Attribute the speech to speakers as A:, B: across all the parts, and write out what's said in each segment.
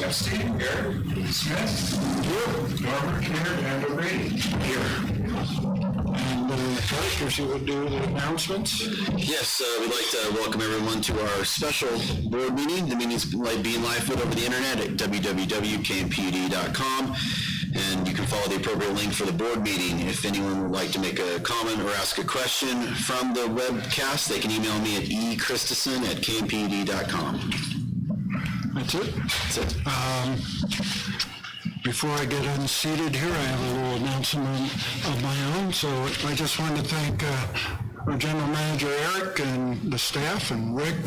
A: have Steve here, Smith, here, Norbert here, and O'Grady here.
B: And first, if you would do the announcements.
C: Yes, we'd like to welcome everyone to our special board meeting. The meeting's being live over the internet at www.kmpud.com, and you can follow the appropriate link for the board meeting. If anyone would like to make a comment or ask a question from the webcast, they can email me at eChristison@kmpud.com.
B: That's it?
C: That's it.
B: Before I get unseated here, I have a little announcement of my own. So I just want to thank our general manager, Eric, and the staff, and Rick,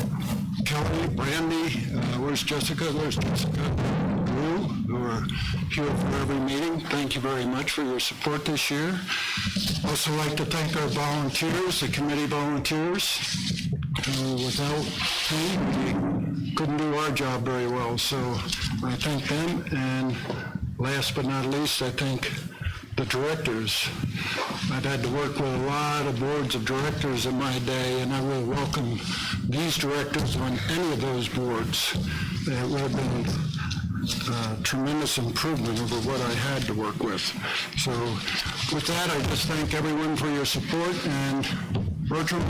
B: Kelly, Brandy, where's Jessica? There's Jessica, Lou, who are here for every meeting. Thank you very much for your support this year. Also like to thank our volunteers, the committee volunteers. Without whom we couldn't do our job very well. So I thank them, and last but not least, I thank the directors. I've had to work with a lot of boards of directors in my day, and I will welcome these directors on any of those boards. It would have been a tremendous improvement over what I had to work with. So with that, I just thank everyone for your support, and Bertram,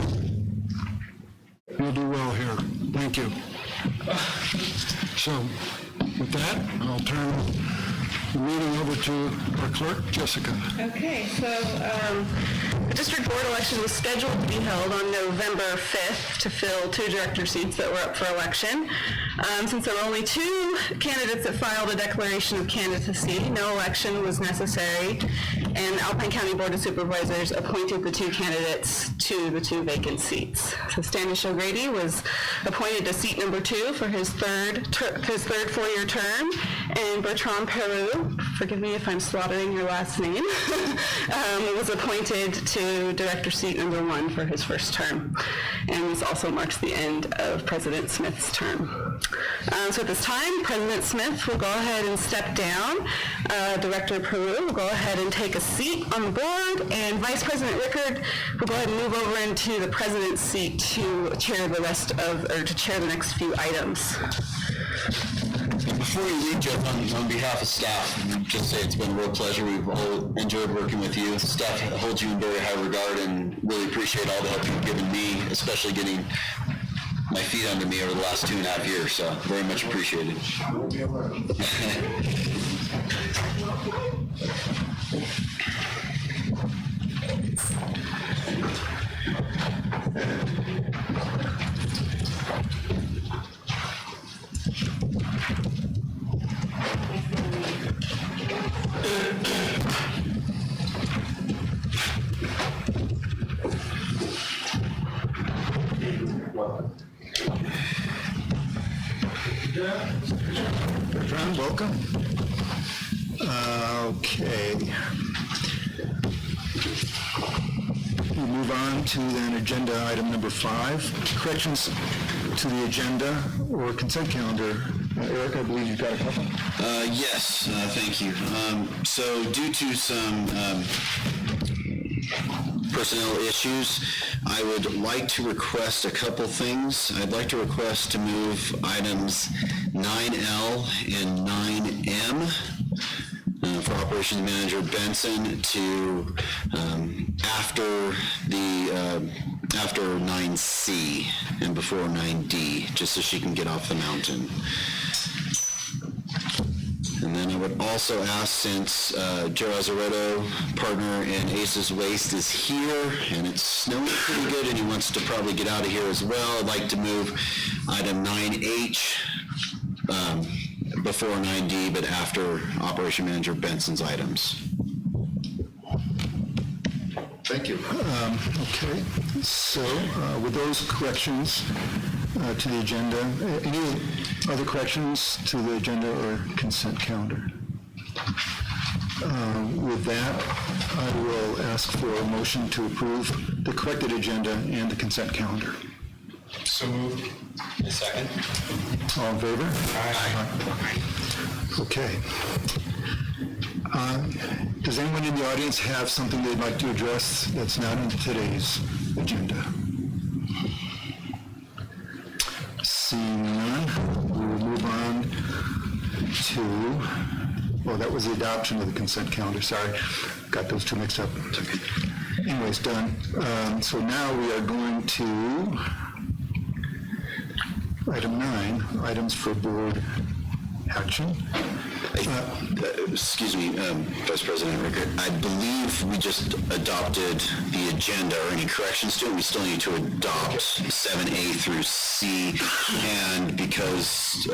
B: you'll do well here. Thank you. So with that, I'll turn the meeting over to our clerk, Jessica.
D: Okay, so the district board election was scheduled to be held on November 5th to fill 2 director seats that were up for election. Since there were only 2 candidates that filed a declaration of candidacy, no election was necessary, and Alpine County Board of Supervisors appointed the 2 candidates to the 2 vacant seats. So Standish O'Grady was appointed to seat number 2 for his third 4-year term, and Bertrand Peru, forgive me if I'm slaughtering your last name, was appointed to director seat number 1 for his first term. And this also marks the end of President Smith's term. So at this time, President Smith will go ahead and step down. Director Peru will go ahead and take a seat on the board, and Vice President Rickard will go ahead and move over into the president's seat to chair the next few items.
C: Before you leave, Jeff, on behalf of staff, just say it's been a real pleasure. We've all enjoyed working with you. Staff holds you in very high regard and really appreciate all the help you've given me, especially getting my feet under me over the last 2.5 years, so very much appreciated.
B: Bertrand, welcome. Okay. We move on to then agenda item number 5, corrections to the agenda or consent calendar. Eric, I believe you've got a couple.
C: Yes, thank you. So due to some personnel issues, I would like to request a couple things. I'd like to request to move items 9L and 9M for Operations Manager Benson to after 9C and before 9D, just so she can get off the mountain. And then I would also ask, since Joe Azaretto, partner in Aces Waste, is here, and it's snowing pretty good, and he wants to probably get out of here as well, I'd like to move item 9H before 9D, but after Operation Manager Benson's items.
B: Thank you. Okay, so with those corrections to the agenda, any other corrections to the agenda or consent calendar? With that, I will ask for a motion to approve the corrected agenda and the consent calendar.
A: So moved. A second.
B: All in favor? Aye. Okay. Does anyone in the audience have something they'd like to address that's not in today's agenda? Seeing none, we will move on
E: to, well, that was the adoption of the consent calendar, sorry. Got those two mixed up. Anyways, done. So now we are going to item 9, items for board action.
C: Excuse me, Vice President Ricker, I believe we just adopted the agenda, or any corrections to it. We still need to adopt 7A through C, and because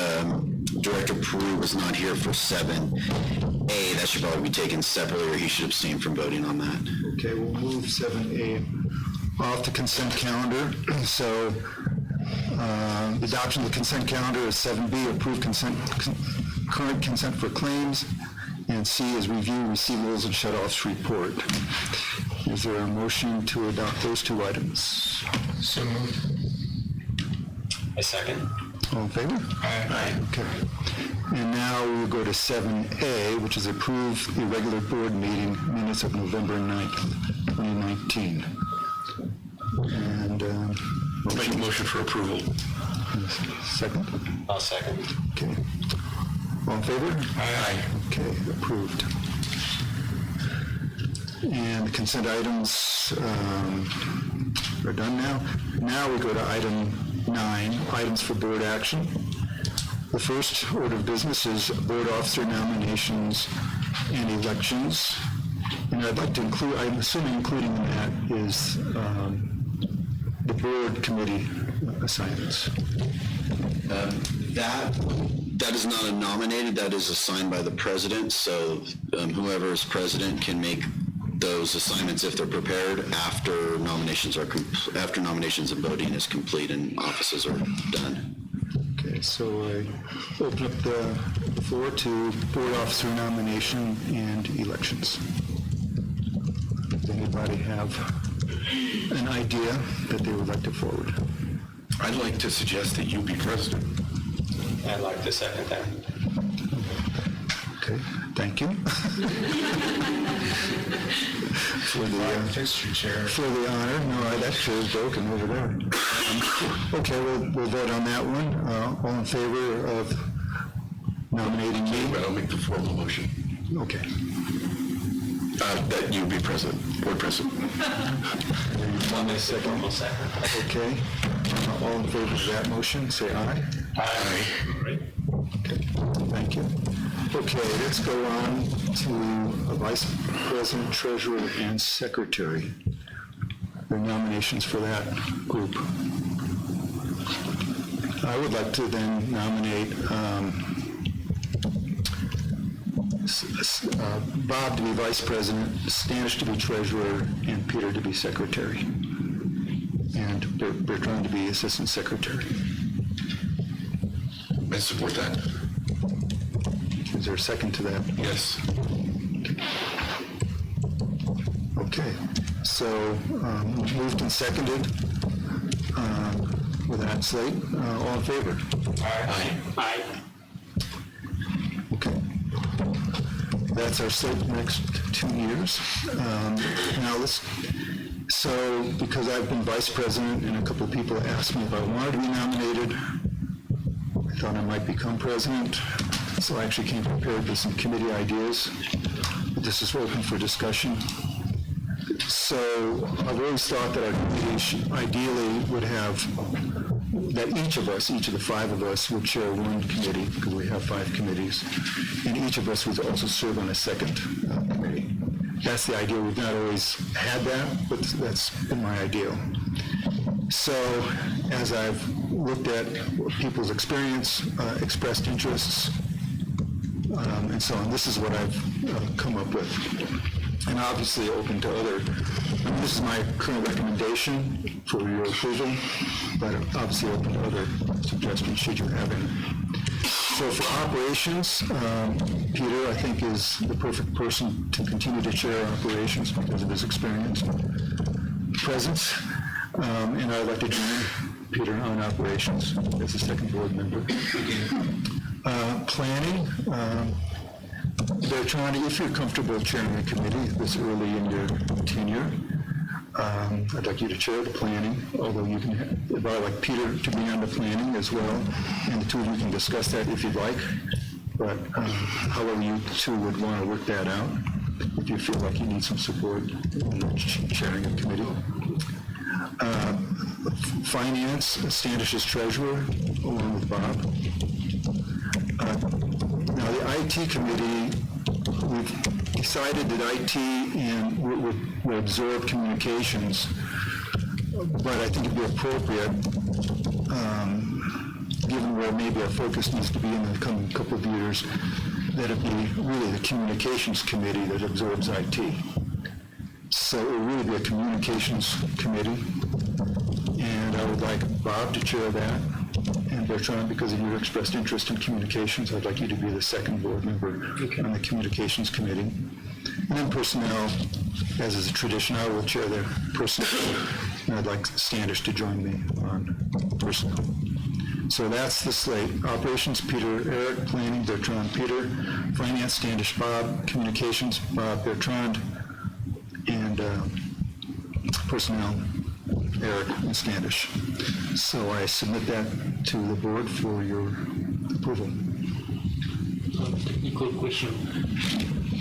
C: Director Peru was not here for 7A, that should probably be taken separately, or he should abstain from voting on that.
E: Okay, we'll move 7A off the consent calendar. So the adoption of the consent calendar is 7B, approve current consent for claims, and C is review receivables and shut-offs report. Is there a motion to adopt those two items?
A: So moved.
F: I second.
E: All in favor?
A: Aye.
E: Okay. And now we will go to 7A, which is approve the regular board meeting minutes of November 9th, 2019. And
A: Make a motion for approval.
E: second?
F: I'll second.
E: Okay. All in favor?
A: Aye.
E: Okay, approved. And the consent items are done now. Now we go to item 9, items for board action. The first order of business is board officer nominations and elections. And I'd like to include, I'm assuming including in that is the board committee assignments.
C: That is not a nominated, that is assigned by the president, so whoever is president can make those assignments if they're prepared after nominations and voting is complete and offices are done.
E: Okay, so I open up the floor to board officer nomination and elections. Does anybody have an idea that they would like to forward?
A: I'd like to suggest that you be president.
F: I'd like to second that.
E: Okay, thank you.
A: History chair.
E: For the honor, no, that chair is broken over there. Okay, we'll vote on that one. All in favor of nominating me?
A: But I'll make the formal motion.
E: Okay.
A: That you be president, board president.
E: One second.
F: Formal second.
E: Okay. All in favor of that motion, say aye.
A: Aye.
E: Okay, thank you. Okay, let's go on to a vice president, treasurer, and secretary. The nominations for that group. I would like to then nominate Bob to be vice president, Stanish to be treasurer, and Peter to be secretary, and Bertrand to be assistant secretary.
A: I support that.
E: Is there a second to that?
A: Yes.
E: Okay, so moved and seconded with that slate. All in favor?
A: Aye.
F: Aye.
E: Okay. That's our slate for the next 2 years. Now so because I've been vice president and a couple of people asked me if I wanted to be nominated, I thought I might become president. So I actually came prepared with some committee ideas. This is open for discussion. So I've always thought that our committee ideally would have, that each of the 5 of us would chair one committee, because we have 5 committees, and each of us would also serve on a second committee. That's the idea. We've not always had that, but that's been my ideal. So as I've looked at people's experience, expressed interests, and so on, this is what I've come up with. And obviously open to other, this is my current recommendation for your approval, but obviously open to other suggestions should you have any. So for operations, Peter, I think, is the perfect person to continue to chair operations because of his experience and presence. And I'd like to join Peter on operations as a second board member. Planning, Bertrand, if you're comfortable chairing a committee this early in your tenure, I'd like you to chair the planning, although you can, I'd like Peter to be on the planning as well, and the two of you can discuss that if you'd like. But however you two would want to work that out, if you feel like you need some support in the chairing of committee. Finance, Standish is treasurer, along with Bob. Now, the IT committee, we've decided that IT and will absorb communications, but I think it'd be appropriate, given where maybe our focus needs to be in the coming couple of years, that it be really the communications committee that absorbs IT. So it will really be a communications committee, and I would like Bob to chair that, and Bertrand, because of your expressed interest in communications, I'd like you to be the second board member on the communications committee. And then personnel, as is a tradition, I will chair the personnel, and I'd like Standish to join me on personnel. So that's the slate. Operations, Peter, Eric. Planning, Bertrand, Peter. Finance, Standish, Bob. Communications, Bob, Bertrand. And personnel, Eric and Standish. So I submit that to the board for your approval.
G: Technical question.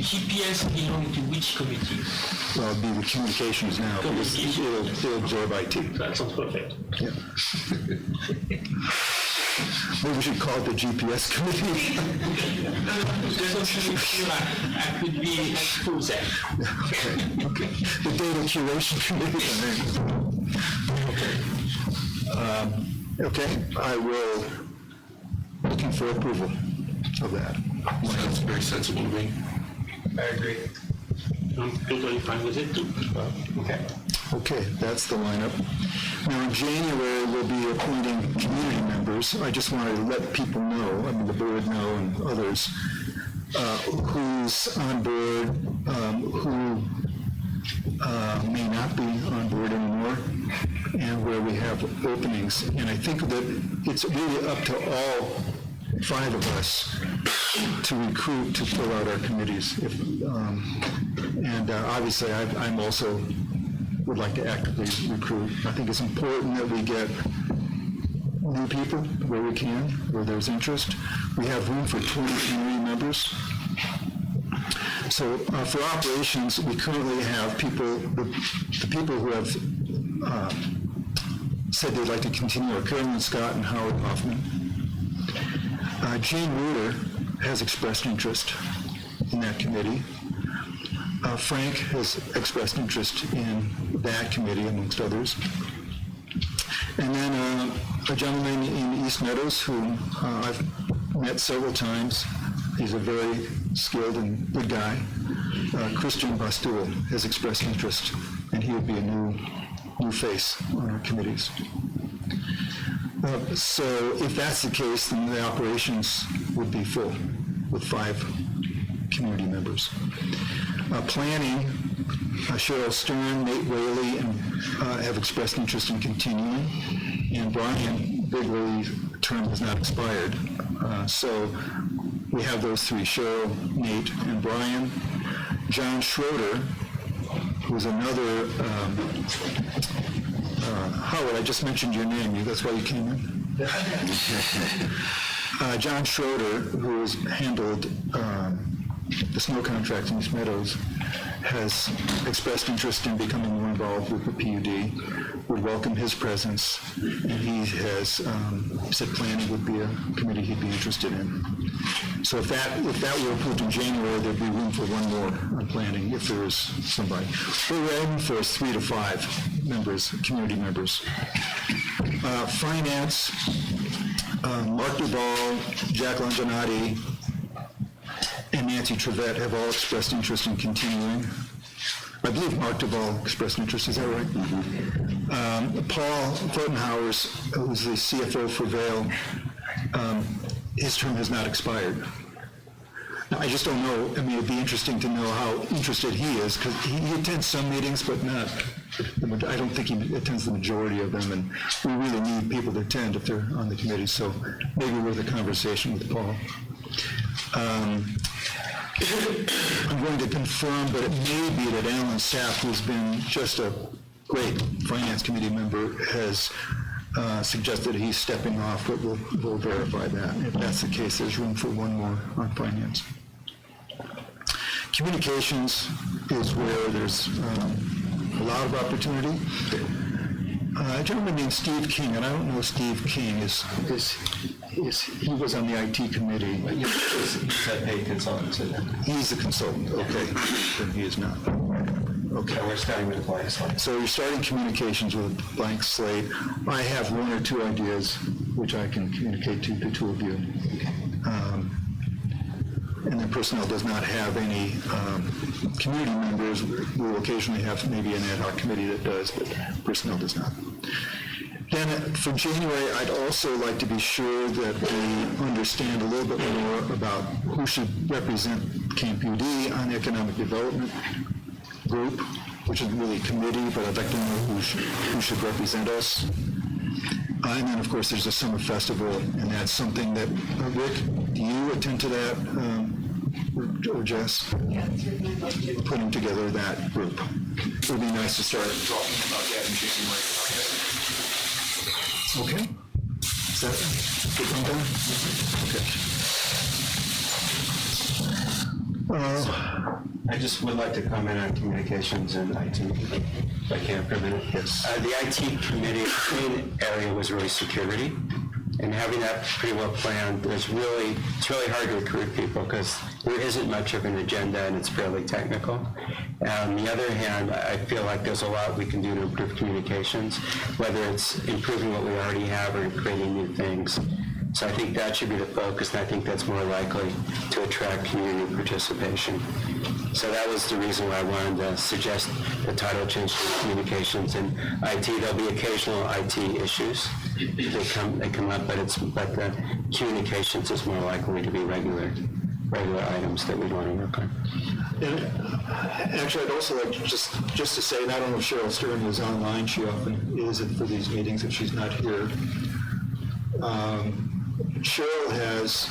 G: GPS belong to which committee?
E: Well, it'll be the communications now, because it'll absorb IT.
G: That sounds perfect.
E: Yeah. Maybe we should call it the GPS committee.
G: I could be helpful there.
E: Okay. The data curation committee. Okay, I will, looking for approval of that.
A: Sounds very sensible to me.
F: I agree.
G: I'm totally fine with it too.
F: Okay.
E: Okay, that's the lineup. Now, in January, we'll be appointing community members. I just wanted to let people know, I mean, the board know and others, who's on board, who may not be on board anymore, and where we have openings. And I think that it's really up to all 5 of us to recruit to fill out our committees. Obviously, I'm also would like to actively recruit. I think it's important that we get new people where we can, where there's interest. We have room for 20 community members. So for operations, we currently have people, the people who have said they'd like to continue are Carolyn Scott and Howard Hoffman. Jane Reuter has expressed interest in that committee. Frank has expressed interest in that committee, amongst others. And then a gentleman in East Meadows who I've met several times. He's a very skilled and good guy. Christian Bastul has expressed interest, and he would be a new face on our committees. So if that's the case, then the operations would be full with 5 community members. Planning, Cheryl Stern, Nate Whaley, and have expressed interest in continuing, and Brian Bigley's term has not expired. So we have those 3, Cheryl, Nate, and Brian. John Schroeder, who's another, Howard, I just mentioned your name, that's why you came in? John Schroeder, who has handled the snow contract in East Meadows, has expressed interest in becoming more involved with the PUD, would welcome his presence, and he has said planning would be a committee he'd be interested in. So if that were approved in January, there'd be room for 1 more on planning if there is somebody. What we're aiming for is 3 to 5 members, community members. Finance, Mark Duvall, Jack Longinati, and Nancy Trevette have all expressed interest in continuing. I believe Mark Duvall expressed interest, is that right? Mm-hmm. Paul Fotenhauers, who's the CFO for Vail, his term has not expired. Now, I just don't know, I mean, it'd be interesting to know how interested he is, because he attends some meetings, but not, I don't think he attends the majority of them, and we really need people to attend if they're on the committee, so maybe worth a conversation with Paul. I'm going to confirm, but it may be that Alan Sapp, who's been just a great finance committee member, has suggested he's stepping off, but we'll verify that. If that's the case, there's room for one more on finance. Communications is where there's a lot of opportunity. A gentleman named Steve King, and I don't know Steve King, he was on the IT committee.
F: He's a paid consultant to them.
E: He's a consultant, okay, then he is not. Okay.
F: So we're starting with a blank slate.
E: So you're starting communications with a blank slate. I have one or two ideas which I can communicate to the two of you. And then personnel does not have any community members. We'll occasionally have maybe an ad hoc committee that does, but personnel does not. Then for January, I'd also like to be sure that we understand a little bit more about who should represent Camp UD on the economic development group, which is really a committee, but I'd like to know who should represent us. And then, of course, there's a summer festival, and that's something that, Rick, do you attend to that, or Jess? Yeah. Putting together that group. It would be nice to start talking about that in January. Okay. Is that good one done? Okay.
F: I just would like to comment on communications and IT, if I can for a minute.
E: Yes.
F: The IT committee, main area was really security, and having that pretty well planned, it's really hard to recruit people because there isn't much of an agenda and it's fairly technical. On the other hand, I feel like there's a lot we can do to improve communications, whether it's improving what we already have or creating new things. So I think that should be the focus, and I think that's more likely to attract community participation. So that was the reason why I wanted to suggest the title change to communications and IT. There'll be occasional IT issues. They come up, but the communications is more likely to be regular items that we want to work on.
E: And actually, I'd also like just to say, and I don't know if Cheryl Stern is online. She often is for these meetings if she's not here. Cheryl has,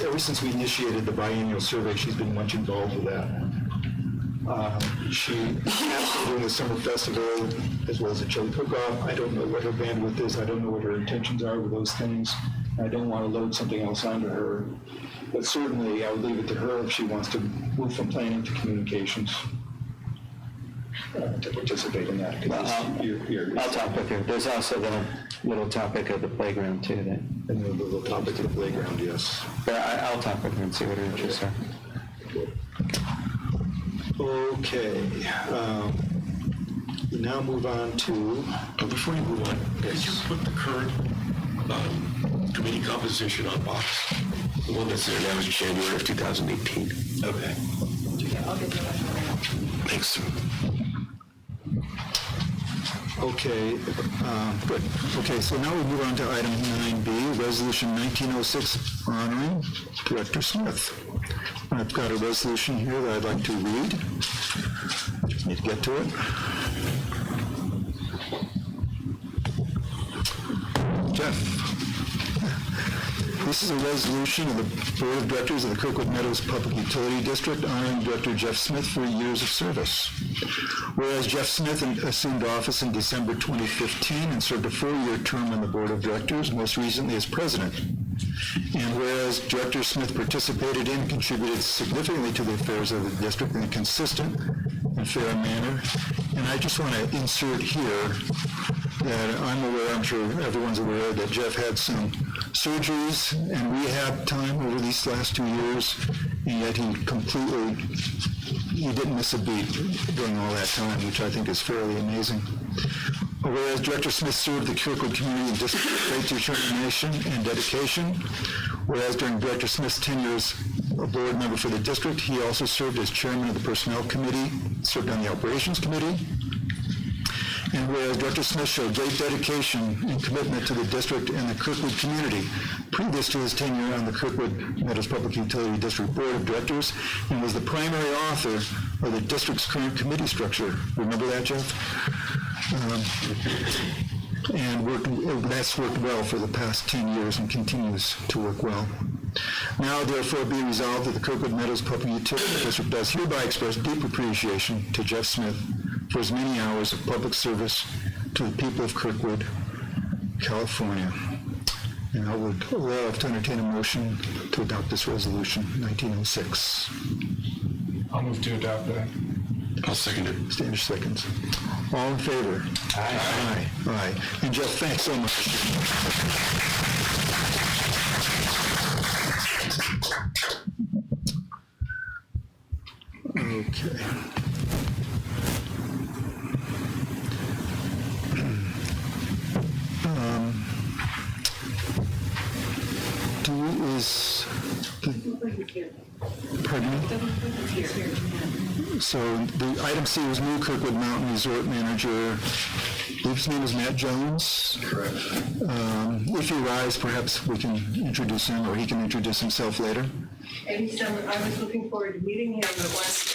E: ever since we initiated the biennial survey, she's been much involved with that. She has doing the summer festival as well as the chili cook-off. I don't know what her bandwidth is. I don't know what her intentions are with those things. I don't want to load something else onto her. But certainly, I would leave it to her if she wants to move from planning to communications to participate in that.
F: I'll talk with her. There's also the little topic of the playground too.
E: And the little topic of the playground, yes.
F: But I'll talk with her and see what her interests are.
E: Okay. We now move on to.
H: Before you move on, could you put the current committee composition on box? The one that's there now is January of 2018. Okay. Thanks.
E: Okay, good. Okay, so now we move on to item 9B, Resolution 1906, honoring Director Smith. I've got a resolution here that I'd like to read. Just need to get to it. Jeff. This is a resolution of the Board of Directors of the Kirkwood Meadows Public Utility District honoring Director Jeff Smith for years of service. Whereas Jeff Smith assumed office in December 2015 and served a 4-year term on the Board of Directors, most recently as President. And whereas Director Smith participated in and contributed significantly to the affairs of the district in a consistent and fair manner. And I just want to insert here that I'm aware, I'm sure everyone's aware, that Jeff had some surgeries and rehab time over these last 2 years, and yet he didn't miss a beat during all that time, which I think is fairly amazing. Whereas Director Smith served the Kirkwood community and district with great determination and dedication, whereas during Director Smith's tenure as a board member for the district, he also served as chairman of the Personnel Committee, served on the Operations Committee, and whereas Director Smith showed great dedication and commitment to the district and the Kirkwood community previous to his tenure on the Kirkwood Meadows Public Utility District Board of Directors, and was the primary author of the district's current committee structure. Remember that, Jeff? And that's worked well for the past 10 years and continues to work well. Now, therefore, be resolved that the Kirkwood Meadows Public Utility District does hereby express deep appreciation to Jeff Smith for his many hours of public service to the people of Kirkwood, California. And I would love to entertain a motion to adopt this resolution, 1906.
A: I'll move to adopt that.
H: I'll second it.
E: Standish seconds. All in favor? Aye. Aye. And Jeff, thanks so much. Okay. Pardon me? So the item C was new Kirkwood Mountain Resort Manager. I believe his name is Matt Jones. Correct. If he arrives, perhaps we can introduce him, or he can introduce himself later.
I: Anytime, I was looking forward to meeting him, but once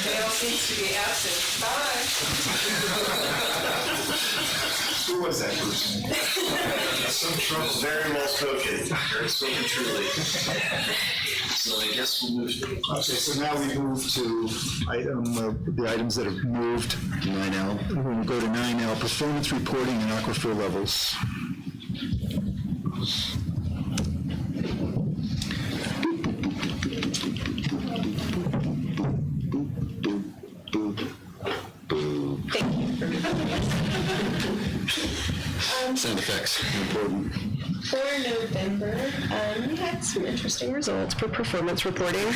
I: Dale seems to be absent. Bye.
A: Who was that person? Some trouble. Very well spoken. Very spoken truly. So I guess we'll move to.
E: Okay, so now we move to the items that have moved.
C: 9L.
E: We'll go to 9L, performance reporting and aquifer levels.
C: Sound effects, important.
D: For November, we had some interesting results for performance reporting.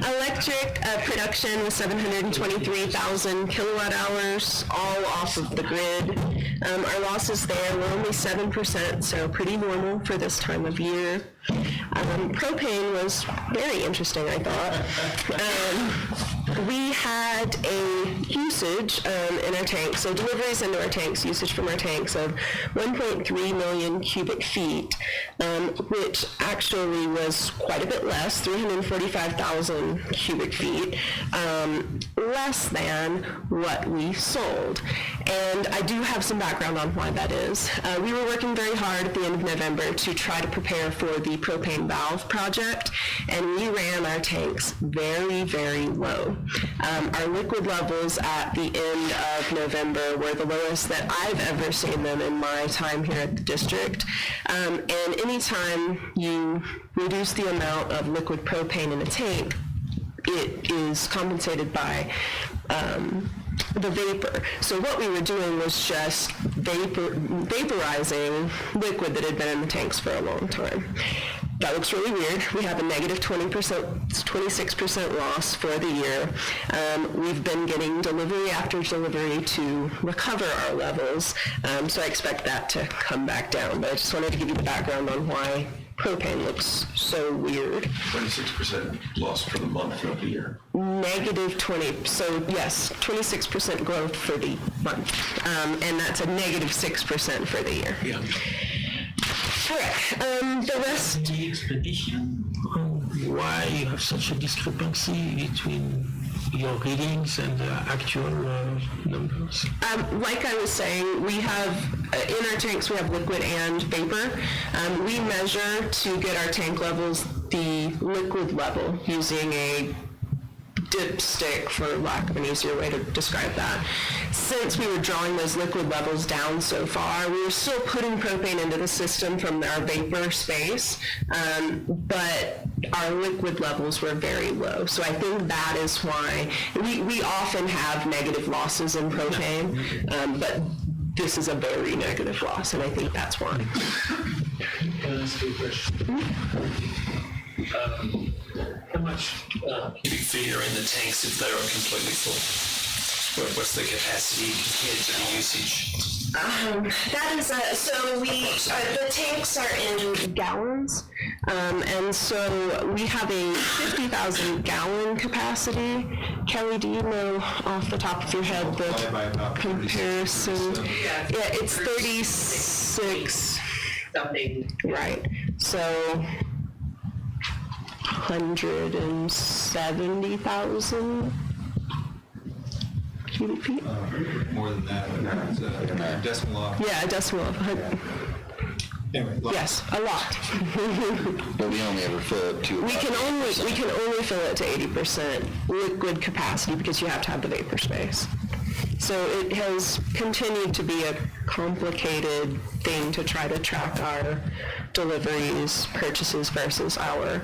D: Electric production was 723,000 kilowatt hours, all off of the grid. Our losses there were only 7%, so pretty normal for this time of year. Propane was very interesting, I thought. We had a usage in our tanks, so deliveries into our tanks, usage from our tanks of 1.3 million cubic feet, which actually was quite a bit less, 345,000 cubic feet, less than what we sold. And I do have some background on why that is. We were working very hard at the end of November to try to prepare for the propane valve project, and we ran our tanks very, very low. Our liquid levels at the end of November were the lowest that I've ever seen them in my time here at the district. And anytime you reduce the amount of liquid propane in a tank, it is compensated by the vapor. So what we were doing was just vaporizing liquid that had been in the tanks for a long time. That looks really weird. We have a negative 26% loss for the year. We've been getting delivery after delivery to recover our levels, so I expect that to come back down. But I just wanted to give you the background on why propane looks so weird.
H: 26% loss for the month of the year.
D: Negative 20, so yes, 26% growth for the month, and that's a negative 6% for the year.
H: Yeah.
D: Correct. The rest.
G: The expedition, why you have such a discrepancy between your readings and the actual numbers?
D: Like I was saying, we have, in our tanks, we have liquid and vapor. We measure to get our tank levels the liquid level using a dipstick, for lack of an easier way to describe that. Since we were drawing those liquid levels down so far, we were still putting propane into the system from our vapor space, but our liquid levels were very low. So I think that is why we often have negative losses in propane, but this is a very negative loss, and I think that's why.
G: Can I ask you a question? How much cubic feet are in the tanks if they are completely full? What's the capacity compared to the usage?
D: That is so the tanks are in gallons, and so we have a 50,000 gallon capacity. Kelly, do you know off the top of your head the comparison? Yeah, it's 36 something. Right. So 170,000 cubic feet.
A: More than that. Decimal off.
D: Yeah, a decimal.
A: Anyway,
D: Yes, a lot.
C: But we only ever fill it to.
D: We can only fill it to 80% liquid capacity because you have to have the vapor space. So it has continued to be a complicated thing to try to track our deliveries, purchases versus our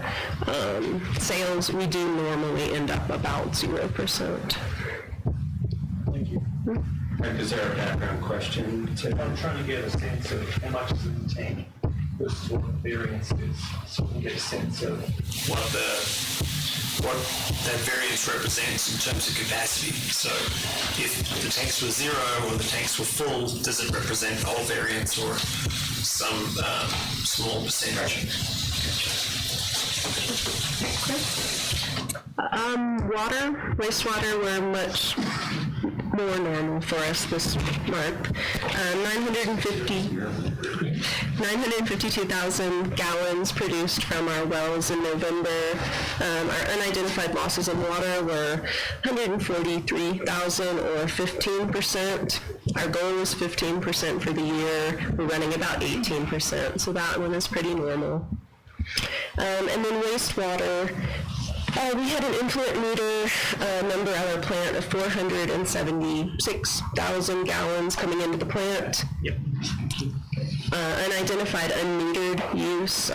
D: sales. We do normally end up about 0%.
F: Is there a background question?
J: I'm trying to get a sense of how much is in the tank versus what the variance is, so we can get a sense of
K: what that variance represents in terms of capacity. So if the tanks were 0 or the tanks were full, does it represent the whole variance or some small percentage?
D: Wastewater were much more normal for us this month. 952,000 gallons produced from our wells in November. Our unidentified losses in water were 143,000 or 15%. Our goal is 15% for the year. We're running about 18%, so that one is pretty normal. And then wastewater, we had an influent meter number at our plant of 476,000 gallons coming into the plant.
K: Yep.
D: Unidentified unmetered use,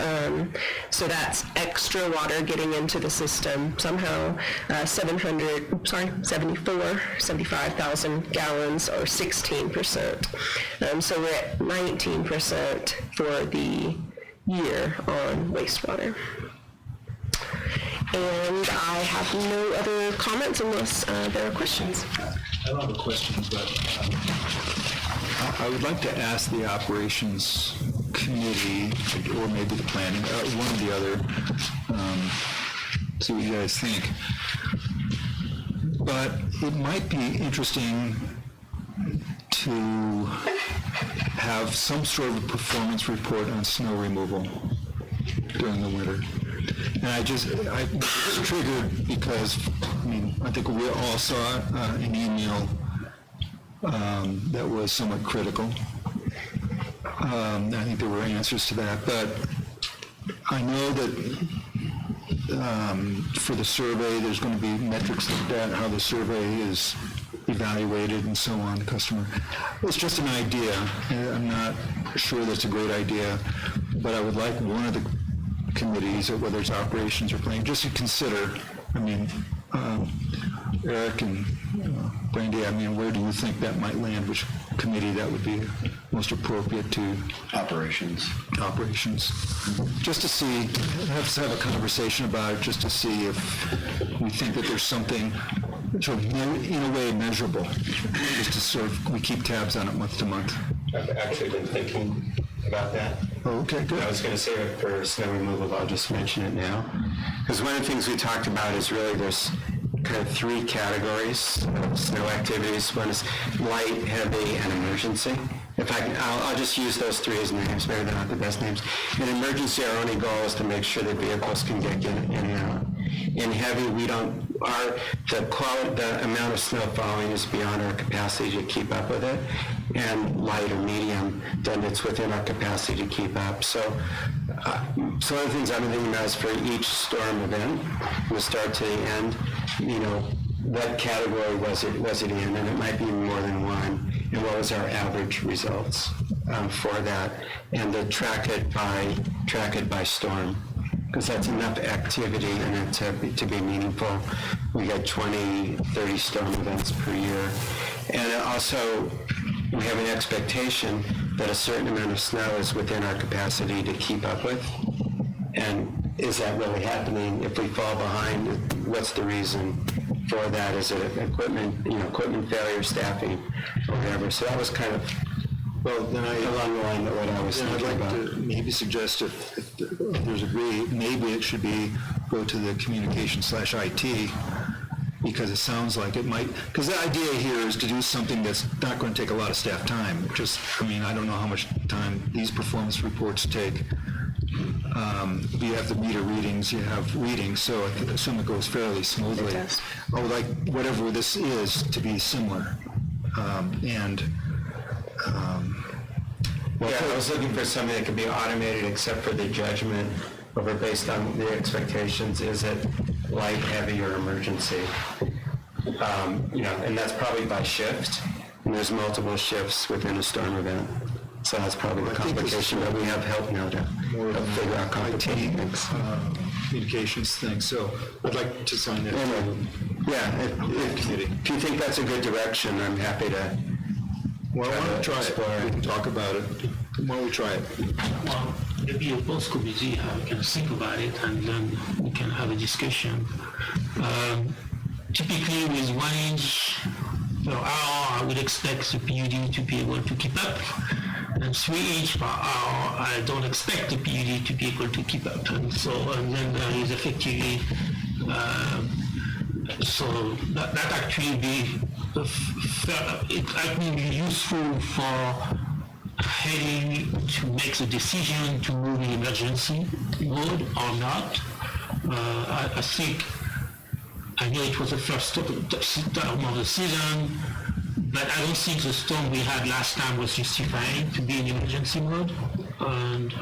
D: so that's extra water getting into the system somehow. 75,000 gallons or 16%. So we're at 19% for the year on wastewater. And I have no other comments unless there are questions.
E: I don't have a question, but I would like to ask the operations committee, or maybe the planning, one or the other, see what you guys think. But it might be interesting to have some sort of a performance report on snow removal during the winter. And I was triggered because, I think we all saw an email that was somewhat critical. I think there were answers to that, but I know that for the survey, there's going to be metrics looked at, how the survey is evaluated and so on, customer. It's just an idea. I'm not sure that's a great idea, but I would like one of the committees, or whether it's operations or planning, just to consider. Eric and Brandy, where do you think that might land? Which committee that would be most appropriate to?
C: Operations.
E: Operations. Just to see, have a conversation about it, just to see if we think that there's something sort of in a way measurable, just to sort of, we keep tabs on it month to month.
F: I've actually been thinking about that.
E: Oh, okay, good.
F: I was going to save it for snow removal, but I'll just mention it now. Because one of the things we talked about is really there's kind of 3 categories of snow activities. One is light, heavy, and emergency. In fact, I'll just use those 3 as names, maybe they're not the best names. In emergency, our only goal is to make sure that vehicles can get in and out. In heavy, the amount of snow falling is beyond our capacity to keep up with it. And light or medium, then it's within our capacity to keep up. So one of the things I've been thinking about is for each storm event, from the start to the end, what category was it in, and it might be more than one, and what was our average results for that, and to track it by storm, because that's enough activity in it to be meaningful. We get 20, 30 storm events per year, and also we have an expectation that a certain amount of snow is within our capacity to keep up with, and is that really happening? If we fall behind, what's the reason for that? Is it equipment failure, staffing, or whatever? So that was kind of along the line of what I was thinking about.
E: I'd like to maybe suggest if others agree, maybe it should go to the communication/IT, because it sounds like it might, because the idea here is to do something that's not going to take a lot of staff time. I don't know how much time these performance reports take. You have the meter readings, you have readings, so I assume it goes fairly smoothly. I would like whatever this is to be similar.
F: I was looking for something that could be automated except for the judgment over based on the expectations. Is it light, heavy, or emergency? And that's probably by shift, and there's multiple shifts within a storm event. So that's probably the complication, but we have help now to figure out complicated things.
E: Communications thing, so I'd like to sign that.
F: Yeah, if you think that's a good direction, I'm happy to.
E: Well, why don't we try it? We can talk about it. Why don't we try it?
G: Well, maybe a post committee can think about it and then we can have a discussion. Typically with 1 inch per hour, I would expect the PUD to be able to keep up. And 3 inch per hour, I don't expect the PUD to be able to keep up. And then there is effectively, so that actually be, it will be useful for having to make the decision to move in emergency mode or not. I think, I know it was the first term of the season, but I don't think the storm we had last time was justifying to be in emergency mode. And
H: I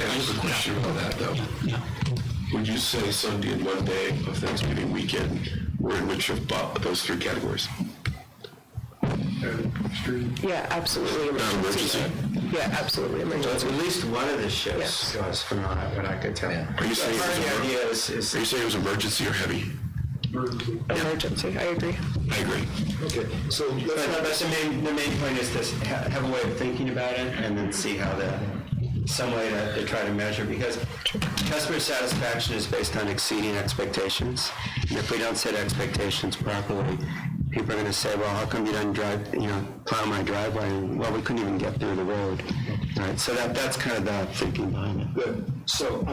H: have a question about that, though.
G: yeah.
H: Would you say Sunday and Monday of Thanksgiving weekend were in which of those three categories?
D: Yeah, absolutely emergency. Yeah, absolutely emergency.
F: At least one of the shifts was from what I could tell.
H: Are you saying
F: it was
H: emergency or heavy?
D: Emergency, I agree.
H: I agree.
E: Okay, so
F: But the main point is to have a way of thinking about it and then see how some way to try to measure, because customer satisfaction is based on exceeding expectations. And if we don't set expectations properly, people are going to say, well, how come you didn't plow my driveway? Well, we couldn't even get through the road. Right, so that's kind of the thinking behind it.
E: good. So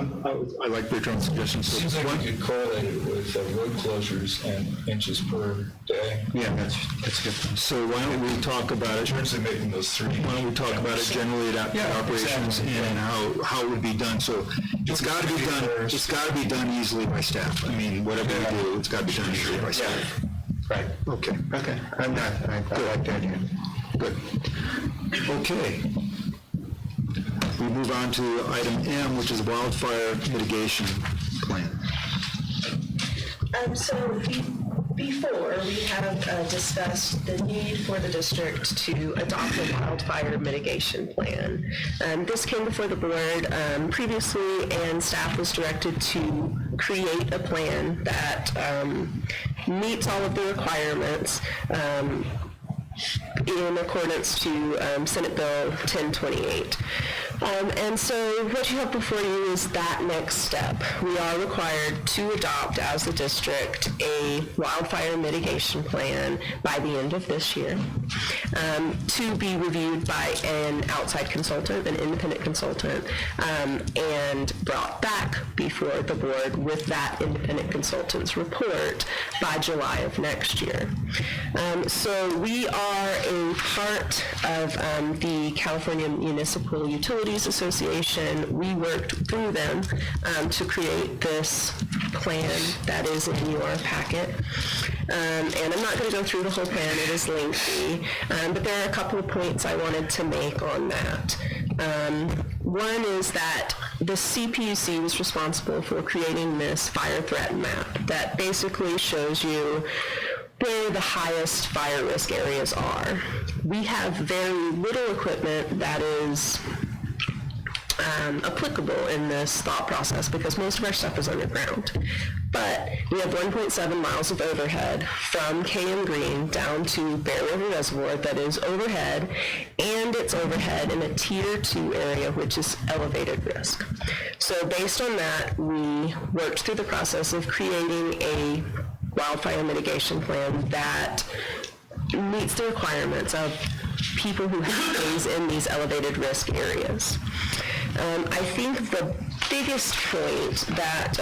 E: I like Bertrand's suggestion. So
L: Seems like you could correlate it with road closures and inches per day.
F: Yeah, that's good.
E: So why don't we talk about it?
L: In terms of making those three.
E: Why don't we talk about it generally at operations and how it would be done? So it's got to be done. It's got to be done easily by staff. I mean, whatever we do, it's got to be done easily by staff.
F: Right.
E: Okay.
F: Okay. I like the idea.
E: Good. Okay. We move on to item M, which is wildfire mitigation plan.
D: Before, we have discussed the need for the district to adopt a wildfire mitigation plan. This came before the board previously, and staff was directed to create a plan that meets all of the requirements in accordance to Senate Bill 1028. And so what you have before you is that next step. We are required to adopt as a district a wildfire mitigation plan by the end of this year, to be reviewed by an outside consultant, an independent consultant, and brought back before the board with that independent consultant's report by July of next year. So we are a part of the California Municipal Utilities Association. We worked through them to create this plan that is in your packet. And I'm not going to go through the whole plan, it is lengthy, but there are a couple of points I wanted to make on that. One is that the CPUC was responsible for creating this fire threat map that basically shows you where the highest fire risk areas are. We have very little equipment that is applicable in this thought process because most of our stuff is underground. But we have 1.7 miles of overhead from KM Green down to Bear River Reservoir that is overhead, and it's overhead in a Tier 2 area, which is elevated risk. So based on that, we worked through the process of creating a wildfire mitigation plan that meets the requirements of people who have things in these elevated risk areas. I think the biggest point that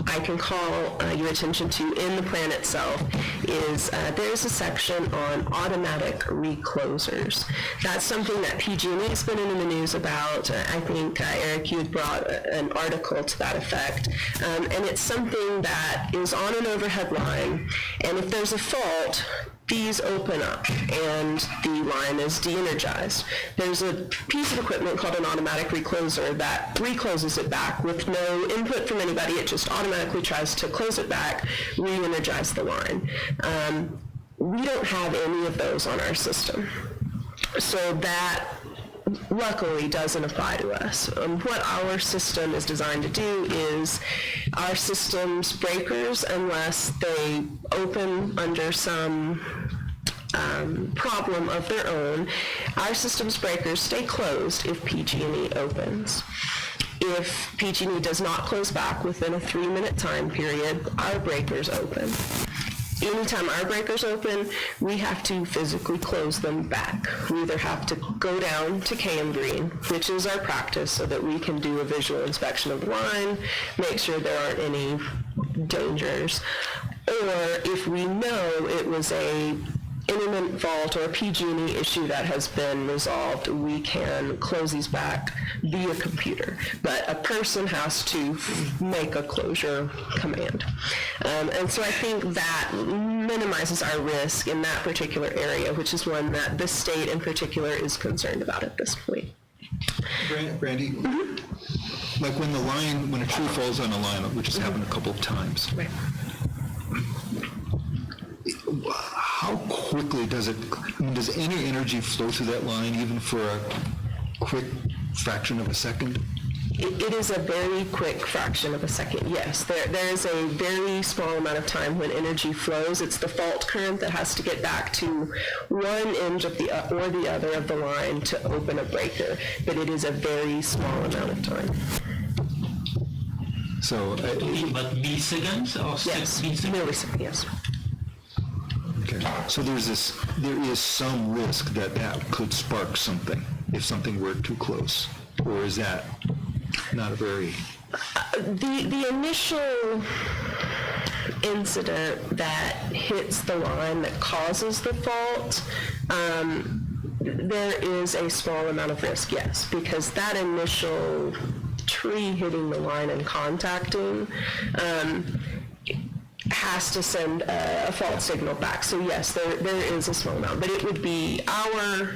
D: I can call your attention to in the plan itself is there's a section on automatic reclosers. That's something that PG&E has been in the news about. I think, Eric, you had brought an article to that effect. And it's something that is on an overhead line, and if there's a fault, these open up and the line is de-energized, there's a piece of equipment called an automatic recloser that recloses it back with no input from anybody. It just automatically tries to close it back, re-energize the line. We don't have any of those on our system. So that luckily doesn't apply to us. What our system is designed to do is our system's breakers, unless they open under some problem of their own, our system's breakers stay closed if PG&E opens. If PG&E does not close back within a 3-minute time period, our breakers open. Anytime our breakers open, we have to physically close them back. We either have to go down to KM Green, which is our practice, so that we can do a visual inspection of the line, make sure there aren't any dangers. Or if we know it was a intermittent fault or a PG&E issue that has been resolved, we can close these back via computer. But a person has to make a closure command. And so I think that minimizes our risk in that particular area, which is one that the state in particular is concerned about at this point.
E: Brandy, like when a tree falls on a line, which has happened a couple of times,
D: right.
E: How quickly does any energy flow through that line, even for a quick fraction of a second?
D: It is a very quick fraction of a second, yes. There is a very small amount of time when energy flows. It's the fault current that has to get back to one end of the other of the line to open a breaker, but it is a very small amount of time.
E: So,
G: but milliseconds or
D: yes, milliseconds, yes.
E: Okay. So there is some risk that could spark something if something were too close, or is that not a very...
D: The initial incident that hits the line that causes the fault, there is a small amount of risk, yes, because that initial tree hitting the line and contacting has to send a fault signal back. So yes, there is a small amount, but it would be, our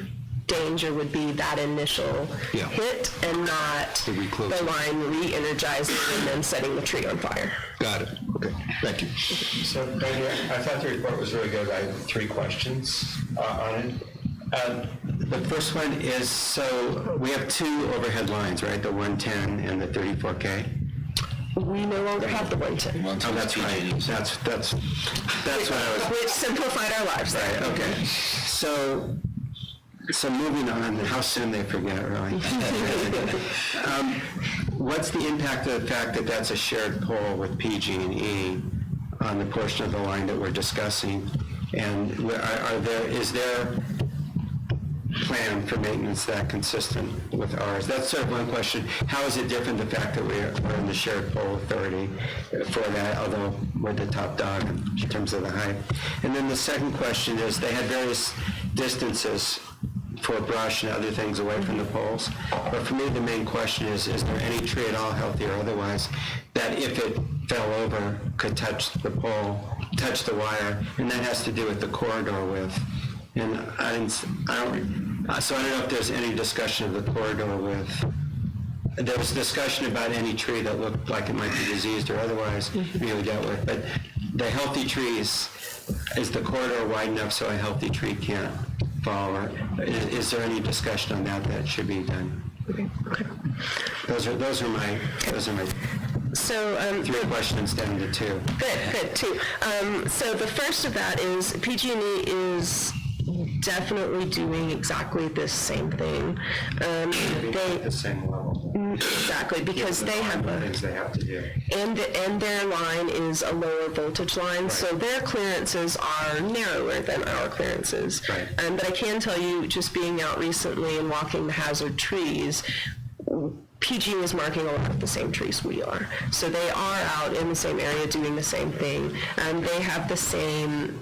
D: danger would be that initial hit and not the line re-energizing and then setting the tree on fire.
E: Got it. Okay, thank you.
F: So, Brandy, I thought the report was really good. I have 3 questions on it. The first one is, so we have 2 overhead lines, right? The 110 and the 34K.
D: We no longer have the 110.
F: Oh, that's right. That's what I was...
D: Which simplified our lives.
F: Right, okay. So moving on, how soon they forget, really. What's the impact of the fact that that's a shared pole with PG&E on the portion of the line that we're discussing? And is there plan for maintenance that consistent with ours? That's sort of one question. How is it different, the fact that we're in the shared pole authority for that, although we're the top dog in terms of the height? And then the second question is, they had various distances for brush and other things away from the poles. But for me, the main question is there any tree at all, healthy or otherwise, that if it fell over, could touch the pole, touch the wire, and that has to do with the corridor width. And so I don't know if there's any discussion of the corridor width. There was discussion about any tree that looked like it might be diseased or otherwise really dealt with. But the healthy trees, is the corridor wide enough so a healthy tree can't fall? Or is there any discussion on that should be done?
D: Okay.
F: Those are my
D: so
F: 3 questions down to 2.
D: Good, 2. So the first of that is PG&E is definitely doing exactly the same thing.
F: They at the same level.
D: Exactly, because they have
F: things they have to do.
D: And their line is a lower voltage line, so their clearances are narrower than our clearances.
F: Right.
D: But I can tell you, just being out recently and walking the hazard trees, PG is marking a lot of the same trees we are. So they are out in the same area doing the same thing. They have the same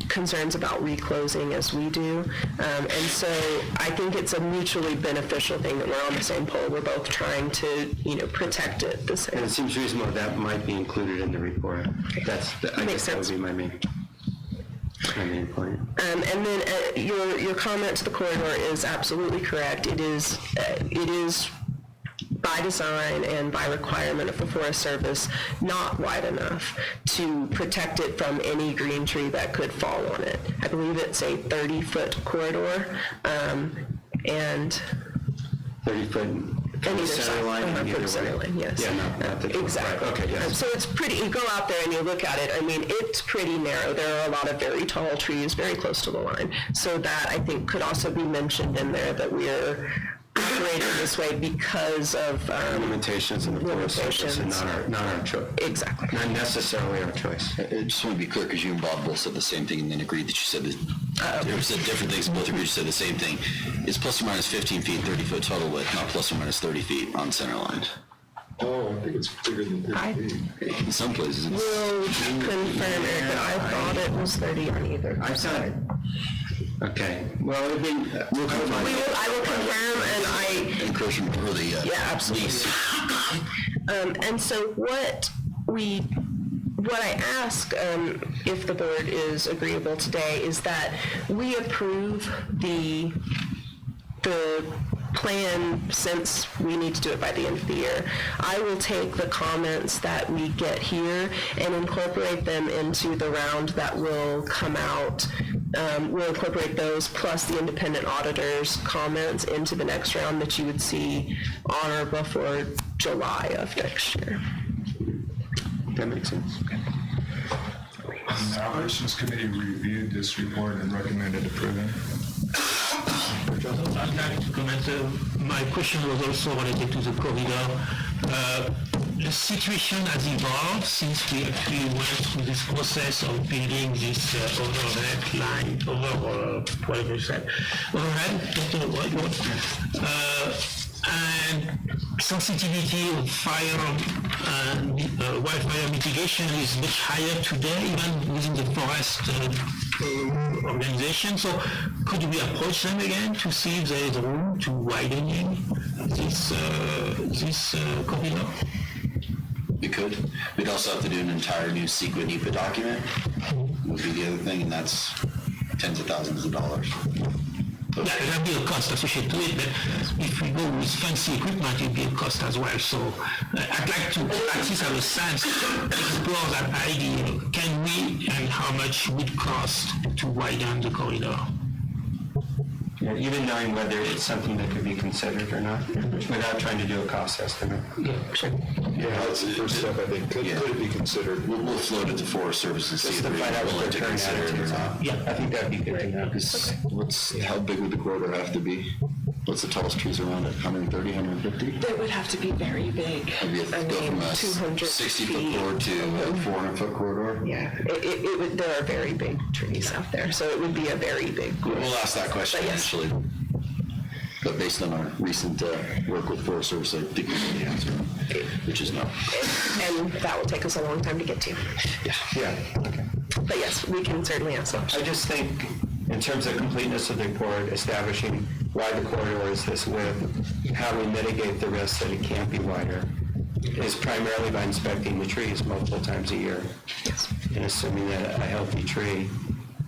D: concerns about reclosing as we do. And so I think it's a mutually beneficial thing that we're on the same pole. We're both trying to, protect it the same.
F: And it seems reasonable that might be included in the report. I guess that would be my main. my main point.
D: And then your comment to the corridor is absolutely correct. It is by design and by requirement of the Forest Service not wide enough to protect it from any green tree that could fall on it. I believe it's a 30-foot corridor, and
F: 30-foot
D: on either
F: center
D: side.
F: line,
D: For
F: either
D: the center
F: way.
D: line, yes.
F: Yeah, not the
D: exactly.
F: Right. Okay, yes.
D: So it's pretty. You go out there and you look at it. I mean, it's pretty narrow. There are a lot of very tall trees very close to the line. So that I think could also be mentioned in there, that we're operating this way because of
F: limitations in the Forest Service and not our choice.
D: Exactly.
F: Not necessarily our choice.
C: I just want to be clear, because you and Bob both said the same thing and then agreed that you said that, you said different things, both of you said the same thing. It's plus or minus 15 feet, 30-foot total width, not plus or minus 30 feet on center line.
L: Oh, I think it's bigger than 30 feet.
C: In some places, it's...
D: We'll confirm it, but I thought it was 30 on either side.
F: Okay. Well, it'd be.
D: I will confirm, and I.
C: Encroachment or the
D: Yeah, absolutely. And so what I ask, if the board is agreeable today, is that we approve the plan, since we need to do it by the end of the year. I will take the comments that we get here and incorporate them into the round that will come out. We'll incorporate those plus the independent auditor's comments into the next round that you would see on or before July of next year.
F: That makes sense.
L: The Operations Committee reviewed this report and recommended approving.
G: I'd like to comment. My question was also related to the corridor. The situation has evolved since we actually went through this process of building this overhead line, whatever you said, overhead, don't know what you want. And sensitivity of fire and wildfire mitigation is much higher today, even within the forest organization. So could we approach them again to see if there is room to widening this corridor?
C: We could. We'd also have to do an entire new CEQA NEPA document, would be the other thing, and that's tens of thousands of dollars.
G: There'll be a cost associated to it, but if we go with fancy equipment, it'll be a cost as well. So I'd like to at least have a sense, explore that idea. Can we, and how much would cost to widen the corridor?
F: Yeah, even knowing whether it's something that could be considered or not, without trying to do a cost estimate.
G: Yeah, sure.
L: Yeah, that's the first step, I think. Could it be considered?
C: We'll float it to Forest Service and see if they're willing to consider it or not.
F: Yeah, I think that'd be good to know.
C: How big would the corridor have to be? What's the tallest trees around it? 130, 150?
D: It would have to be very big.
C: Maybe go from a 60-foot corridor to a 400-foot corridor?
D: Yeah, it would. There are very big trees out there, so it would be a very big.
C: We'll ask that question initially. But based on our recent work with Forest Service, I think we know the answer, which is no.
D: And that will take us a long time to get to.
F: Yeah, okay.
D: But yes, we can certainly ask them.
F: I just think, in terms of completeness of the report, establishing why the corridor is this width, how we mitigate the risk that it can't be wider, is primarily by inspecting the trees multiple times a year.
D: Yes.
F: And assuming that a healthy tree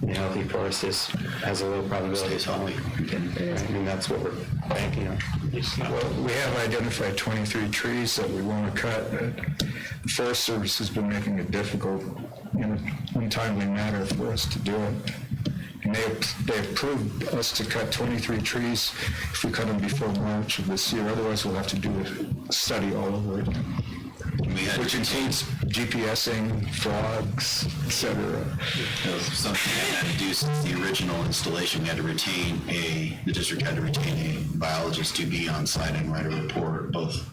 F: in a healthy forest has a low probability of falling. I mean, that's what we're banking on.
L: Well, we have identified 23 trees that we want to cut. The Forest Service has been making it difficult in an untimely manner for us to do it. And they approved us to cut 23 trees if we cut them before March of this year. Otherwise, we'll have to do a study all over again, which includes GPSing, frogs, etc.
C: Something we had to do since the original installation, the district had to retain a biologist to be on site and write a report both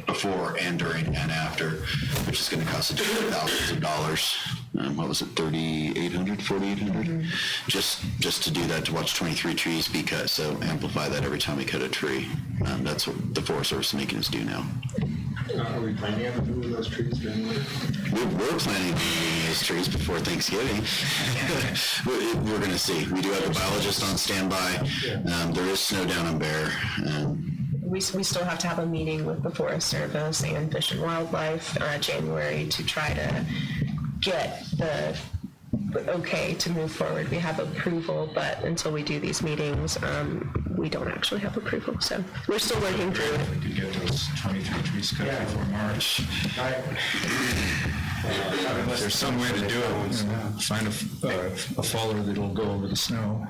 C: before and during and after, which is going to cost thousands of dollars. What was it, 3,800, 4,800? Just to do that, to watch 23 trees, because so amplify that every time we cut a tree. That's what the Forest Service is making us do now.
L: Are we planning on doing those trees during winter?
C: We're planning to do these trees before Thanksgiving. We're going to see. We do have a biologist on standby. There is snow down on Bear.
D: We still have to have a meeting with the Forest Service and Fish and Wildlife January to try to get the
M: okay to move forward. We have approval, but until we do these meetings, we don't actually have approval. So we're still working through it.
L: We could get those 23 trees cut before March. There's some way to do it. Find a faller that'll go over the snow.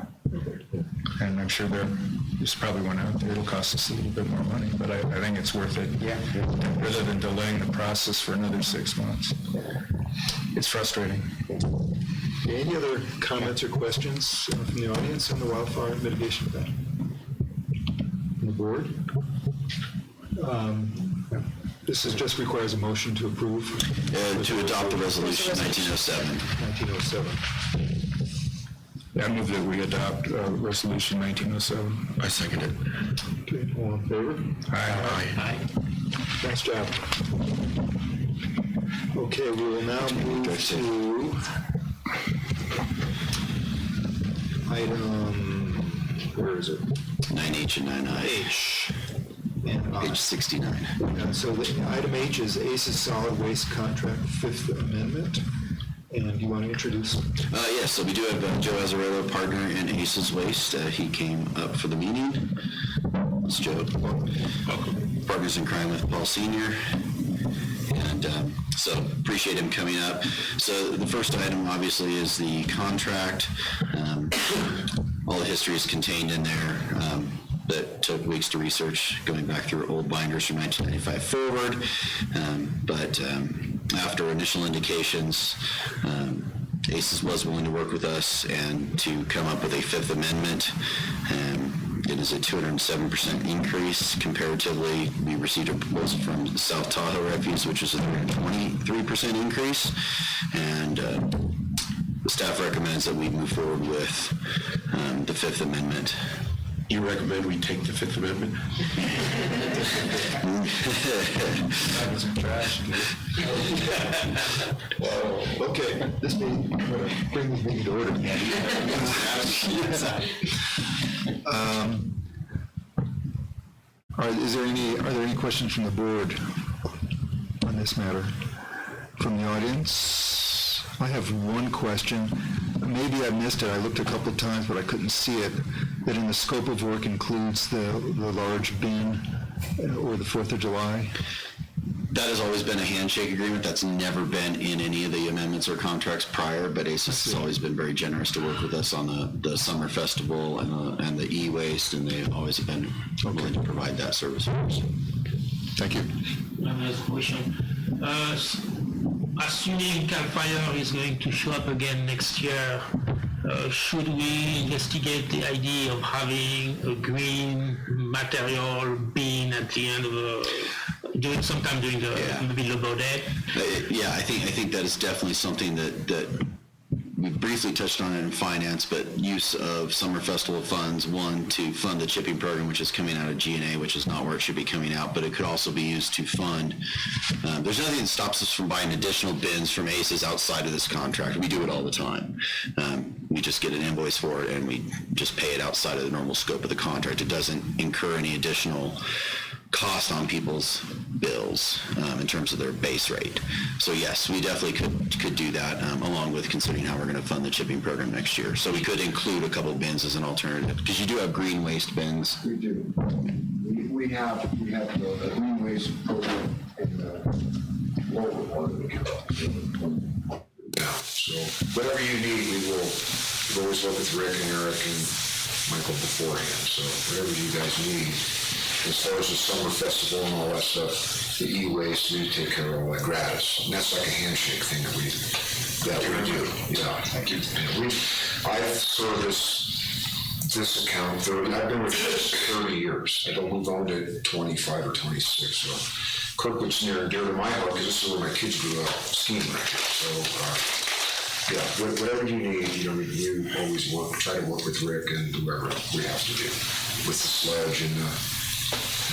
L: And I'm sure there's probably one out there. It'll cost us a little bit more money, but I think it's worth it. Rather than delaying the process for another 6 months. It's frustrating.
E: Any other comments or questions from the audience on the wildfire mitigation plan? From the board? This just requires a motion to approve.
C: And to adopt the resolution 1907.
E: 1907.
L: I move that we adopt resolution 1907.
H: I second it.
E: Okay, all in favor?
L: Aye.
E: Nice job. Okay, we will now move to item, where is it?
C: 9H and 9I.
E: H. And
C: Page 69.
E: So item H is ACE's solid waste contract, Fifth Amendment. And you want to introduce?
C: Yes, so we do have Joe Azzarello, partner in Aces Waste. He came up for the meeting. It's Joe. Welcome. Partners in crime with Paul Sr. And so appreciate him coming up. So the first item obviously is the contract. All the history is contained in there. That took weeks to research, going back through old binders from 1995 forward. But after initial indications, ACES was willing to work with us and to come up with a Fifth Amendment. It is a 207% increase comparatively. We received a proposal from South Tahoe Refuse, which is a 323% increase. And the staff recommends that we move forward with the Fifth Amendment.
H: You recommend we take the Fifth Amendment?
E: That was trash. Okay, this meeting, bring this meeting to order. Are there any questions from the board on this matter? From the audience? I have one question. Maybe I missed it. I looked a couple of times, but I couldn't see it. That in the scope of work includes the large bin or the 4th of July?
C: That has always been a handshake agreement. That's never been in any of the amendments or contracts prior, but ACES has always been very generous to work with us on the summer festival and the e-waste, and they always have been willing to provide that service for us.
E: Thank you.
G: Another question. Assuming CAL FIRE is going to show up again next year, should we investigate the idea of having a green material bin at the end of sometime during the Labor Day?
C: Yeah, I think that is definitely something that we briefly touched on it in finance, but use of summer festival funds, one, to fund the chipping program, which is coming out of G&A, which is not where it should be coming out, but it could also be used to fund. There's nothing that stops us from buying additional bins from ACES outside of this contract. We do it all the time. We just get an invoice for it and we just pay it outside of the normal scope of the contract. It doesn't incur any additional cost on people's bills in terms of their base rate. So yes, we definitely could do that along with considering how we're going to fund the chipping program next year. So we could include a couple of bins as an alternative because you do have green waste bins.
N: We do. We have the green waste program in the lower part of the county.
O: Yeah, so whatever you need, we've always worked with Rick and Eric and Michael beforehand. So whatever you guys need. As far as the summer festival and all that stuff, the e-waste, we take care of all that gratis. And that's like a handshake thing that we do. Yeah, thank you. I've serviced this account, I've been with this 30 years. We've owned it 25 or 26. So Kirkwood's near and dear to my heart because this is where my kids grew up skiing right here. So, yeah, whatever you need, we always try to work with Rick and whoever we have to do with the sledge and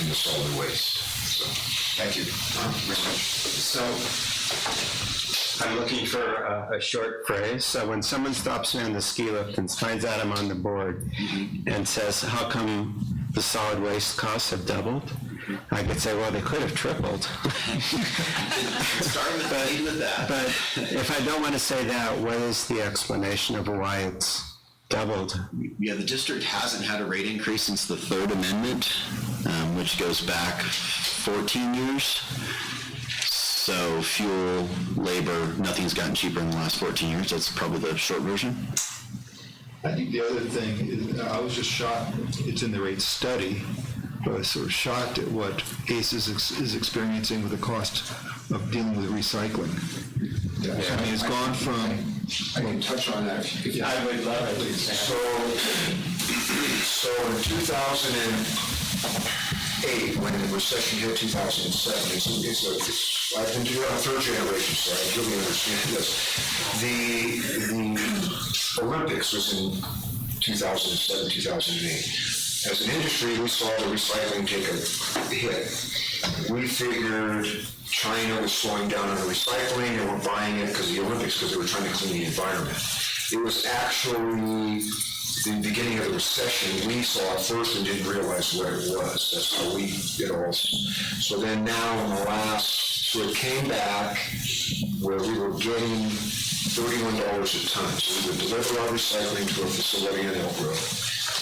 O: the solid waste. So, thank you very much.
F: So, I'm looking for a short phrase. So when someone stops me on the ski lift and finds out I'm on the board and says, how come the solid waste costs have doubled? I could say, well, they could have tripled.
C: Starting with that.
F: But if I don't want to say that, what is the explanation of why it's doubled?
C: Yeah, the district hasn't had a rate increase since the Third Amendment, which goes back 14 years. So fuel, labor, nothing's gotten cheaper in the last 14 years. That's probably the short version.
E: I think the other thing is, I was just shocked, it's in the rate study, but I was sort of shocked at what ACE is experiencing with the cost of dealing with recycling. I mean, it's gone from...
O: I can touch on that.
J: I would love it.
O: So in 2008, when the recession hit 2007, I've been doing a third generation, so I really understand this. The Olympics was in 2007, 2008. As an industry, we saw the recycling take a hit. We figured China was slowing down on the recycling, they were buying it because of the Olympics, because they were trying to clean the environment. It was actually the beginning of the recession. We saw it first and didn't realize what it was. That's how we did all. So then now in the so it came back where we were getting $31 a ton. So we would deliver our recycling to a facility in Elk Grove.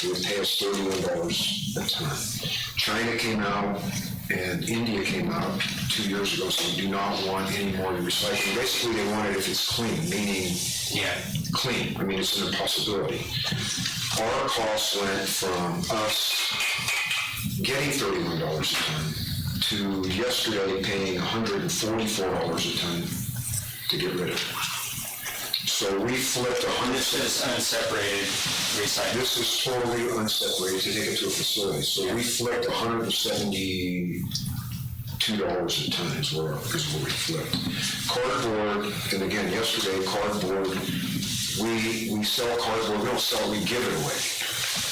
O: It would pay us $31 a ton. China came out and India came out 2 years ago, so we do not want any more recycling. Basically, they want it if it's clean, meaning clean. I mean, it's an impossibility. Our costs went from us getting $31 a ton to yesterday paying $144 a ton to get rid of it. So we flipped
K: This is unseparated recycling.
O: This is totally unseparated to take it to a facility. So we flipped $172 a ton is what we flipped. Cardboard, and again, yesterday, cardboard, we sell cardboard, we don't sell it, we give it away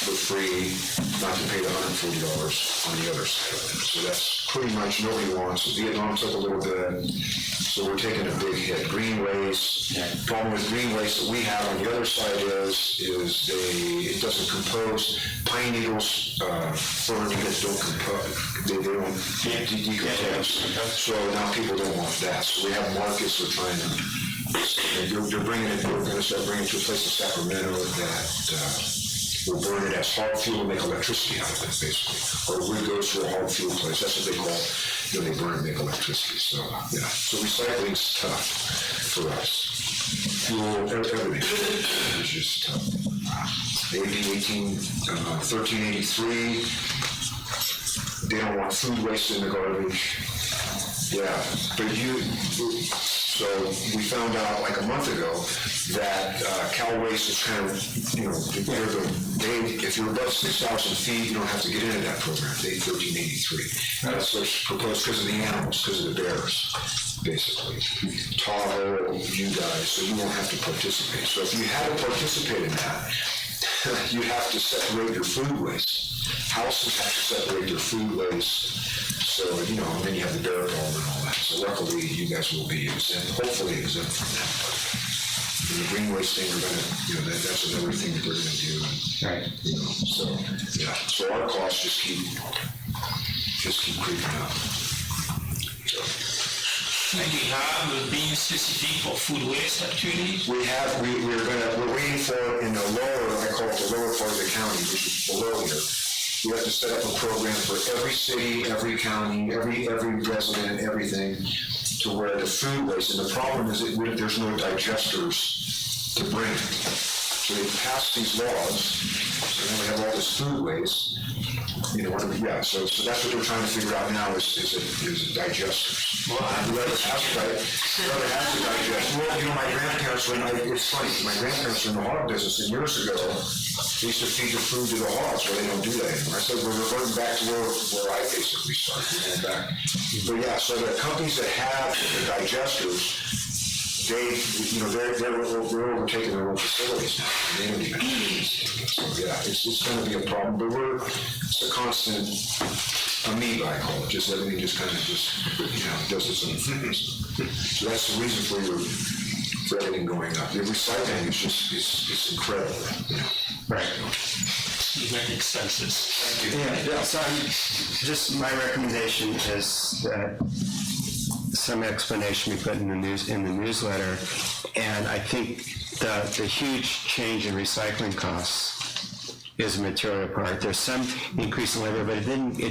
O: for free, not to pay the $140 on the other side of it. So that's pretty much nobody wants. Vietnam took a little bit, so we're taking a big hit. Green waste, problem with green waste that we have on the other side is it doesn't compose. Pine needles, fir needles don't compose, they don't decompose. So now people don't want that. So we have markets we're trying to, they're bringing it, we're going to start bringing it to a place in Sacramento that we'll burn it as hard fuel and make electricity out of it, basically. Or wood goes to a hard fuel place. That's what they call, they burn and make electricity. So, yeah. So recycling's tough for us. Fuel, everything is just tough. AB 1383, they don't want food waste in the garbage. Yeah, but so we found out like a month ago that Cal Waste is kind of, if you're above 6,000 feet, you don't have to get into that program, AB 1383. That's what's proposed because of the animals, because of the bears, basically. Tahoe, you guys, so you won't have to participate. So if you had to participate in that, you have to separate your food waste. Houses have to separate their food waste. So, and then you have the bear problem and all that. So luckily, you guys will be exempt, hopefully exempt from that. And the green waste thing, we're gonna, that's another thing that we're gonna do. Right. So, yeah. So our costs just keep creeping up. So.
K: And you have been specific for food waste actually?
O: We're waiting for in the lower, I call it the lower part of the county, which is below here. We have to set up a program for every city, every county, every resident, everything, to where the food waste, and the problem is that there's no digesters to bring it. So they pass these laws, so then we have all this food waste, so that's what they're trying to figure out now is digesters. Well, whoever has to digest. Well, my grandparents it's funny, my grandparents were in the hog business, and years ago, they used to feed the food to the hogs, but they don't do that anymore. I said, we're reverting back to where I basically started, going back. But yeah, so the companies that have the digesters, they're overtaking their own facilities now. They don't even do anything. So yeah, it's going to be a problem, but it's a constant amoeba, I call it. Just everything just kind of does its own thing. So that's the reason for everything going up. The recycling is it's incredible.
K: Right. expenses.
F: Yeah, so my recommendation is that some explanation be put in the newsletter, and I think the huge change in recycling costs is a material part. There's some increase in labor, but it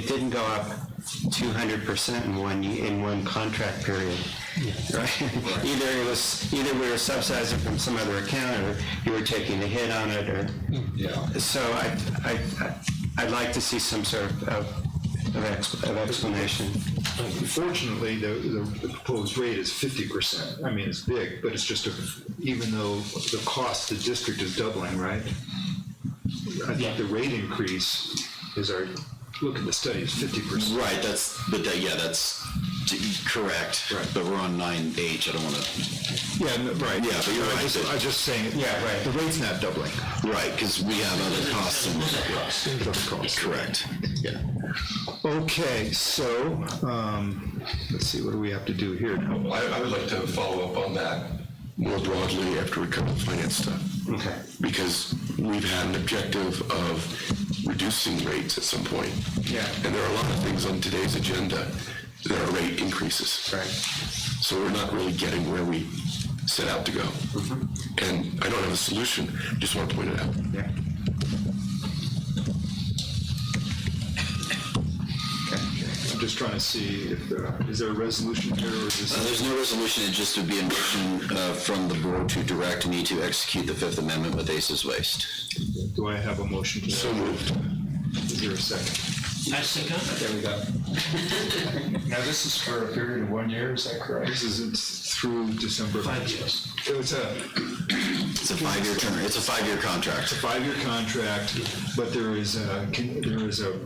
F: didn't go up 200% in one contract period. Right? Either we were subsidizing from some other account, or you were taking a hit on it, or so I'd like to see some sort of explanation.
E: Unfortunately, the proposed rate is 50%. I mean, it's big, but it's just even though the cost to the district is doubling, right? I think the rate increase is look at the study, is 50%.
C: Right, that's correct. Right. But we're on 9H, I don't want to.
E: Yeah, right.
C: Yeah, but you're right.
E: I was just saying, right. The rate's not doubling.
C: Right, because we have other costs.
E: Other costs.
C: Correct. Yeah.
E: Okay, so, let's see, what do we have to do here now?
H: I would like to follow up on that more broadly after we cover the finance stuff.
E: Okay.
H: Because we've had an objective of reducing rates at some point.
E: Yeah.
H: And there are a lot of things on today's agenda that are rate increases.
E: Right.
H: So we're not really getting where we set out to go. Mm-hmm. And I don't have a solution, just want to point it out.
E: Yeah. I'm just trying to see if, is there a resolution here, or is this?
C: There's no resolution, it just would be a motion from the board to direct me to execute the Fifth Amendment with ACES Waste.
E: Do I have a motion to that?
H: So moved.
E: Is there a second?
K: I second.
L: There we go. Now, this is for a period of 1 year, is that correct?
E: This is through December.
K: 5 years.
E: It's a
C: 5-year term. It's a 5-year contract.
E: It's a 5-year contract, but there is a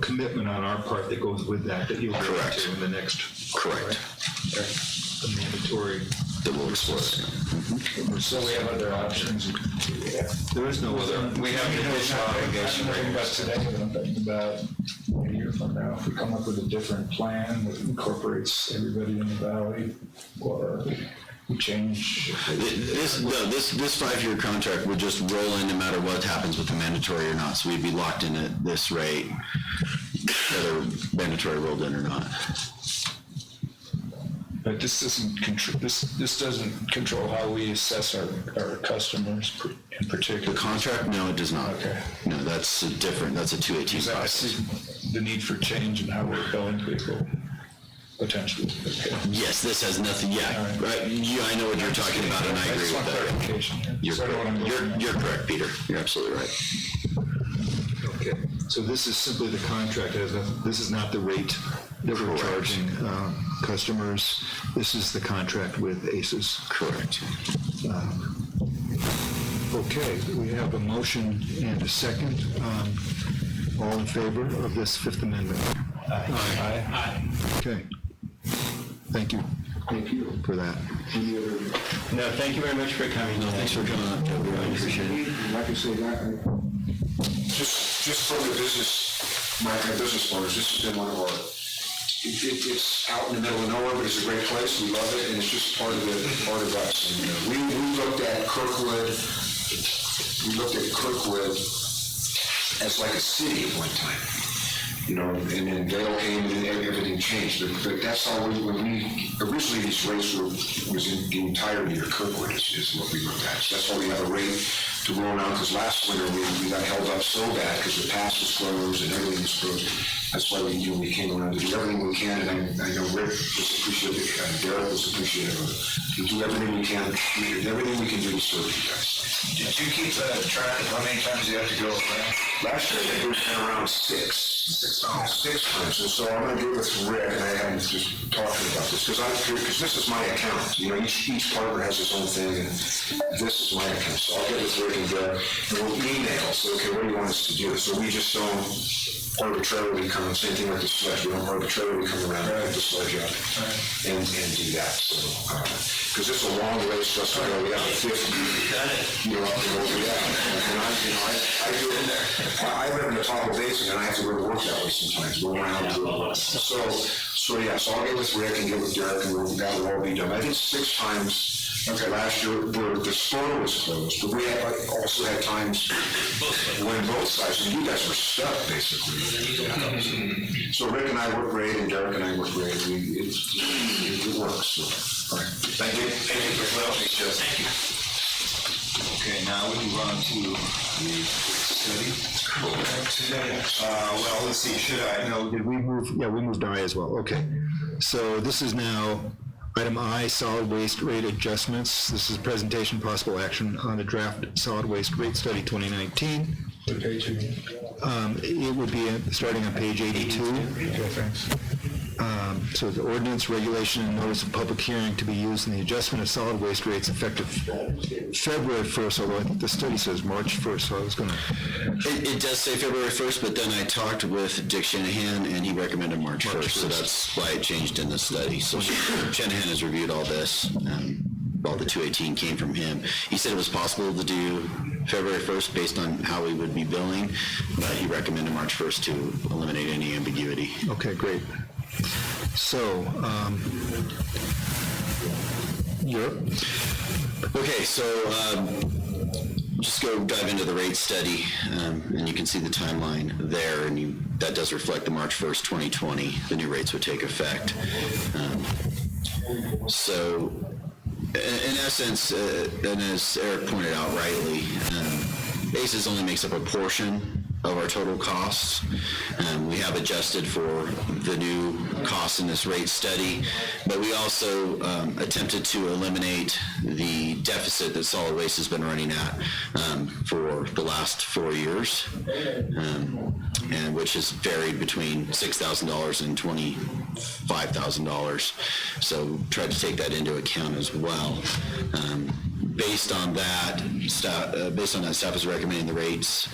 E: commitment on our part that goes with that you'll go into in the next.
C: Correct.
E: The mandatory.
C: That will explore.
L: So we have other options.
E: There is no other.
L: We have an additional obligation. I'm thinking about today, but I'm thinking about a year from now, if we come up with a different plan that incorporates everybody in the valley, or we change.
C: This 5-year contract would just roll in no matter what happens with the mandatory or not. So we'd be locked in at this rate, whether mandatory rolled in or not.
L: But this doesn't this doesn't control how we assess our customers in particular.
C: The contract, no, it does not.
L: Okay.
C: No, that's a 218 process.
L: I see the need for change in how we're billing people, potentially. Okay.
C: Yes, this has nothing, right. I know what you're talking about, and I agree with that.
L: Clarification.
C: You're correct, Peter. You're absolutely right.
E: Okay, so this is simply the contract, this is not the rate that we're charging customers. This is the contract with ACES.
C: Correct.
E: Okay, we have a motion and a second. All in favor of this Fifth Amendment?
L: Aye.
E: Okay. Thank you. Thank you for that.
F: No, thank you very much for coming.
C: Thanks for coming on, Joe. We really appreciate it.
N: Like I say,
O: Just for the business, my business owners, this has been one of our, it's out in the middle of nowhere, but it's a great place, we love it, and it's just part of us. And we looked at Kirkwood as like a city at one time, and then Dale came and then everything changed. But that's how originally these rates was in the entirety of Kirkwood is what we looked at. So that's why we have a rate to roll out, because last winter we got held up so bad because the pass was closed and everything was closed. That's why we came around to do everything we can, and I know Rick was appreciative, and Derek was appreciative of it. We do everything we can, everything we can do to serve you guys.
A: Did you keep track of how many times you have to go around?
O: Last year, it was around six times. And so I'm going to give it to Rick, and I haven't just talking about this, because this is my account. Each partner has his own thing, and this is my account. So I'll get it to Rick and Derek, and we'll email. So, okay, what do you want us to do? So we just don't arbitrarily come, same thing with the sledge. We don't arbitrarily come around and pick the sledge up and do that. So, because it's a long race for us to go. We have a 50. Up and over that. And I do it in there. I live in the top of Basin, and I have to go to work that way sometimes, go around. So I'll get with Rick and get with Derek, and that'll all be done. I think 6 times Okay, last year, the store was closed, but we also had times when both sides, and you guys were stuck, basically. So Rick and I work great, and Derek and I work great. It works, so, all right.
A: Thank you. Thank you for well, thank you.
N: Okay, now we move on to the study.
A: Well, let's see, should I?
E: No, did we move? Yeah, we moved I as well. Okay. So this is now item I, solid waste rate adjustments. This is presentation possible action on the draft solid waste rate study 2019.
L: What page are you on?
E: It would be starting on page 82.
L: Okay, thanks.
E: So the ordinance, regulation, and notice of public hearing to be used in the adjustment of solid waste rates effective February 1st, although I think the study says March 1st, so I was going to...
C: It does say February 1st, but then I talked with Dick Shanahan, and he recommended March 1st, so that's why it changed in the study. So Shanahan has reviewed all this. All the 218 came from him. He said it was possible to do February 1st based on how we would be billing, but he recommended March 1st to eliminate any ambiguity.
E: Okay, great. So, Europe.
C: Okay, so just go dive into the rate study, and you can see the timeline there, and that does reflect the March 1st, 2020. The new rates would take effect. So, in essence, and as Eric pointed out rightly, ACES only makes up a portion of our total costs. We have adjusted for the new costs in this rate study, but we also attempted to eliminate the deficit that solid waste has been running at for the last 4 years, and which has varied between $6,000 and $25,000. So tried to take that into account as well. Based on that, staff is recommending the rates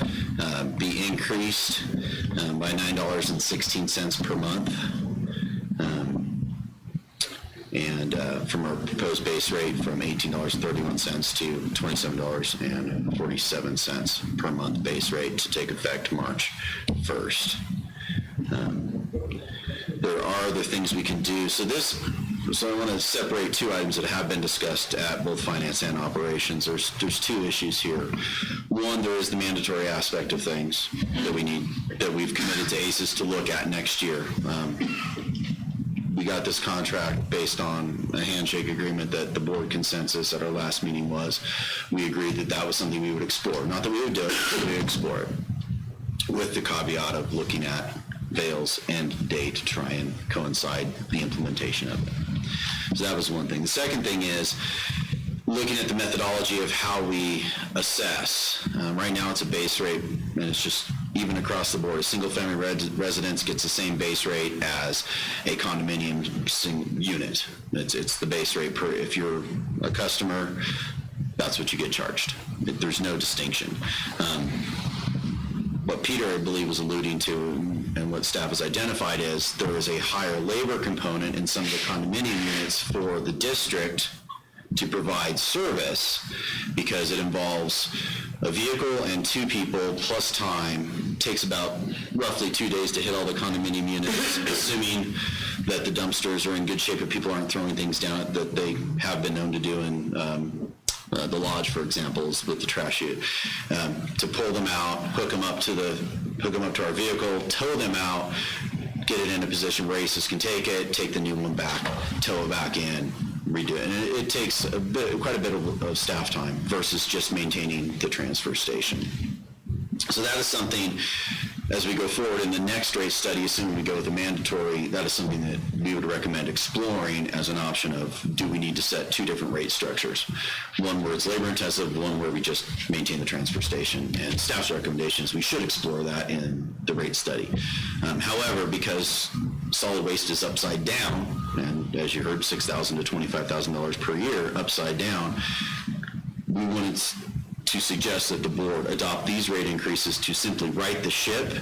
C: be increased by $9.16 per month, and from our proposed base rate from $18.31 to $27.47 per month base rate to take effect March 1st. There are other things we can do. So I want to separate two items that have been discussed at both finance and operations. There's two issues here. One, there is the mandatory aspect of things that we've committed to ACES to look at next year. We got this contract based on a handshake agreement that the board consensus at our last meeting was. We agreed that was something we would explore. Not that we would do it, but we would explore it, with the caveat of looking at Vail's end date to try and coincide the implementation of it. So that was one thing. The second thing is looking at the methodology of how we assess. Right now it's a base rate, and it's just even across the board. A single-family residence gets the same base rate as a condominium unit. It's the base rate per, if you're a customer, that's what you get charged. There's no distinction. What Peter, I believe, was alluding to, and what staff has identified is there is a higher labor component in some of the condominium units for the district to provide service, because it involves a vehicle and 2 people plus time. It takes about roughly 2 days to hit all the condominium units, assuming that the dumpsters are in good shape and people aren't throwing things down that they have been known to do in the lodge, for example, is with the trash chute. To pull them out, hook them up to our vehicle, tow them out, get it in a position where ACES can take it, take the new one back, tow it back in, redo it. And it takes quite a bit of staff time versus just maintaining the transfer station. So that is something, as we go forward in the next rate study, assuming we go with the mandatory, that is something that we would recommend exploring as an option of, do we need to set 2 different rate structures? One where it's labor intensive, one where we just maintain the transfer station. And staff's recommendations, we should explore that in the rate study. However, because solid waste is upside down, and as you heard, $6,000 to $25,000 per year upside down, we wanted to suggest that the board adopt these rate increases to simply right the ship,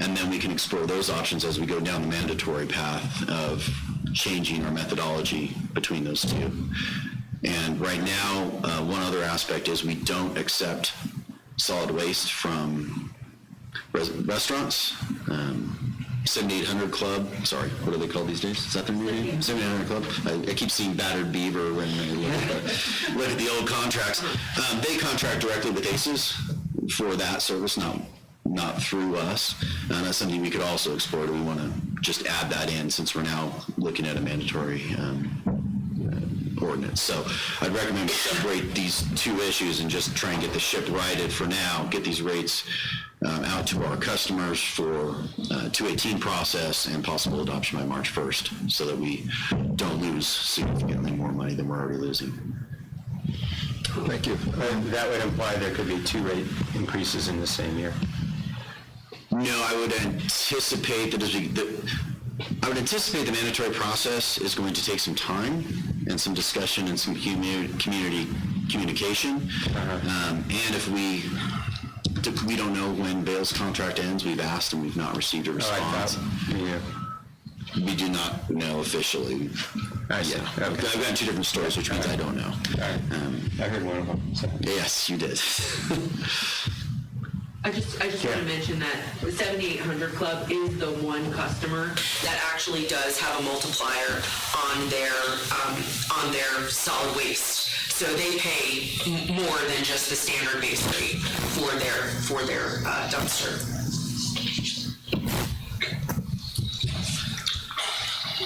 C: and then we can explore those options as we go down the mandatory path of changing our methodology between those two. And right now, one other aspect is we don't accept solid waste from restaurants. 7800 Club, sorry, what are they called these days? Is that their new name? 7800 Club? I keep seeing Battered Beaver when I look at the old contracts. They contract directly with ACES for that service, not through us. And that's something we could also explore. Do we want to just add that in since we're now looking at a mandatory ordinance? So I'd recommend we separate these two issues and just try and get the ship righted for now, get these rates out to our customers for 218 process and possible adoption by March 1st so that we don't lose significantly more money than we're already losing.
E: Thank you.
F: And that would imply there could be 2 rate increases in the same year.
C: No, I would anticipate that the mandatory process is going to take some time and some discussion and some community communication. And if we don't know when Vail's contract ends, we've asked and we've not received a response. We do not know officially. Yeah, I've gotten 2 different stories, which means I don't know.
F: I heard one of them. So.
C: Yes, you did.
P: I just want to mention that the 7800 Club is the one customer that actually does have a multiplier on their solid waste. So they pay more than just the standard base rate for their dumpster.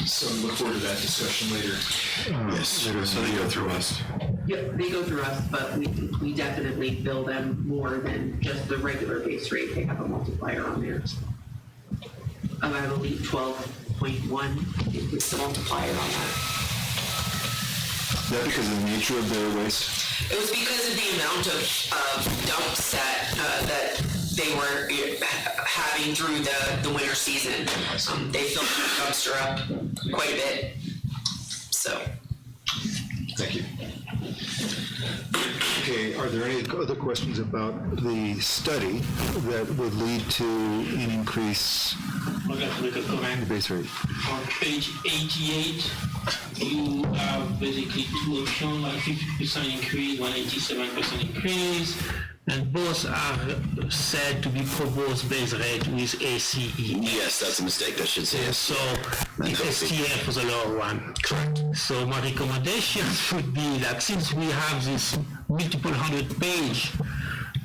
A: So look forward to that discussion later.
C: Yes.
A: So they go through us.
P: Yep, they go through us, but we definitely bill them more than just the regular base rate. They have a multiplier on there. I believe 12.1 is the multiplier on that.
E: Is that because of the nature of their waste?
P: It was because of the amount of dumps that they were having through the winter season. They filled the dumpster up quite a bit. So.
E: Thank you. Okay, are there any other questions about the study that would lead to an increase
G: I'd like to make a comment.
E: in the base rate?
G: On page 88, you have basically 2 options, like 50% increase, 187% increase, and both are said to be proposed base rate with ACE.
C: Yes, that's a mistake. That should say
G: So it's STF for the lower one. Correct. So my recommendations would be that since we have this multiple 100-page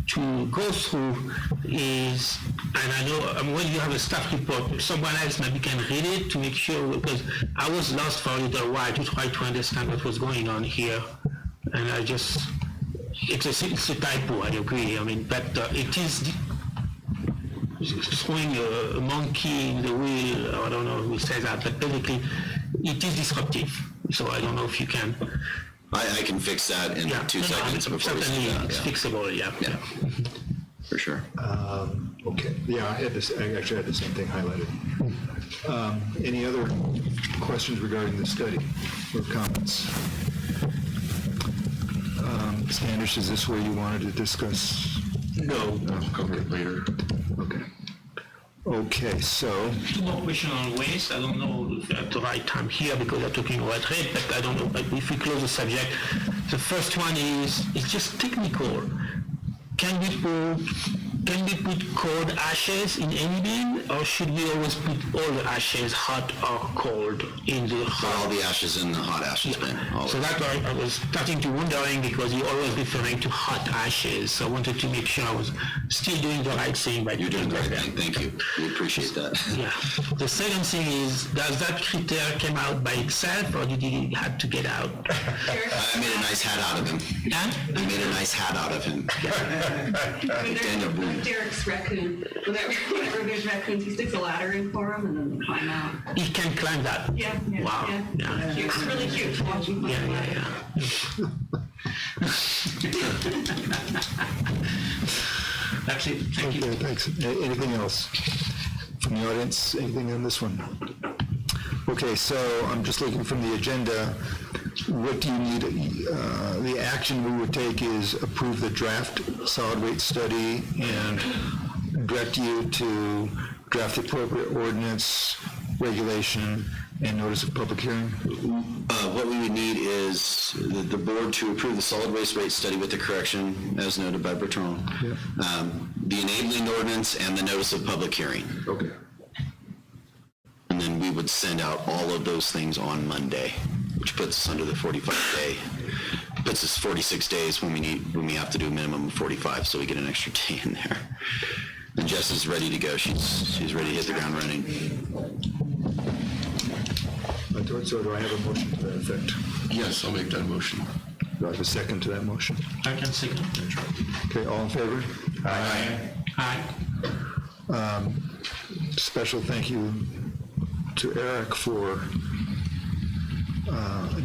G: to go through is, and I know when you have a staff report, someone else maybe can read it to make sure, because I was lost for a little while to try to understand what was going on here, and I just, it's a typo, I agree, I mean, but it is throwing a monkey in the wheel, I don't know who says that, but basically it is disruptive, so I don't know if you can.
C: I can fix that in 2 seconds before we
G: certainly
C: start.
G: it's fixable, yeah.
C: For sure.
E: Okay, yeah, I actually had the same thing highlighted. Any other questions regarding the study or comments? Ms. Standish, is this where you wanted to discuss?
H: No, I'll cover it later.
E: Okay. Okay, so.
G: 2 more questions on waste. I don't know if at the right time here because we're talking about rate, but I don't know if we close the subject. The first one is, it's just technical. Can we put cold ashes in any bin, or should we always put all the ashes, hot or cold, in the hot?
C: All the ashes in the hot ashes bin.
G: So that's why I was starting to wondering, because you're always referring to hot ashes. So I wanted to make sure I was still doing the right thing by
C: You're doing the right thing. Thank you. We appreciate that.
G: Yeah. The second thing is, does that criteria come out by itself, or did you have to get out?
C: I made a nice hat out of him.
G: Yeah?
C: I made a nice hat out of him. Daniel Boone.
I: Derek's raccoon, whenever there's raccoons, he sticks a ladder in for them and then they climb out.
G: He can climb that?
I: Yeah.
G: Wow.
I: Yeah. It's really cute to watch him climb the ladder.
G: That's it. Thank you.
E: Okay, thanks. Anything else from the audience? Anything on this one? Okay, so I'm just looking from the agenda. What do you need? The action we would take is approve the draft solid waste study and direct you to draft the appropriate ordinance, regulation, and notice of public hearing?
C: What we would need is the board to approve the solid waste rate study with the correction as noted by Bertrand.
E: Yeah.
C: The enabling ordinance and the notice of public hearing.
E: Okay.
C: would send out all of those things on Monday, which puts us under the 45-day. Puts us 46 days when we have to do a minimum of 45, so we get an extra day in there. And Jess is ready to go. She's ready to hit the ground running.
E: So do I have a motion to that effect?
H: Yes, I'll make that motion.
E: Do I have a second to that motion?
G: I can second.
E: Okay, all in favor?
G: Aye.
E: Special thank you to Eric for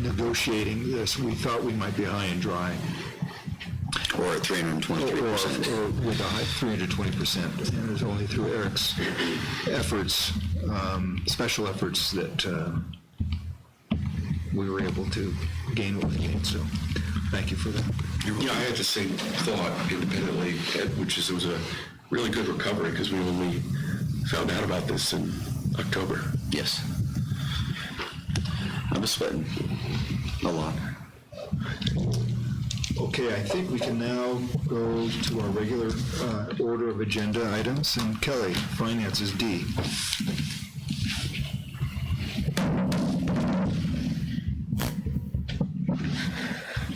E: negotiating this. We thought we might be high and dry.
C: Or at 323%.
E: Or with a high 320%. And it was only through Eric's efforts, special efforts, that we were able to gain what we gained. So thank you for that.
H: Yeah, I had the same thought independently, which is it was a really good recovery because we only found out about this in October.
C: Yes. I was sweating a lot.
E: Okay, I think we can now go to our regular order of agenda items. And Kelly, Finance is D.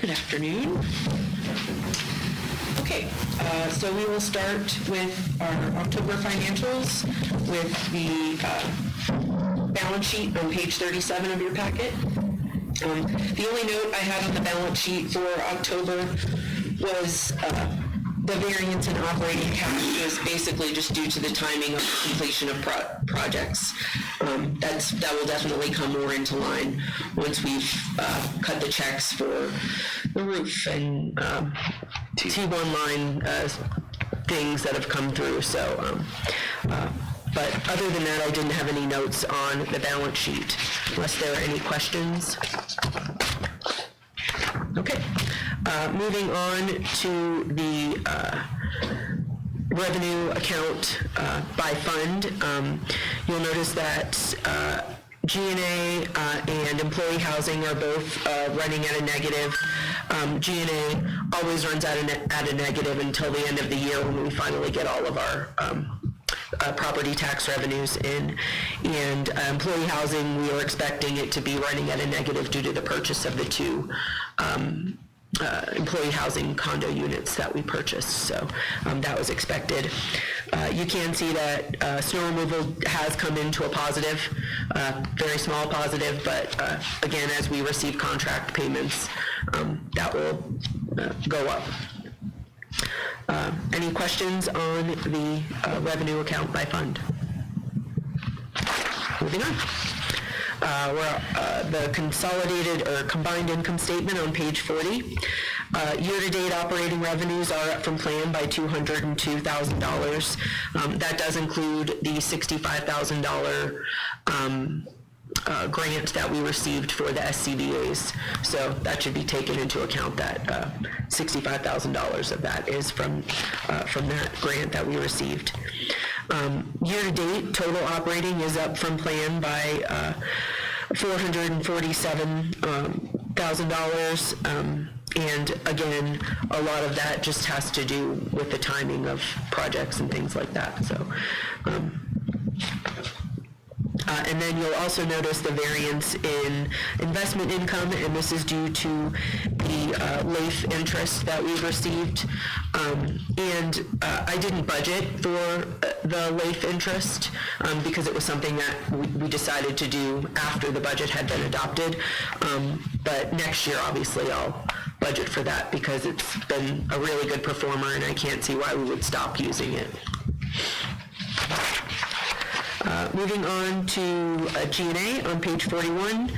P: Good afternoon. Okay, so we will start with our October financials with the balance sheet on page 37 of your packet. The only note I had on the balance sheet for October was the variance in operating cash was basically just due to the timing of the completion of projects. That will definitely come more into line once we've cut the checks for the roof and T1 line things that have come through. So, but other than that, I didn't have any notes on the balance sheet, unless there are any questions. Okay, moving on to the revenue account by fund. You'll notice that G&A and employee housing are both running at a negative. G&A always runs at a negative until the end of the year when we finally get all of our property tax revenues in. And employee housing, we are expecting it to be running at a negative due to the purchase of the two employee housing condo units that we purchased. So that was expected. You can see that snow removal has come into a positive, very small positive, but again, as we receive contract payments, that will go up. Any questions on the revenue account by fund? Moving on. The consolidated or combined income statement on page 40. Year-to-date operating revenues are up from plan by $202,000. That does include the $65,000 grant that we received for the SCBA's. So that should be taken into account, that $65,000 of that is from that grant that we received. Year-to-date, total operating is up from plan by $447,000. And again, a lot of that just has to do with the timing of projects and things like that. So, and then you'll also notice the variance in investment income, and this is due to the LAIF interest that we've received. I didn't budget for the LAIF interest because it was something that we decided to do after the budget had been adopted. But next year, obviously, I'll budget for that because it's been a really good performer, and I can't see why we would stop using it. Moving on to G&A on page 41,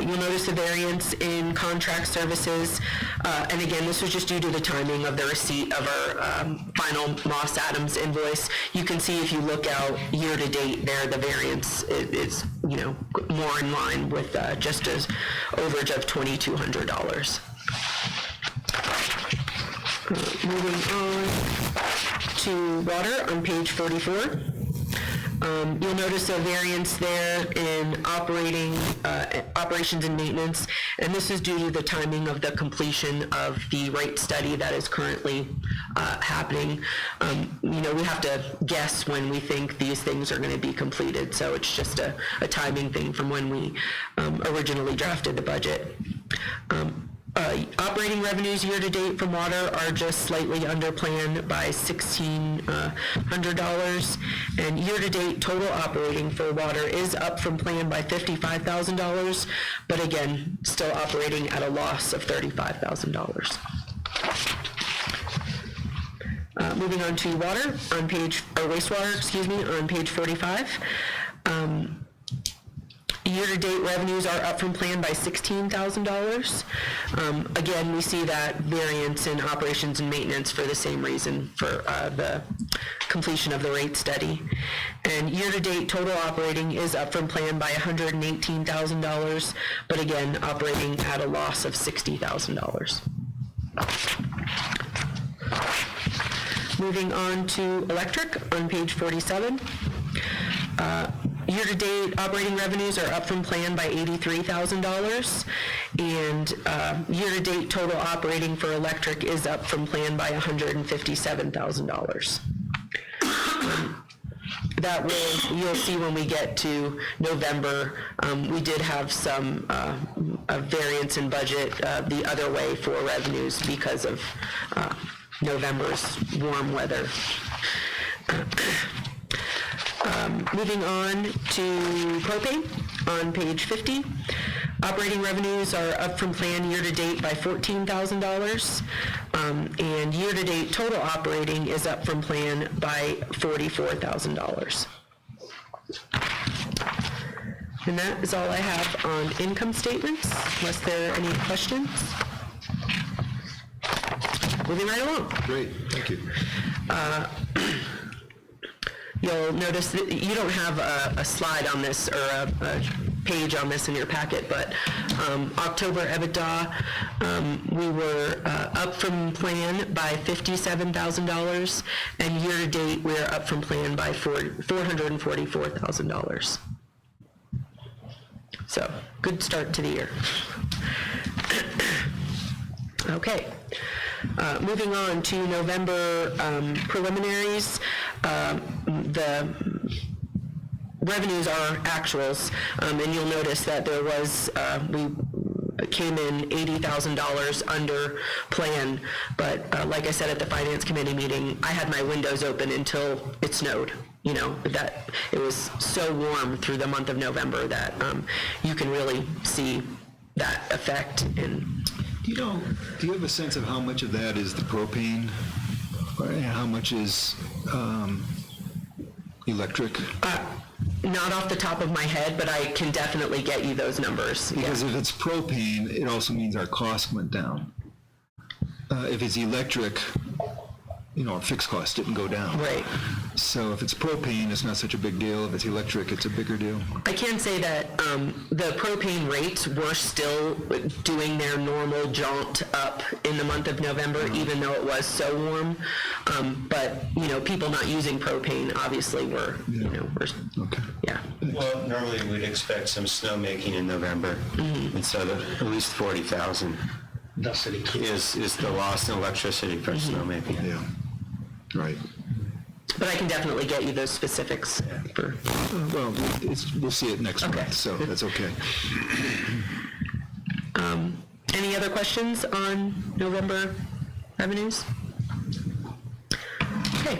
P: you'll notice a variance in contract services. And again, this was just due to the timing of the receipt of our final Moss Adams invoice. You can see if you look out year to date there, the variance is more in line with just an overage of $2,200. Moving on to water on page 44.
M: You'll notice a variance there in operations and maintenance, and this is due to the timing of the completion of the rate study that is currently happening. We have to guess when we think these things are going to be completed, so it's just a timing thing from when we originally drafted the budget. Operating revenues year-to-date from water are just slightly under plan by $1,600, and year-to-date total operating for water is up from plan by $55,000, but again, still operating at a loss of $35,000. Moving on to water, wastewater, on page 45. Year-to-date revenues are up from plan by $16,000. Again, we see that variance in operations and maintenance for the same reason, for the completion of the rate study. And year-to-date total operating is up from plan by $118,000, but again, operating at a loss of $60,000. Moving on to electric on page 47. Year-to-date operating revenues are up from plan by $83,000, and year-to-date total operating for electric is up from plan by $157,000. That you'll see when we get to November, we did have some a variance in budget the other way for revenues because of November's warm weather. Moving on to propane on page 50. Operating revenues are up from plan year-to-date by $14,000, and year-to-date total operating is up from plan by $44,000. And that is all I have on income statements, unless there are any questions. Moving right along.
E: Great, thank you.
M: You'll notice that you don't have a slide on this or a page on this in your packet, but October EBITDA, we were up from plan by $57,000, and year-to-date we're up from plan by $444,000. So, good start to the year. Okay. Moving on to November preliminaries, the revenues are actuals, and you'll notice that there was, we came in $80,000 under plan, but like I said at the Finance Committee meeting, I had my windows open until it snowed. That it was so warm through the month of November that you can really see that effect in.
E: Do you have a sense of how much of that is the propane, or how much is electric?
M: Not off the top of my head, but I can definitely get you those numbers.
E: Because if it's propane, it also means our cost went down. If it's electric, our fixed costs didn't go down.
M: Right.
E: So if it's propane, it's not such a big deal. If it's electric, it's a bigger deal.
M: I can say that the propane rates were still doing their normal jaunt up in the month of November, even though it was so warm. But, people not using propane obviously were,
E: okay.
M: Yeah.
F: Well, normally we'd expect some snowmaking in November, and so at least 40,000 is the loss in electricity for snowmaking.
E: Yeah. Right.
M: But I can definitely get you those specifics.
E: Well, we'll see it next month, so that's okay.
M: Any other questions on November revenues? Okay,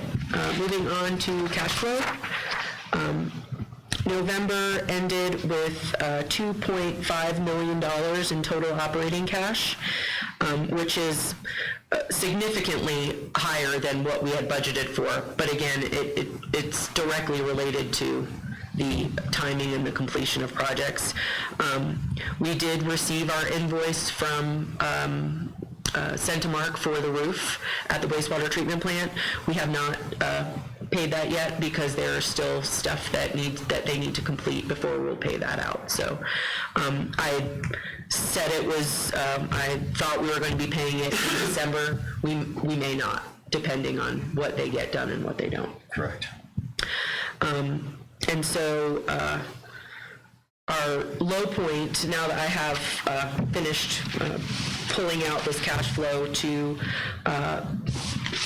M: moving on to cash flow. November ended with $2.5 million in total operating cash, which is significantly higher than what we had budgeted for. But again, it's directly related to the timing and the completion of projects. We did receive our invoice from Centimark for the roof at the wastewater treatment plant. We have not paid that yet because there is still stuff that they need to complete before we'll pay that out. So I said it was, I thought we were going to be paying it in December. We may not, depending on what they get done and what they don't.
F: Correct.
M: And so our low point, now that I have finished pulling out this cash flow to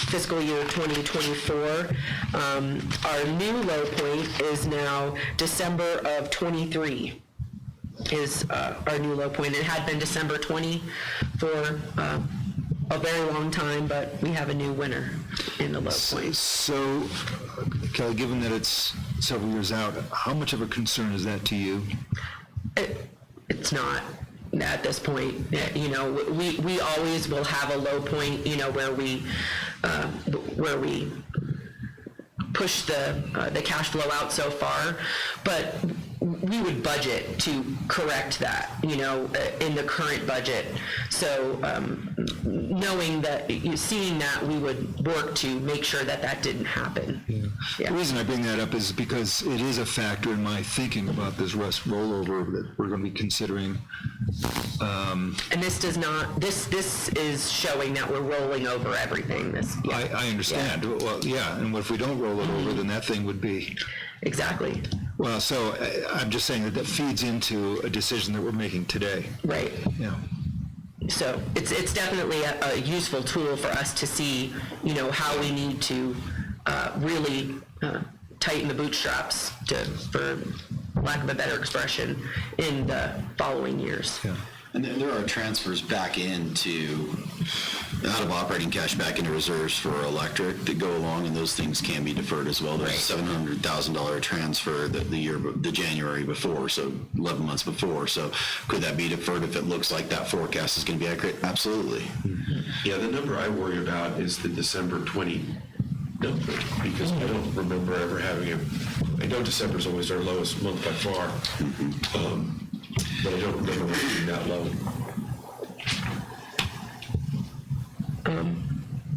M: fiscal year 2024, our new low point is now December of 23 is our new low point. It had been December 20 for a very long time, but we have a new winner in the low point.
E: So, Kelly, given that it's several years out, how much of a concern is that to you?
M: It's not at this point. You know, we always will have a low point, you know, where we push the cash flow out so far, but we would budget to correct that, you know, in the current budget. So knowing that, seeing that, we would work to make sure that that didn't happen.
E: The reason I bring that up is because it is a factor in my thinking about this Rust rollover that we're going to be considering.
M: And this does not, this is showing that we're rolling over everything.
E: I understand. Yeah. Well, yeah, and what if we don't roll it over, then that thing would be...
M: Exactly.
E: Well, so I'm just saying that feeds into a decision that we're making today.
M: Right.
E: Yeah.
M: So it's definitely a useful tool for us to see, you know, how we need to really tighten the bootstraps, for lack of a better expression, in the following years.
E: Yeah.
C: And there are transfers back into, out of operating cash back into reserves for electric that go along, and those things can be deferred as well. There's a $700,000 transfer the January before, so 11 months before. So could that be deferred if it looks like that forecast is going to be accurate? Absolutely.
H: Mm-hmm. Yeah, the number I worry about is the December 20 number, because I don't remember ever having I know December is always our lowest month by far. But I don't remember it being that low.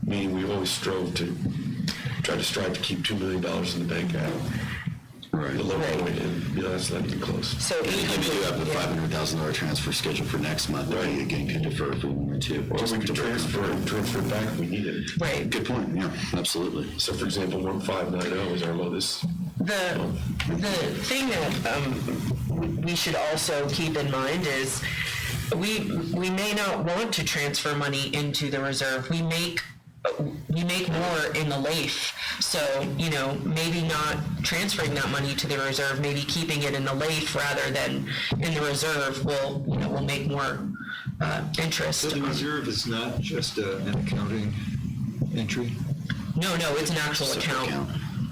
H: Meaning we always strive to keep $2 million in the bank out. Right. The low point, and that's not even close.
C: So we do have the $500,000 transfer scheduled for next month. That we again can defer if we want to.
H: Or we can transfer it back if we need it.
M: Right.
C: Good point. Yeah, absolutely.
H: So, for example, 1590 is our lowest.
M: The thing that we should also keep in mind is we may not want to transfer money into the reserve. We make more in the LAIF, so you know, maybe not transferring that money to the reserve, maybe keeping it in the LAIF rather than in the reserve will make more interest.
E: So the reserve is not just an accounting entry?
M: No, it's an actual account.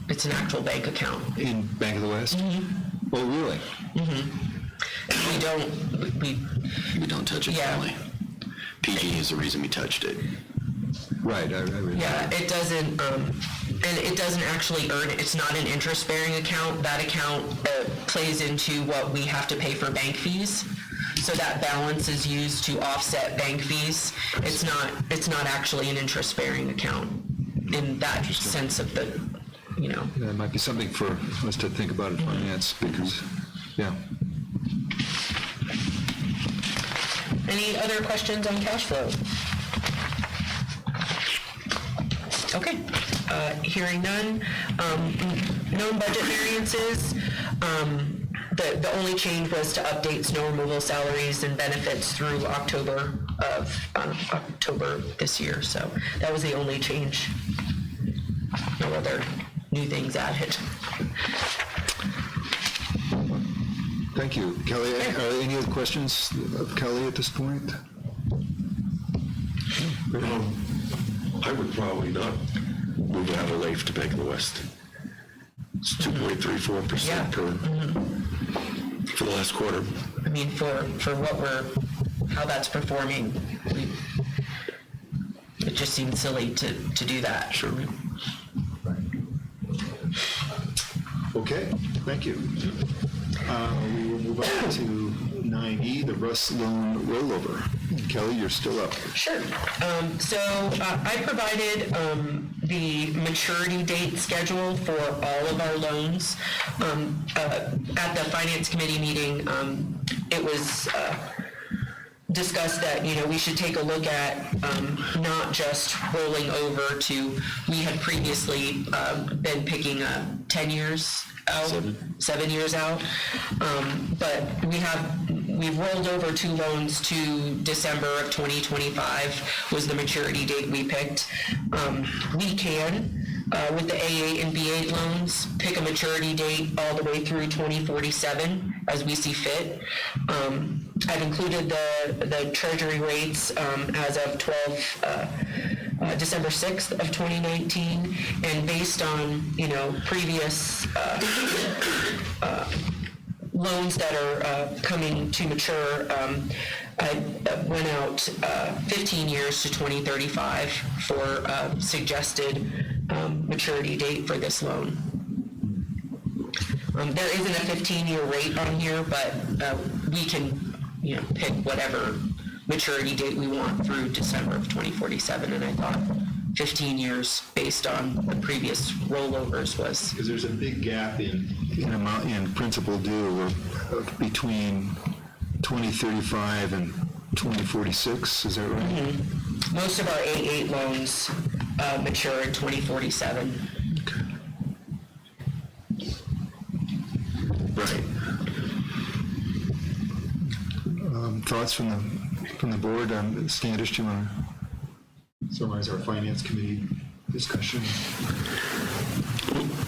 M: It's an actual bank account.
E: In Bank of the West? Mm-hmm. Oh, really?
M: Mm-hmm.
C: We don't touch it. Yeah. PG is the reason we touched it.
E: Right. I
M: yeah, it doesn't, and it doesn't actually earn. It's not an interest-bearing account. That account plays into what we have to pay for bank fees. So that balance is used to offset bank fees. It's not actually an interest-bearing account in that sense of the.
E: Yeah, it might be something for us to think about in finance, because, yeah.
M: Any other questions on cash flow? Okay, hearing none. Known budget variances. The only change was to update snow removal salaries and benefits through October this year. So that was the only change. No other new things added.
E: Thank you. Kelly, are there any other questions of Kelly at this point?
H: I would probably not move out of LAIF to Bank of the West. It's 2.34% for the last quarter.
M: I mean, for how that's performing, it just seemed silly to do that.
H: Sure.
E: Okay, thank you. We will move on to 9E, the Rust loan rollover. Kelly, you're still up.
M: Sure. So I provided the maturity date schedule for all of our loans. At the Finance Committee meeting, it was discussed that, we should take a look at not just rolling over to, we had previously been picking 10 years out, 7 years out. But we've rolled over 2 loans to December of 2025 was the maturity date we picked. We can, with the A8 and B8 loans, pick a maturity date all the way through 2047 as we see fit. I've included the treasury rates as of December 6th of 2019, and based on, previous loans that are coming to mature, I went out 15 years to 2035 for suggested maturity date for this loan. There isn't a 15-year rate on here, but we can, pick whatever maturity date we want through December of 2047, and I thought 15 years based on the previous rollovers was.
E: Because there's a big gap in principal due between 2035 and 2046, is that right?
M: Mm-hmm. Most of our A8 loans mature in 2047.
E: Okay. Right. Thoughts from the board? Standish, do you want to summarize our finance committee discussion?
H: I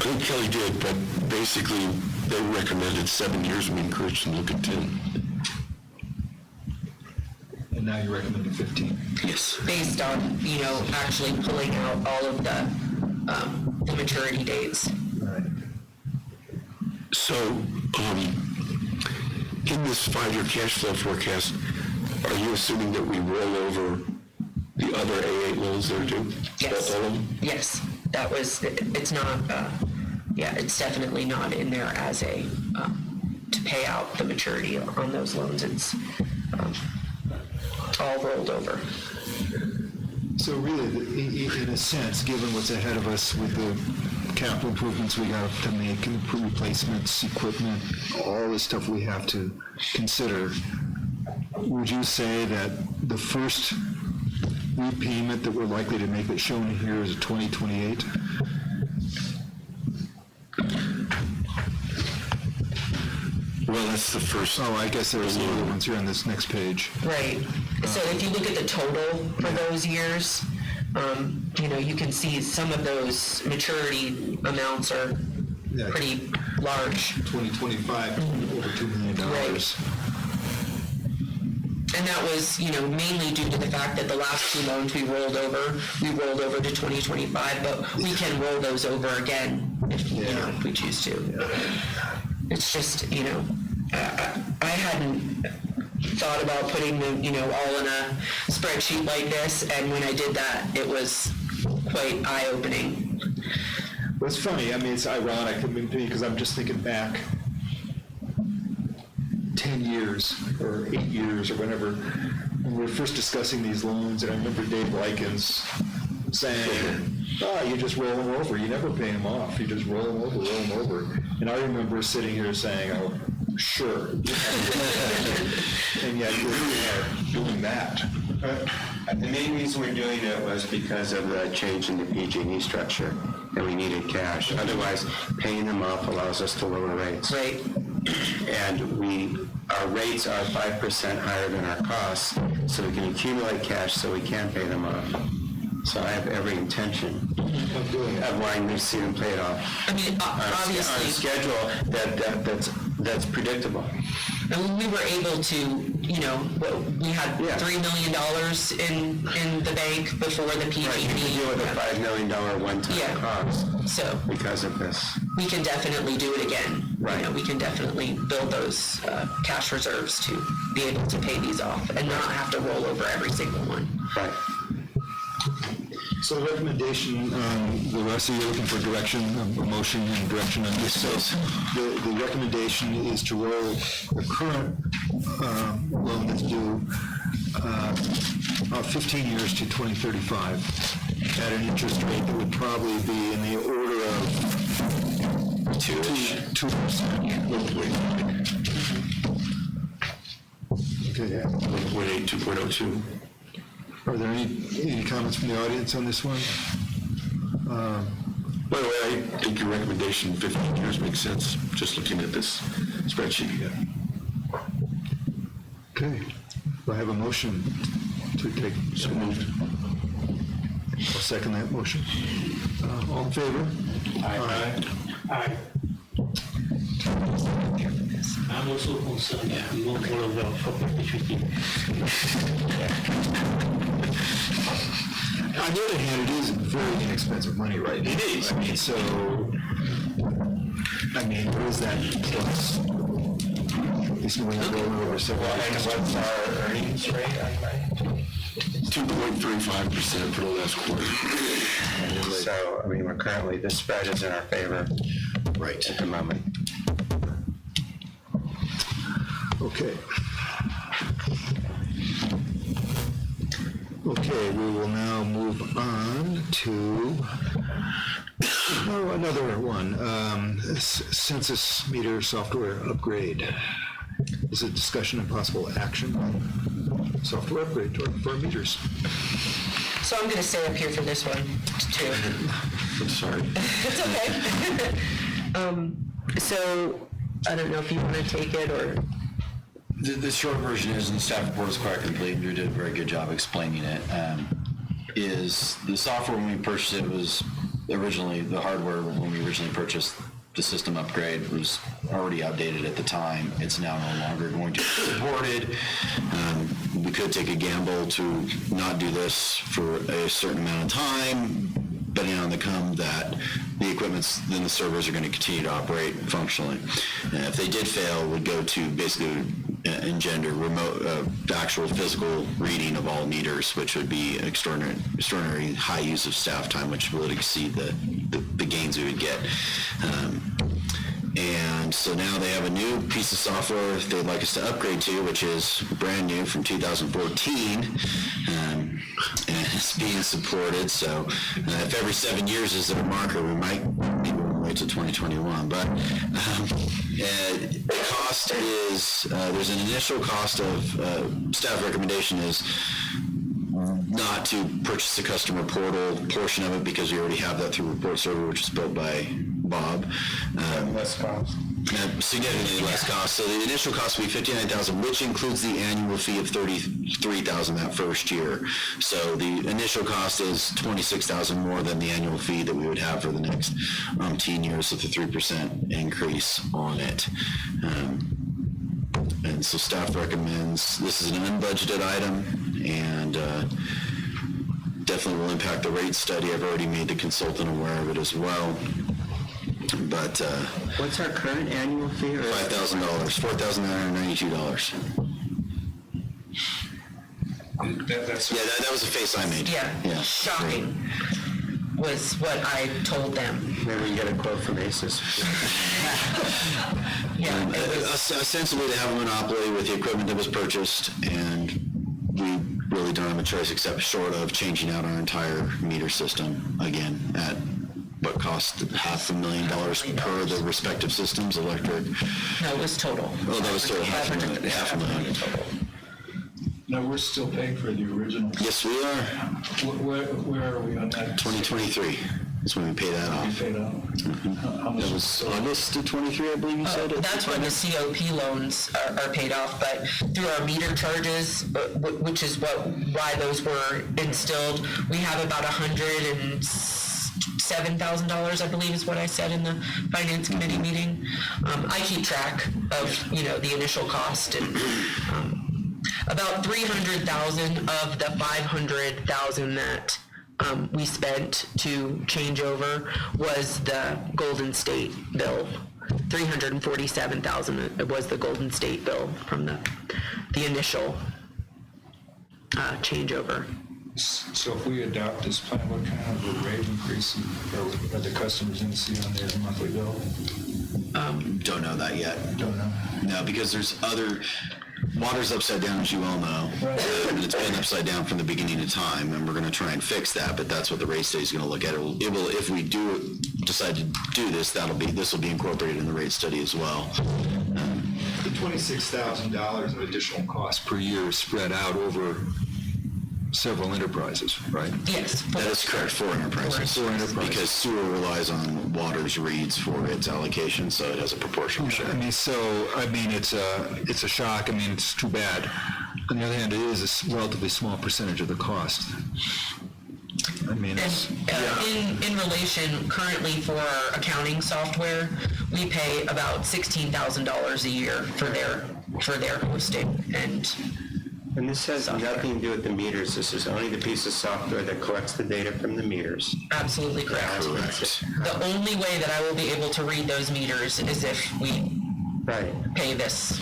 H: think Kelly did, but basically they recommended 7 years, and we encouraged them to look at 10.
E: And now you're recommending 15?
H: Yes.
M: Based on, actually pulling out all of the maturity dates.
E: Right.
H: So, in this 5-year cash flow forecast, are you assuming that we roll over the other A8 loans there too?
M: Yes.
H: All of them?
M: Yes. That was, it's not, it's definitely not in there as a, to pay out the maturity on those loans. It's all rolled over.
E: So really, in a sense, given what's ahead of us with the capital improvements we got to make, and replacements, equipment, all the stuff we have to consider, would you say that the first repayment that we're likely to make that's shown here is 2028?
H: Well, that's the first.
E: Oh, I guess there's the other ones here on this next page.
M: Right. So if you look at the total for those years, you can see some of those maturity amounts are pretty large.
E: 2025, over $2 million.
M: Right. And that was, mainly due to the fact that the last 2 loans we rolled over to 2025, but we can roll those over again if we choose to. It's just, I hadn't thought about putting them, all in a spreadsheet like this, and when I did that, it was quite eye-opening.
E: Well, it's funny. It's ironic because I'm just thinking back 10 years or 8 years or whatever, when we were first discussing these loans, and I remember Dave Likens saying, you just roll them over. You never pay them off. You just roll them over. And I remember sitting here saying, oh, sure. And yet here we are doing that.
F: The main reason we're doing it was because of the change in the PG&E structure, and we needed cash. Otherwise, paying them off allows us to lower rates.
M: Right.
F: And our rates are 5% higher than our costs, so we can accumulate cash so we can pay them off. So I have every intention of wanting to see them paid off.
M: Obviously.
F: On a schedule that's predictable.
M: And we were able to, we had $3 million in the bank before the PG&E.
F: Right, you can deal with a $5 million one-time cost.
M: So
F: because of this.
M: We can definitely do it again. Right. We can definitely build those cash reserves to be able to pay these off and not have to roll over every single one.
F: Right.
E: So the recommendation, Russell, you're looking for direction, a motion and direction on this. So the recommendation is to roll the current loan that's due 15 years to 2035 at an interest rate that would probably be in the order of 2%. Okay.
H: 1.8, 2.02.
E: Are there any comments from the audience on this one?
H: By the way, I think your recommendation, 15 years, makes sense, just looking at this spreadsheet you got.
E: Okay. Do I have a motion to take?
H: So moved.
E: I'll second that motion. All in favor?
G: Aye. Aye. I'm also concerned that we won't follow the perpetuity.
E: On the other hand, it is very inexpensive money right now.
H: It is.
E: I mean, so, I mean, where is that plus? It's going to roll over several.
J: And what's our earnings rate on money?
H: 2.35% for the last quarter.
F: So, I mean, we're currently, the spread is in our favor.
C: Right.
F: At the moment.
E: Okay. Okay, we will now move on to another one, census meter software upgrade. Is a discussion and possible action on software upgrade for our meters.
M: So I'm gonna stay up here for this one, too.
H: I'm sorry.
M: It's okay. So, I don't know if you wanna take it, or...
C: The short version is, and the staff report is quite complete, and you did a very good job explaining it, is the software when we purchased it was originally, the hardware when we originally purchased the system upgrade was already outdated at the time. It's now no longer going to be supported. We could take a gamble to not do this for a certain amount of time, betting on the come that the equipment's, then the servers are going to continue to operate functionally. And if they did fail, we'd go to basically engender remote, actual physical reading of all meters, which would be extraordinary high use of staff time, which would exceed the gains we would get. And so now they have a new piece of software they'd like us to upgrade to, which is brand new from 2014, and it's being supported. So if every 7 years is their marker, we might wait till 2021. But the cost is, there's an initial cost of, staff recommendation is not to purchase the customer portal portion of it because we already have that through Report Server, which is built by Bob.
J: Less cost.
C: Significantly less cost. So the initial cost will be $59,000, which includes the annual fee of $33,000 that first year. So the initial cost is $26,000 more than the annual fee that we would have for the next 10 years with a 3% increase on it. And so staff recommends, this is an unbudgeted item, and definitely will impact the rate study. I've already made the consultant aware of it as well. But
F: what's our current annual fee?
C: $5,000, $4,992. That was a face I made.
M: Yeah. Shocking was what I told them.
F: Maybe we get a quote from ASUS.
C: Ostensibly to have a monopoly with the equipment that was purchased, and we really don't have a choice except short of changing out our entire meter system again at what cost $500,000 per the respective systems, electric.
M: No, it was total.
C: Oh, that was total, $500,000.
L: No, we're still paying for the original.
C: Yes, we are.
L: Where are we on that?
C: 2023 is when we pay that off.
L: We paid out.
C: That was August of 23, I believe you said.
M: That's when the COP loans are paid off, but through our meter charges, which is why those were instilled, we have about $107,000, I believe is what I said in the Finance Committee meeting. I keep track of, the initial cost, and about $300,000 of the $500,000 that we spent to change over was the Golden State bill. $347,000 was the Golden State bill from the initial changeover.
L: So if we adopt this plan, what kind of a rate increase are the customers going to see on their monthly bill?
C: Don't know that yet.
L: Don't know?
C: No, because there's water's upside down, as you all know. Right. And it's been upside down from the beginning of time, and we're going to try and fix that, but that's what the rate study is going to look at. It will, if we decide to do this, this will be incorporated in the rate study as well.
E: The $26,000 of additional cost per year is spread out over several enterprises, right?
M: Yes.
C: That is correct, 4 enterprises.
E: 4 enterprises.
C: Because sewer relies on Waters Reeds for its allocation, so it has a proportional share.
E: I mean, it's a shock. I mean, it's too bad. On the other hand, it is a relatively small percentage of the cost. I mean, it's...
M: In relation, currently for our accounting software, we pay about $16,000 a year for their hosting
F: And this has nothing to do with the meters. This is only the piece of software that collects the data from the meters.
M: Absolutely correct. The only way that I will be able to read those meters is if we pay this.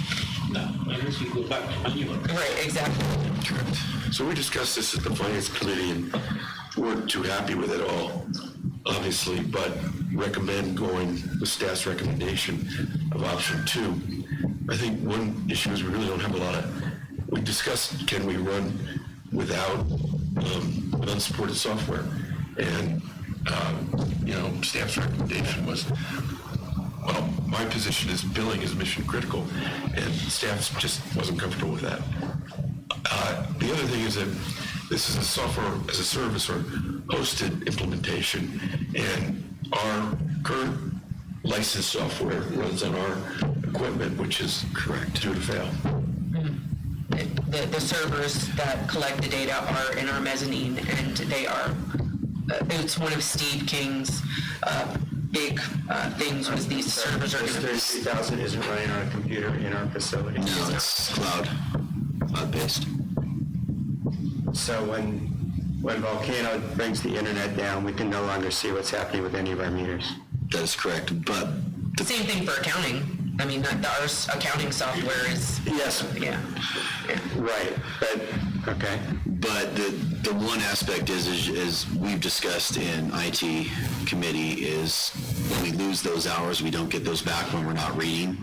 G: No, unless we go back to manual.
M: Right, exactly.
H: Correct. So we discussed this at the Finance Committee and weren't too happy with it all, obviously, but recommend going with staff's recommendation of option 2. I think one issue is we really don't have a lot of, we discussed, can we run without with unsupported software? And, staff's recommendation was, well, my position is billing is mission critical, and staff just wasn't comfortable with that. The other thing is that this is a software as a service or hosted implementation, and our current licensed software runs on our equipment, which is correct, due to fail.
M: The servers that collect the data are in our mezzanine, and they are, it's one of Steve King's big things was these servers are going to be...
F: 32,000 isn't running on a computer in our facility.
C: No, it's cloud-based.
F: So when Volcano brings the internet down, we can no longer see what's happening with any of our meters.
C: That is correct, but...
M: Same thing for accounting. I mean, our accounting software is...
F: Yes.
M: Yeah.
F: Right, but, okay.
C: But the one aspect is we've discussed in IT committee is when we lose those hours, we don't get those back when we're not reading.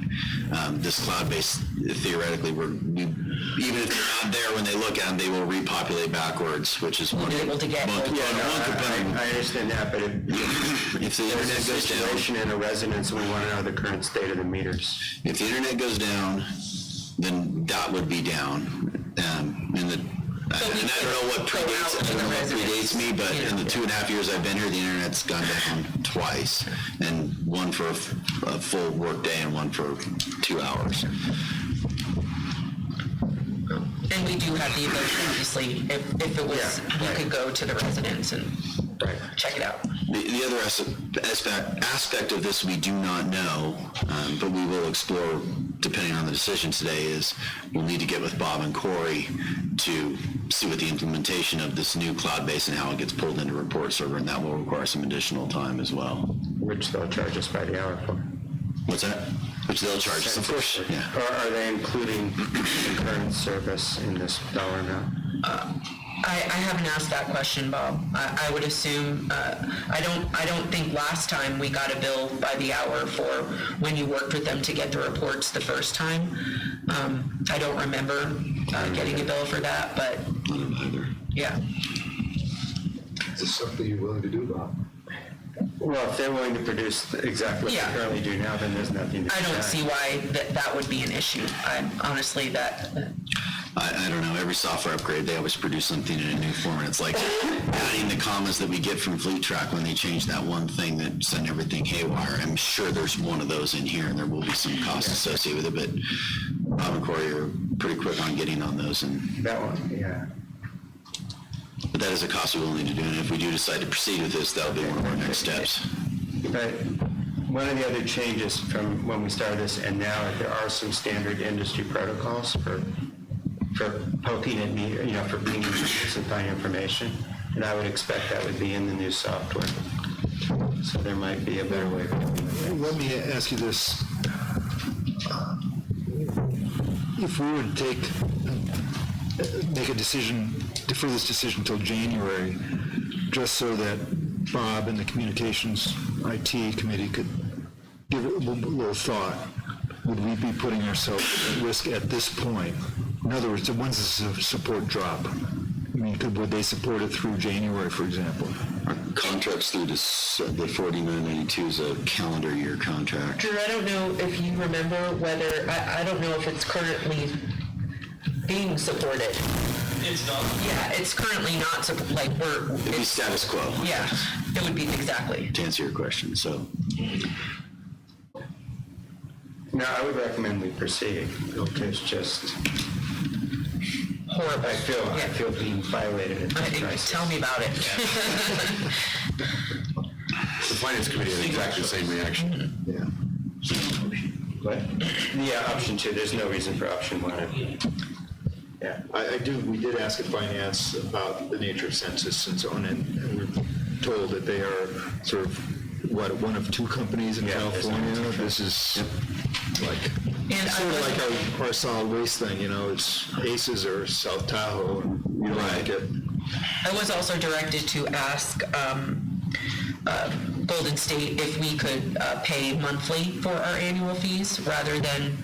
C: This cloud-based, theoretically, even if they're not there when they look at them, they will repopulate backwards, which is one
M: able to get.
F: I understand that, but
C: if the internet goes down,
F: situation in a residence, we want to know the current state of the meters.
C: If the internet goes down, then that would be down. And I don't know what predates me, but in the 2.5 years I've been here, the internet's gone down twice, and one for a full work day and one for 2 hours.
M: And we do have the ability, obviously, if it was, we could go to the residents and check it out.
C: The other aspect of this we do not know, but we will explore depending on the decision today, is we'll need to get with Bob and Corey to see what the implementation of this new cloud base and how it gets pulled into report server, and that will require some additional time as well.
F: Which they'll charge us by the hour for.
C: What's that? Which they'll charge us, of course. Yeah.
F: Or are they including the current service in this dollar amount?
M: I haven't asked that question, Bob. I would assume, I don't think last time we got a bill by the hour for when you worked with them to get the reports the first time. I don't remember getting a bill for that, but...
C: I don't either.
M: Yeah.
N: Is this something you're willing to do, Bob?
F: Well, if they're willing to produce exactly what they currently do now, then there's nothing to
M: I don't see why that would be an issue. Honestly,
C: I don't know. Every software upgrade, they always produce something in a new form. And it's like adding the commas that we get from FleetTrack when they change that one thing that sent everything haywire. I'm sure there's one of those in here, and there will be some costs associated with it. But Bob and Corey are pretty quick on getting on those. And
F: that one, yeah.
C: But that is a cost we will need to do. And if we do decide to proceed with this, that'll be one of our next steps.
F: But one of the other changes from when we started this and now, there are some standard industry protocols for poking at meter, for being meters and finding information, and I would expect that would be in the new software. So there might be a better way of doing that.
E: Let me ask you this. If we were to make a decision, defer this decision until January, just so that Bob and the Communications IT Committee could give it a little thought, would we be putting ourselves at risk at this point? In other words, when's the support drop? I mean, would they support it through January, for example?
C: Our contract's through the 4992 is a calendar year contract.
M: Drew, I don't know if you remember whether, I don't know if it's currently being supported.
K: It's not.
M: Yeah, it's currently not,
C: It'd be status quo.
M: Yeah, it would be, exactly.
C: To answer your question, so.
F: No, I would recommend we proceed. It's just
M: horrible.
F: I feel being violated at this crisis.
M: Tell me about it.
H: The Finance Committee had exactly the same reaction.
F: What? Yeah, option 2, there's no reason for option 1.
E: Yeah, we did ask at Finance about the nature of census and so on, and we're told that they are sort of, one of 2 companies in California. This is like, sort of like our solid waste thing, it's ACES or South Tahoe, and we don't like it.
M: I was also directed to ask Golden State if we could pay monthly for our annual fees rather than,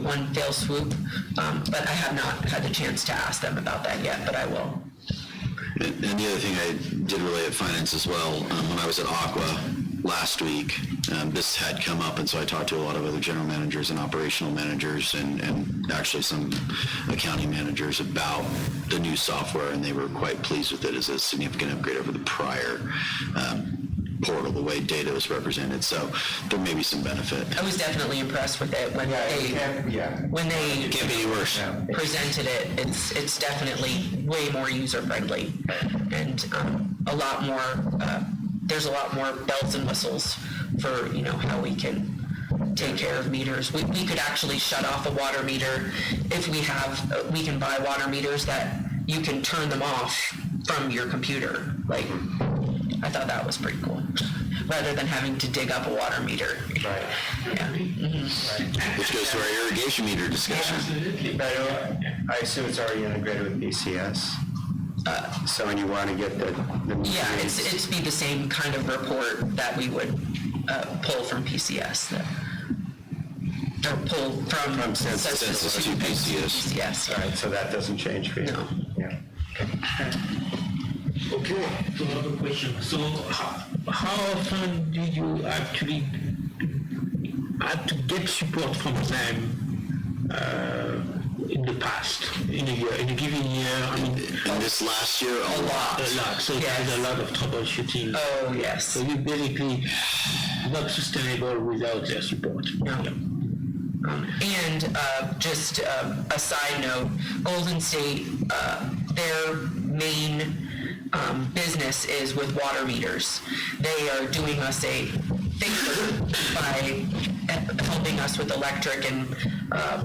M: one fell swoop. But I have not had the chance to ask them about that yet, but I will.
C: And the other thing I did relay at Finance as well, when I was at Aqua last week, this had come up, and so I talked to a lot of other general managers and operational managers and actually some accounting managers about the new software, and they were quite pleased with it as a significant upgrade over the prior portal, the way data was represented. So there may be some benefit.
M: I was definitely impressed with it when they
C: Can't be any worse.
M: Presented it. It's definitely way more user friendly, and a lot more. There's a lot more bells and whistles for how we can take care of meters. We could actually shut off a water meter if we can buy water meters that you can turn them off from your computer. Like, I thought that was pretty cool. Rather than having to dig up a water meter.
F: Right.
M: Yeah.
F: Right.
C: Which goes to our irrigation meter discussion.
F: I assume it's already integrated with BCS. So when you want to get the
M: yeah, it's be the same kind of report that we would pull from PCS. Or pull from
C: Census to PCS.
M: Yes.
F: All right, so that doesn't change for you?
M: No.
F: Yeah.
G: Okay. So another question. So how often do you actually have to get support from them in the past, in a year, in a given year? I mean,
C: in this last year, a lot.
G: So there's a lot of troubleshooting.
M: Oh yes.
G: So you're basically not sustainable without their support.
M: No. And just a side note, Golden State, their main business is with water meters. They are doing us a favor by helping us with electric and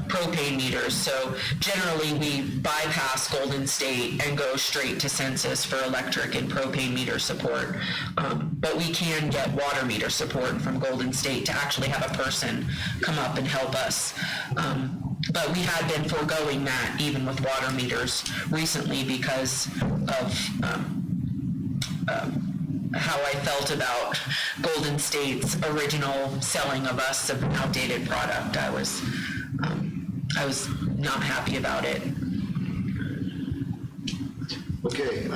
M: propane meters. So generally we bypass Golden State and go straight to Census for electric and propane meter support. But we can get water meter support from Golden State to actually have a person come up and help us. But we had been foregoing that even with water meters recently because of how I felt about Golden State's original selling of us of an outdated product. I was not happy about it.
E: Okay,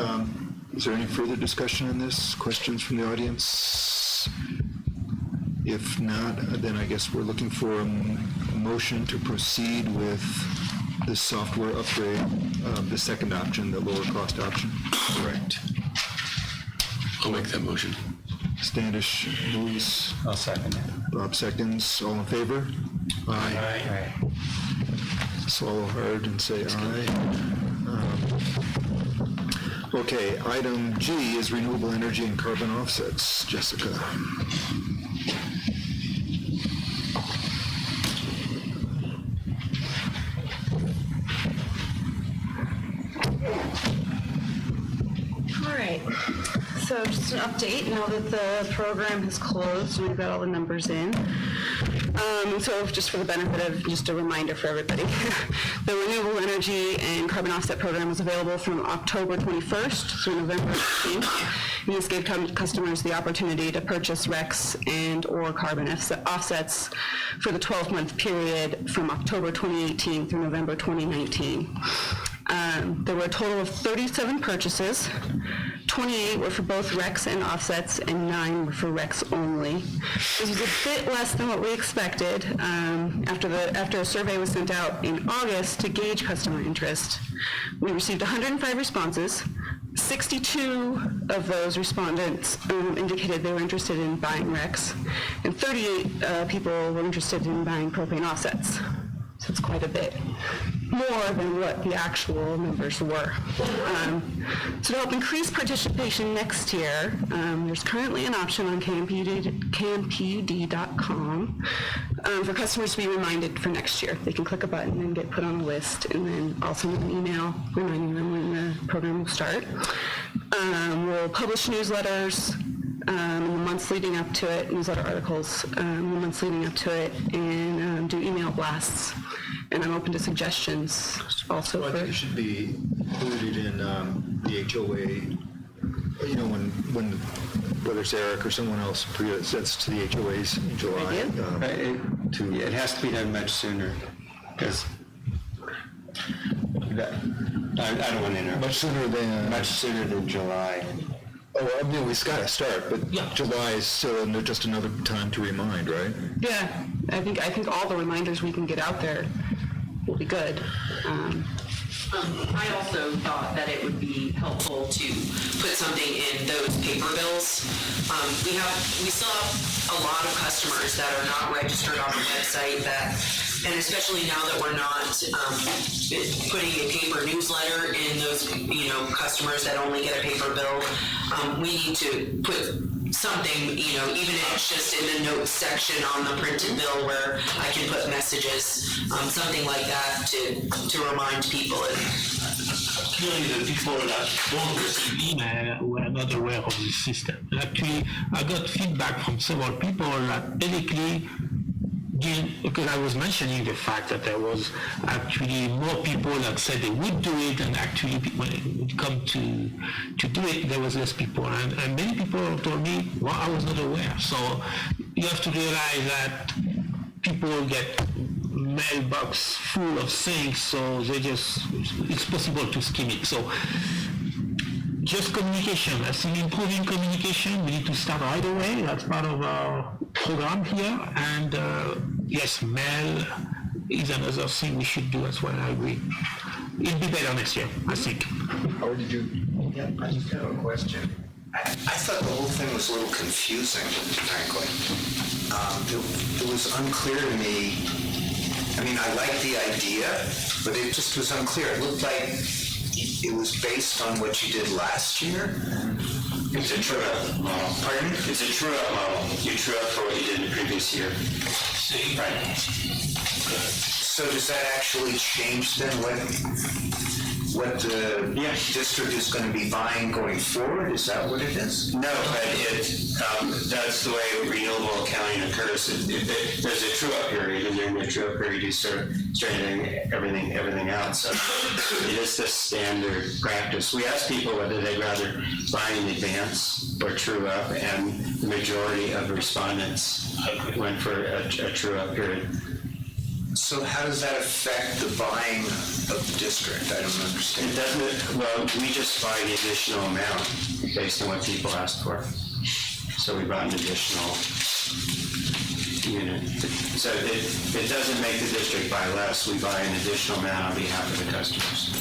E: is there any further discussion on this? Questions from the audience? If not, then I guess we're looking for a motion to proceed with the software upgrade, the second option, the lower cost option.
H: Correct. I'll make that motion.
E: Standish moves.
F: I'll second it.
E: Bob seconds. All in favor?
F: Aye.
E: Swallow hard and say aye. Okay, item G is renewable energy and carbon offsets. Jessica.
D: All right, so just an update now that the program has closed and we've got all the numbers in. So just for the benefit of just a reminder for everybody, the Renewable Energy and Carbon Offset Program was available from October 21st through November 18th. And this gave customers the opportunity to purchase RECs and or carbon offsets for the 12-month period from October 2018 through November 2019. There were a total of 37 purchases. 28 were for both recs and offsets, and 9 were for recs only. This was a bit less than what we expected. After a survey was sent out in August to gauge customer interest, we received 105 responses. 62 of those respondents indicated they were interested in buying recs, and 38 people were interested in buying propane offsets. So it's quite a bit more than what the actual numbers were. So to help increase participation next year, there's currently an option on campud.com for customers to be reminded for next year. They can click a button and get put on a list, and then I'll send them an email reminding them when the program will start. We'll publish newsletters in the months leading up to it, newsletter articles in the months leading up to it, and do email blasts. And I'm open to suggestions also.
E: I think it should be included in the HOA, you know, when whether it's Eric or someone else presents to the HOAs in July.
F: It has to be done much sooner, because I don't want to interrupt.
E: Much sooner than
F: July.
E: Oh, I mean, we've got to start, but July is still just another time to remind, right?
D: Yeah, I think all the reminders we can get out there will be good.
P: I also thought that it would be helpful to put something in those paper bills. We still have a lot of customers that are not registered on the website and especially now that we're not putting a paper newsletter in those, customers that only get a paper bill, we need to put something, even if it's just in the notes section on the printed bill where I can put messages, something like that to remind people.
G: Clearly, the people that don't receive email were not aware of this system. Actually, I got feedback from several people that basically, because I was mentioning the fact that there was actually more people that said they would do it, and actually when it would come to do it, there was less people. And many people told me, well, I was not aware. So you have to realize that people get mailbox full of things, so it's possible to skim it. So just communication. I think improving communication, we need to start right away. That's part of our program here. And yes, mail is another thing we should do as well. I agree. It'll be better next year, I think.
E: Or did you?
Q: Yeah, I just have a question. I thought the whole thing was a little confusing, frankly. It was unclear to me. I mean, I like the idea, but it just was unclear. It looked like it was based on what you did last year.
K: It's a true-up model.
Q: Pardon?
K: It's a true-up model. You true up for what you did in the previous year.
Q: See?
K: Right.
Q: So does that actually change then what the district is going to be buying going forward? Is that what it is?
K: No, but that's the way renewable accounting occurs. There's a true-up period, and during the true-up period, you start straightening everything out. So it is the standard practice. We asked people whether they'd rather buy in advance or true-up, and the majority of respondents went for a true-up period.
Q: So how does that affect the buying of the district? I don't understand.
K: It doesn't, well, we just buy the additional amount based on what people asked for. So we bought an additional unit. So it doesn't make the district buy less, we buy an additional amount on behalf of the customers.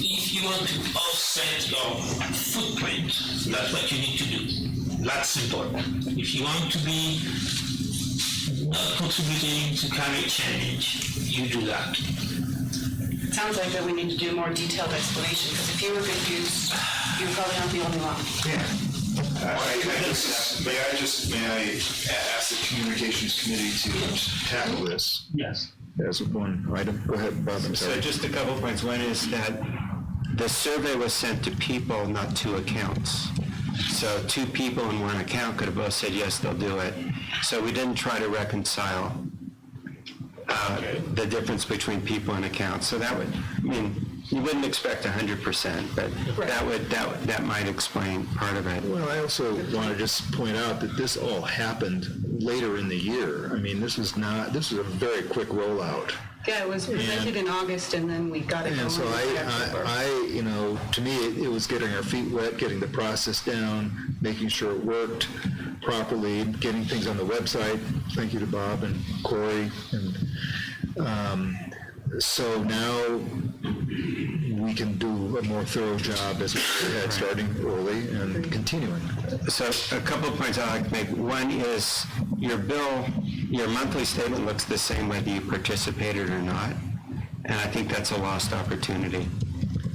G: If you want to offset your footprint, that's what you need to do. That's simple. If you want to be not contributing to climate change, you do that.
I: It sounds like that we need to do a more detailed explanation, because if you were confused, you're probably not the only one.
N: May I ask the Communications Committee to tackle this?
G: Yes.
E: As one item. Go ahead, Bob. I'm
F: So
E: sorry.
F: just a couple points. One is that the survey was sent to people, not to accounts. So 2 people in one account could have both said, yes, they'll do it. So we didn't try to reconcile the difference between people and accounts. So that would, you wouldn't expect 100%, but that might explain part of it.
E: Well, I also want to just point out that this all happened later in the year. I mean, this is a very quick rollout.
I: Yeah, it was presented in August and then we got it going.
E: And so to me, it was getting our feet wet, getting the process down, making sure it worked properly, getting things on the website. Thank you to Bob and Corey. And so now we can do a more thorough job as we had, starting early and continuing.
F: So a couple of points I'd like to make. One is your bill, your monthly statement looks the same whether you participated or not, and I think that's a lost opportunity.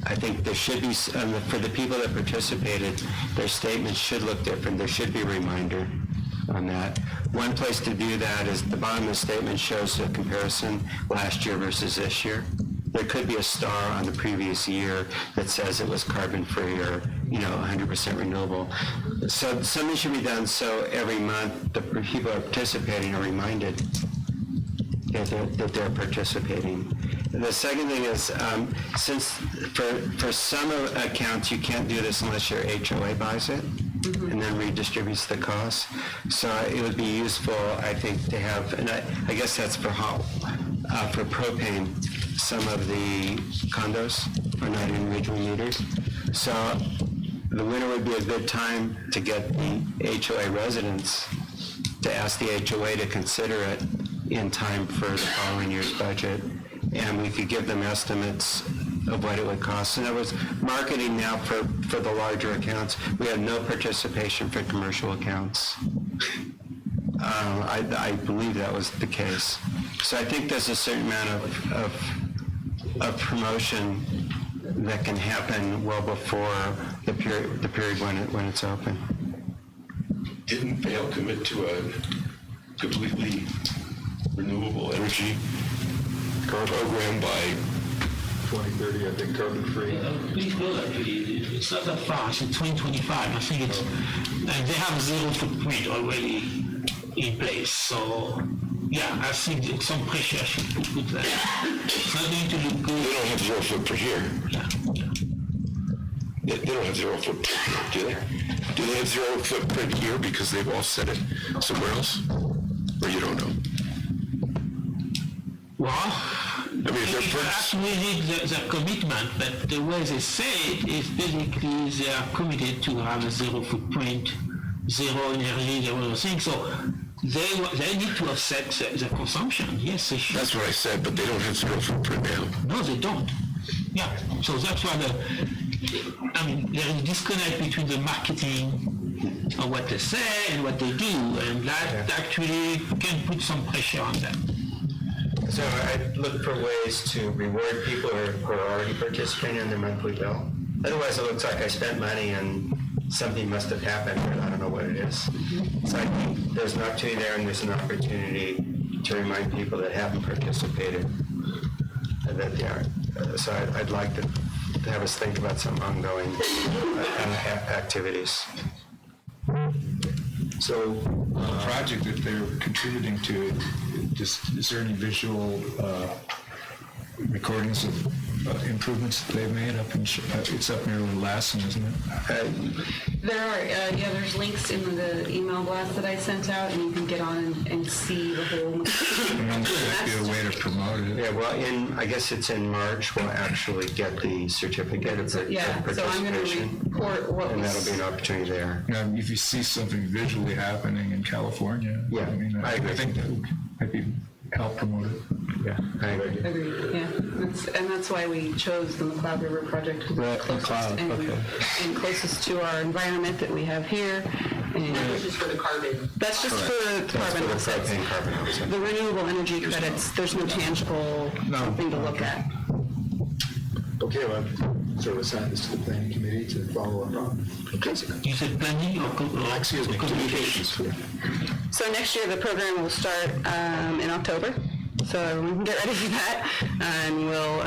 F: I think there should be, for the people that participated, their statements should look different. There should be a reminder on that. One place to do that is the bottom of the statement shows a comparison last year versus this year. There could be a star on the previous year that says it was carbon-free or 100% renewable. So something should be done so every month the people are participating are reminded that they're participating. And the second thing is, since for some accounts you can't do this unless your HOA buys it and then redistributes the cost. So it would be useful, I think, to have, and I guess that's for propane. Some of the condos are not individual meters. So the winter would be a good time to get the HOA residents to ask the HOA to consider it in time for the following year's budget. And we could give them estimates of what it would cost. In other words, marketing now for the larger accounts, we have no participation for commercial accounts. I believe that was the case. So I think there's a certain amount of promotion that can happen well before the period when it's open.
H: Didn't Vail commit to a completely renewable energy program by
E: 2030, I think, carbon-free.
G: Please build actually. It's not that far. It's in 2025. I think it's, and they have zero footprint already in place. So, yeah, I think some pressure should be put there. It's not going to look good.
H: They don't have zero footprint here.
G: Yeah.
H: They don't have zero footprint, do they? Do they have zero footprint here because they've all set it somewhere else? Or you don't know?
G: Well, actually need the commitment, but the way they say it is basically they are committed to have a zero footprint, zero energy, zero thing. So they need to offset the consumption. Yes, they should.
H: That's what I said, but they don't have zero footprint now.
G: No, they don't. Yeah, so that's why there is a disconnect between the marketing of what they say and what they do, and that actually can put some pressure on them.
F: So I'd look for ways to reward people who are already participating in their monthly bill. Otherwise, it looks like I spent money and something must have happened, but I don't know what it is. So I think there's an opportunity there, and there's an opportunity to remind people that haven't participated that they are. So I'd like to have us think about some ongoing activities.
E: So the project that they're contributing to, is there any visual recordings of improvements that they've made up in, it's up near Lassen, isn't it?
I: There are, there's links in the email blast that I sent out, and you can get on and see the whole.
E: That'd be a way to promote it.
F: Yeah, well, I guess it's in March, we'll actually get the certificate of participation.
I: So I'm going to report what
F: and
I: was.
F: that'll be an opportunity there.
E: Now, if you see something visually happening in California,
F: yeah,
E: I think that would maybe help promote it.
F: Yeah, I agree.
I: Agreed, yeah. That's why we chose the McCloud River project, because it's closest and closest to our environment that we have here. And
P: This is for the carbon.
I: that's just for carbon offsets. The renewable energy credits, there's no tangible thing to look at.
E: Okay, well, so assign this to the planning committee to follow up on.
G: You said planning or
E: communications?
D: So next year, the program will start in October, so everyone can get ready for that, and we'll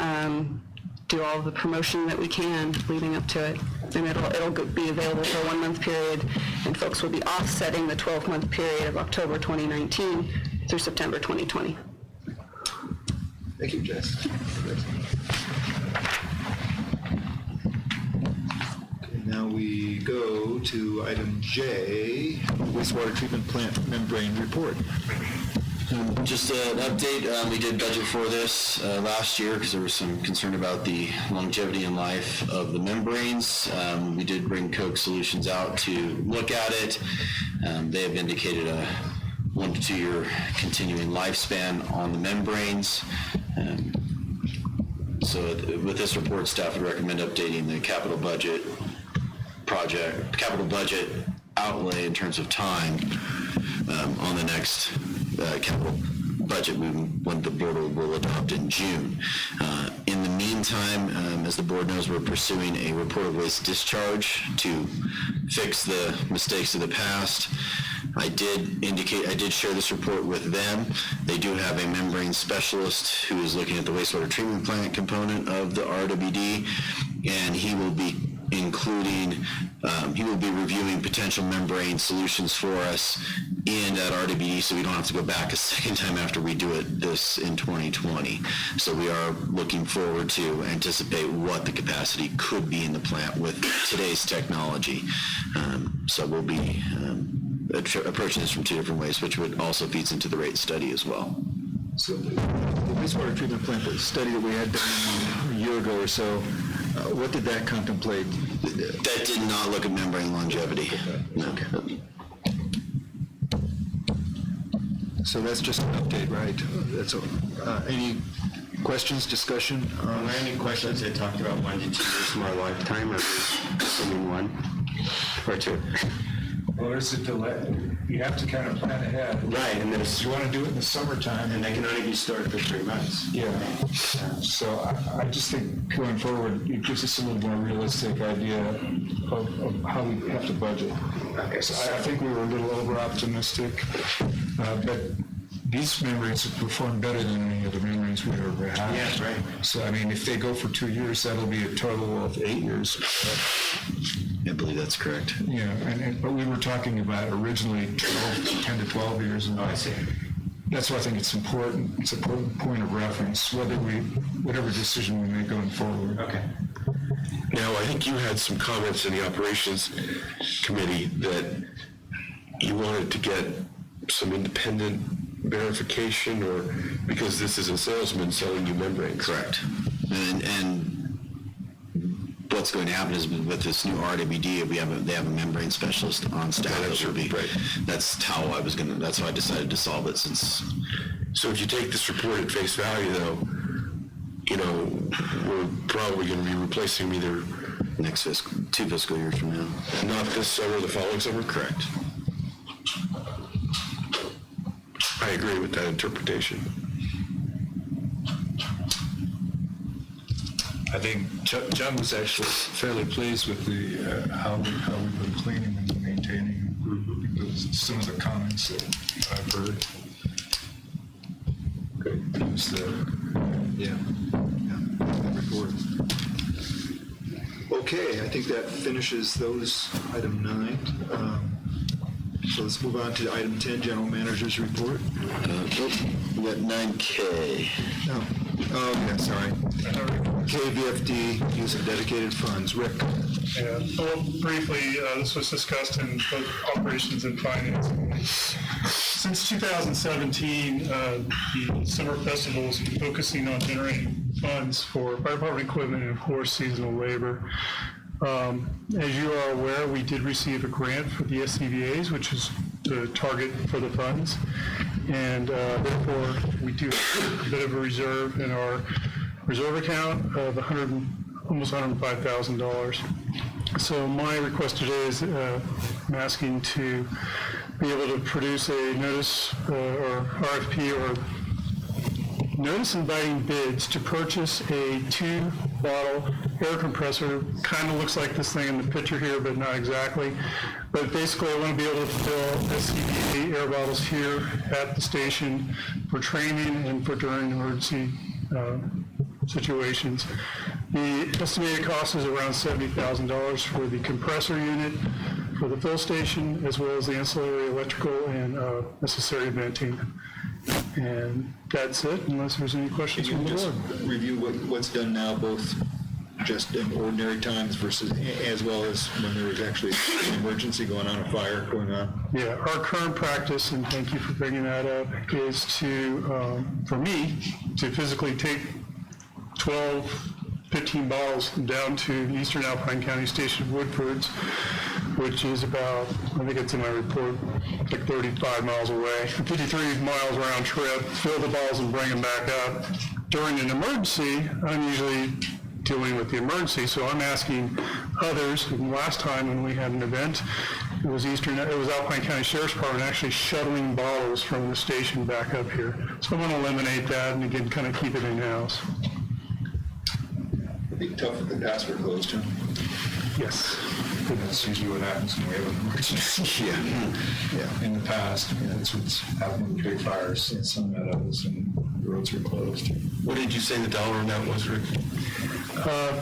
D: do all the promotion that we can leading up to it. And it'll be available for a 1-month period, and folks will be offsetting the 12-month period of October 2019 through September 2020.
E: Thank you, Jess. Okay, now we go to item J, wastewater treatment plant membrane report.
C: Just an update, we did budget for this last year because there was some concern about the longevity and life of the membranes. We did bring Koch Solutions out to look at it. They have indicated a 1 to 2 year continuing lifespan on the membranes. So with this report, staff would recommend updating the capital budget outlay in terms of time on the next capital budget when the board will adopt in June. In the meantime, as the board knows, we're pursuing a report of waste discharge to fix the mistakes of the past. I did share this report with them. They do have a membrane specialist who is looking at the wastewater treatment plant component of the RWD, and he will be reviewing potential membrane solutions for us in that RWD, so we don't have to go back a second time after we do this in 2020. So we are looking forward to anticipate what the capacity could be in the plant with today's technology. So we'll be approaching this from 2 different ways, which would also feeds into the rate study as well.
E: So the wastewater treatment plant study that we had done a year ago or so, what did that contemplate?
C: That did not look at membrane longevity. No.
E: Okay. So that's just an update, right? That's all. Any questions, discussion?
F: Are there any questions? They talked about 1 to 2 years more lifetime, or assuming 1 or 2?
L: Well, there's a delay. You have to kind of plan ahead.
F: Right, and
L: you want to do it in the summertime.
F: And they can only be stored for 3 months.
L: Yeah. So I just think going forward, it gives us a little more realistic idea of how we have to budget. So I think we were a little over-optimistic, but these membranes have performed better than any other membranes we've ever had.
F: Yeah, right.
L: So, I mean, if they go for 2 years, that'll be a total of 8 years.
C: I believe that's correct.
L: Yeah, but we were talking about originally 10 to 12 years. And
F: I see.
L: That's why I think it's important. It's an important point of reference, whatever decision we make going forward.
F: Okay.
H: Now, I think you had some comments in the operations committee that you wanted to get some independent verification, or because this is a salesman selling you membranes.
C: Correct. And what's going to happen is with this new RWD, they have a membrane specialist on staff that will be. Right. That's how I decided to solve it since.
H: So if you take this report at face value, though, we're probably going to be replacing them either
C: next 2 fiscal years from now.
H: Not this summer, the following summer?
C: Correct.
H: I agree with that interpretation.
L: I think John was actually fairly pleased with the how we've been cleaning and maintaining some of the comments that I've heard. It was
E: that report. Okay, I think that finishes those item 9. So let's move on to item 10, General Manager's report.
C: We got 9K.
E: No. Oh, yeah, sorry. KVFD, use of dedicated funds. Rick.
R: Yeah, well, briefly, this was discussed in both operations and finance. Since 2017, the summer festival has been focusing on generating funds for fire department equipment and, of course, seasonal labor. As you are aware, we did receive a grant for the SCBA's, which is the target for the funds, and therefore we do have a bit of a reserve in our reserve account of almost $105,000. So my request today is I'm asking to be able to produce a notice or RFP or notice inviting bids to purchase a 2-bottle air compressor. Kind of looks like this thing in the picture here, but not exactly. But basically, I want to be able to fill SCBA air bottles here at the station for training and for during emergency situations. The estimated cost is around $70,000 for the compressor unit, for the fill station, as well as the ancillary electrical and necessary venting. And that's it, unless there's any questions from the board.
E: Review what's done now, both just in ordinary times versus, as well as when there was actually an emergency going on, a fire going on?
R: Yeah, our current practice, and thank you for bringing that up, is to, for me, to physically take 12, 15 bottles down to the Eastern Alpine County Station of Woodfords, which is about, I think it's in my report, like 35 miles away, 53 miles round trip, fill the bottles and bring them back up. During an emergency, I'm usually dealing with the emergency, so I'm asking others. And last time when we had an event, it was Alpine County Sheriff's Department actually shuttling bottles from the station back up here. So I'm going to eliminate that and again kind of keep it in-house.
E: It'd be tough if the paths were closed, huh?
R: Yes.
L: That's usually what happens when we have an emergency. Yeah. In the past, that's what's happened with big fires in some meadows and the roads were closed.
H: What did you say the dollar amount was, Rick?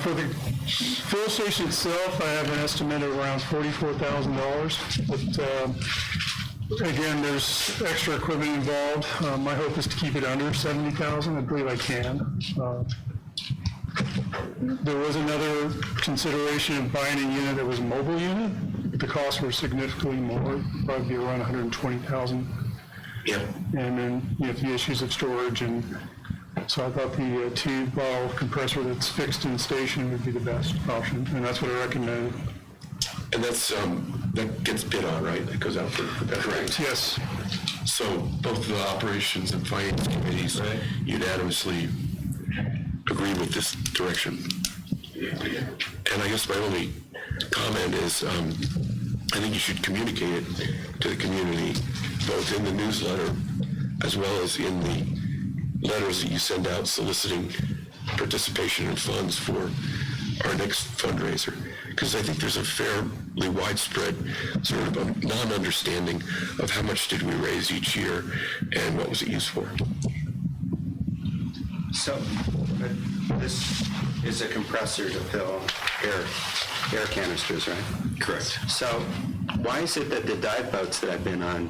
R: For the fill station itself, I have an estimate of around $44,000. But again, there's extra equipment involved. My hope is to keep it under $70,000. I believe I can. There was another consideration of buying a unit that was a mobile unit. The costs were significantly more, probably around $120,000.
H: Yeah.
R: And then the issues of storage, and so I thought the 2-bottle compressor that's fixed in the station would be the best option, and that's what I recommend.
H: And that's that gets bid on, right? That goes out for that.
R: Correct. Yes.
H: So both the operations and finance committees unanimously agree with this direction. And I guess my only comment is I think you should communicate it to the community, both in the newsletter as well as in the letters that you send out soliciting participation in funds for our next fundraiser. Because I think there's a fairly widespread sort of a non-understanding of how much did we raise each year and what was it used for.
F: So, this is a compressor to fill air canisters, right?
C: Correct.
F: So, why is it that the dive boats that I've been on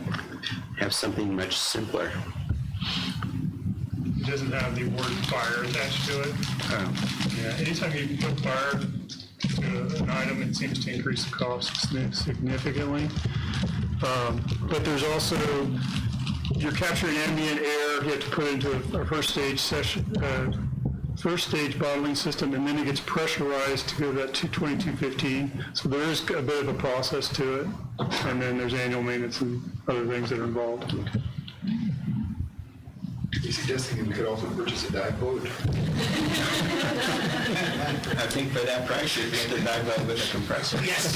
F: have something much simpler?
R: It doesn't have the word fire attached to it.
F: Oh.
R: Yeah, anytime you put fire to an item, it seems to increase the cost significantly. But there's also, you're capturing ambient air, you have to put it into a first stage bottling system, and then it gets pressurized to go to that 2215. So there is a bit of a process to it, and then there's annual maintenance and other things that are involved.
E: Are you suggesting that we could also purchase a dive boat?
F: I think for that price, you'd get the dive boat with a compressor.
R: Yes.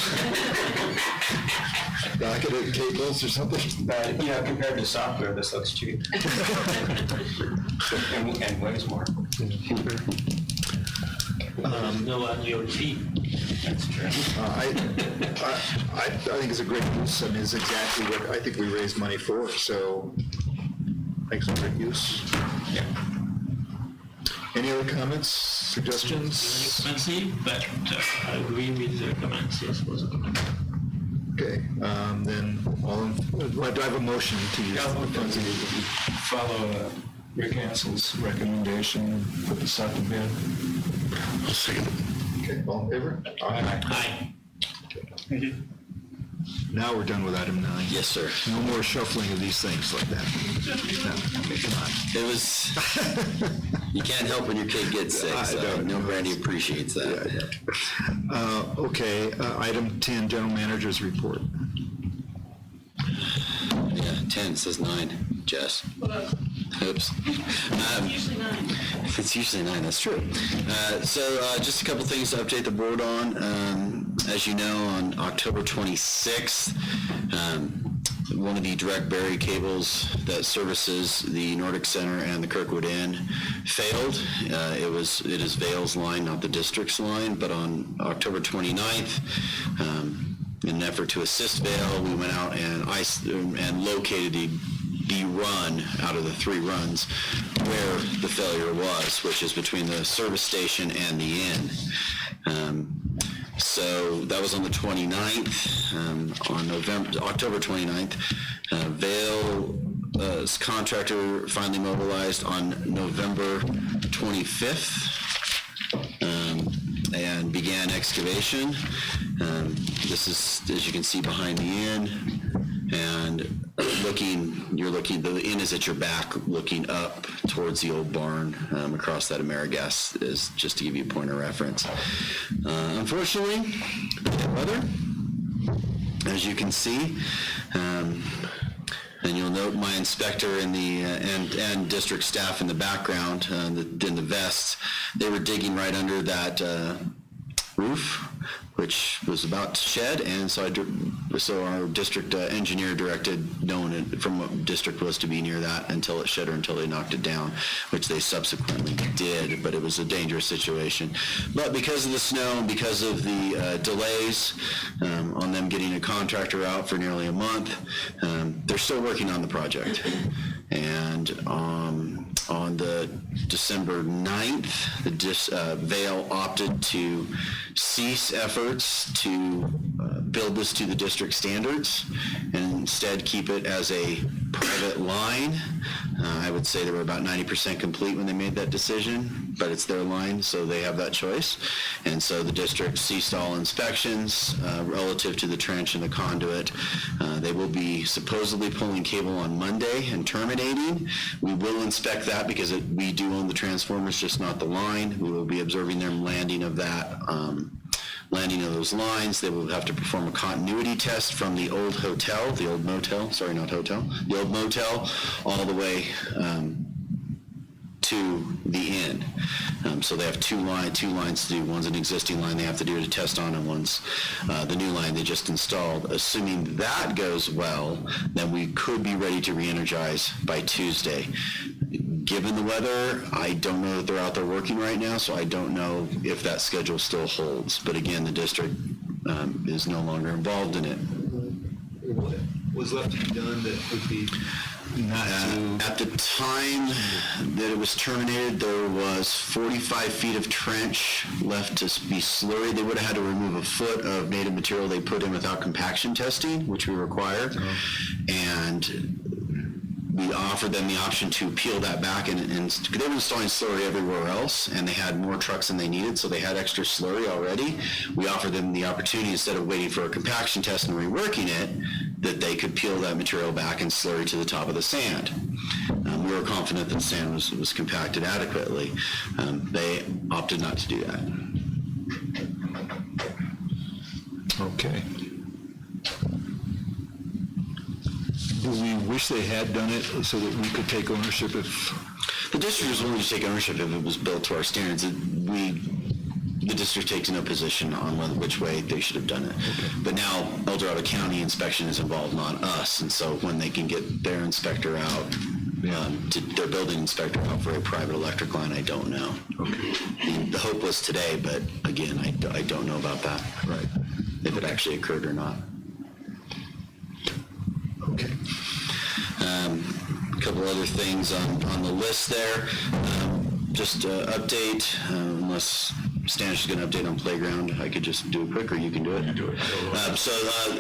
E: Docketed cables or something?
F: But, compared to software, this looks cheap. and weighs more.
G: No annual fee.
F: That's true.
E: I think it's a great use, and is exactly what I think we raised money for, so I think it's a great use.
F: Yeah.
E: Any other comments, suggestions?
G: Expensive, but I agree with the comments. Yes, was a comment.
E: Okay, then do I have a motion to use the funds?
L: Follow Rick Ansell's recommendation and put this out to bid.
H: I'll second it.
E: Okay, all in favor?
L: Aye.
G: Aye.
R: Thank you.
E: Now we're done with item 9.
C: Yes, sir.
E: No more shuffling of these things like that. No, okay, come on.
C: It was, you can't help when your kid gets sick, so no Brandy appreciates that.
E: Okay, item 10, General Manager's Report.
C: Yeah, 10, says 9, Jess. Oops.
D: Usually 9.
C: It's usually 9, that's true. So just a couple things to update the board on. As you know, on October 26th, one of the direct bury cables that services the Nordic Center and the Kirkwood Inn failed. It is Vail's line, not the district's line, but on October 29th, in an effort to assist Vail, we went out and located the run out of the 3 runs where the failure was, which is between the service station and the inn. So that was on the 29th. On October 29th, Vail's contractor finally mobilized on November 25th. excavation. This is, as you can see, behind the inn, and the inn is at your back, looking up towards the old barn across that AmeriGas, is just to give you a point of reference. Unfortunately, weather, as you can see, and you'll note my inspector in the and district staff in the background, in the vests, they were digging right under that roof, which was about to shed, and so our district engineer directed no one from what district was to be near that until it shed or until they knocked it down, which they subsequently did, but it was a dangerous situation. But because of the snow and because of the delays on them getting a contractor out for nearly a month, they're still working on the project. And on the December 9th, Vail opted to cease efforts to build this to the district standards and instead keep it as a private line. I would say they were about 90% complete when they made that decision, but it's their line, so they have that choice. And so the district ceased all inspections relative to the trench and the conduit. They will be supposedly pulling cable on Monday and terminating. We will inspect that because we do own the transformers, just not the line. We will be observing their landing of that, landing of those lines. They will have to perform a continuity test from the old hotel, the old motel, sorry, not hotel, the old motel, all the way to the inn. So they have two lines to do. One's an existing line they have to do a test on, and one's the new line they just installed. Assuming that goes well, then we could be ready to re-energize by Tuesday. Given the weather, I don't know that they're out there working right now, so I don't know if that schedule still holds. But again, the district is no longer involved in it.
E: What was left to be done that would be
C: at the time that it was terminated, there was 45 feet of trench left to be slurried. They would have had to remove a foot of native material they put in without compaction testing, which we require. And we offered them the option to peel that back, and they were installing slurry everywhere else, and they had more trucks than they needed, so they had extra slurry already. We offered them the opportunity, instead of waiting for a compaction test and reworking it, that they could peel that material back and slurry to the top of the sand. We were confident that the sand was compacted adequately. They opted not to do that.
E: Okay. Do we wish they had done it so that we could take ownership if...
C: The district was willing to take ownership if it was built to our standards. The district takes no position on which way they should have done it. Okay. But now El Dorado County inspection is involved, not us, and so when they can get their inspector out, their building inspector out for a private electric line, I don't know. Okay. The hope was today, but again, I don't know about that.
E: Right.
C: If it actually occurred or not.
E: Okay.
C: A couple other things on the list there. Just update, unless Stanish is going to update on playground, I could just do it quick, or you can do it. You do it. So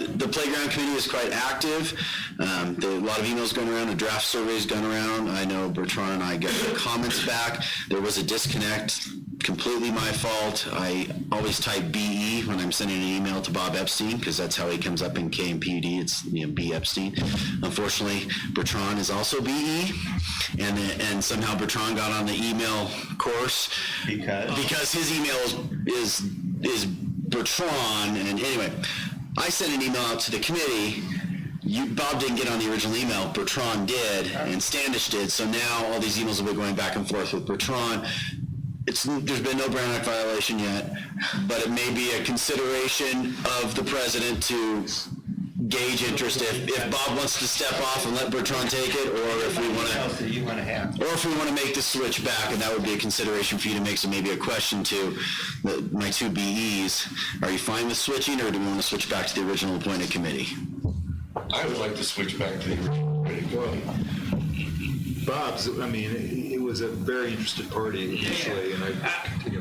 C: the playground committee is quite active. There are a lot of emails going around, a draft survey's going around. I know Bertrand and I got the comments back. There was a disconnect. Completely my fault. I always type BE when I'm sending an email to Bob Epstein, because that's how he comes up in KMPUD. It's B Epstein. Unfortunately, Bertrand is also BE, and somehow Bertrand got on the email course because his email is Bertrand. And anyway, I sent an email out to the committee. Bob didn't get on the original email, Bertrand did, and Standish did. So now all these emails will be going back and forth with Bertrand. There's been no Brown Act violation yet, but it may be a consideration of the president to gauge interest if Bob wants to step off and let Bertrand take it, or if we want to make the switch back, and that would be a consideration for you to make. So maybe a question to my two BEs: Are you fine with switching, or do we want to switch back to the original appointed committee?
H: I would like to switch back to the original committee.
E: Bob's, I mean, it was was a very interested party initially, and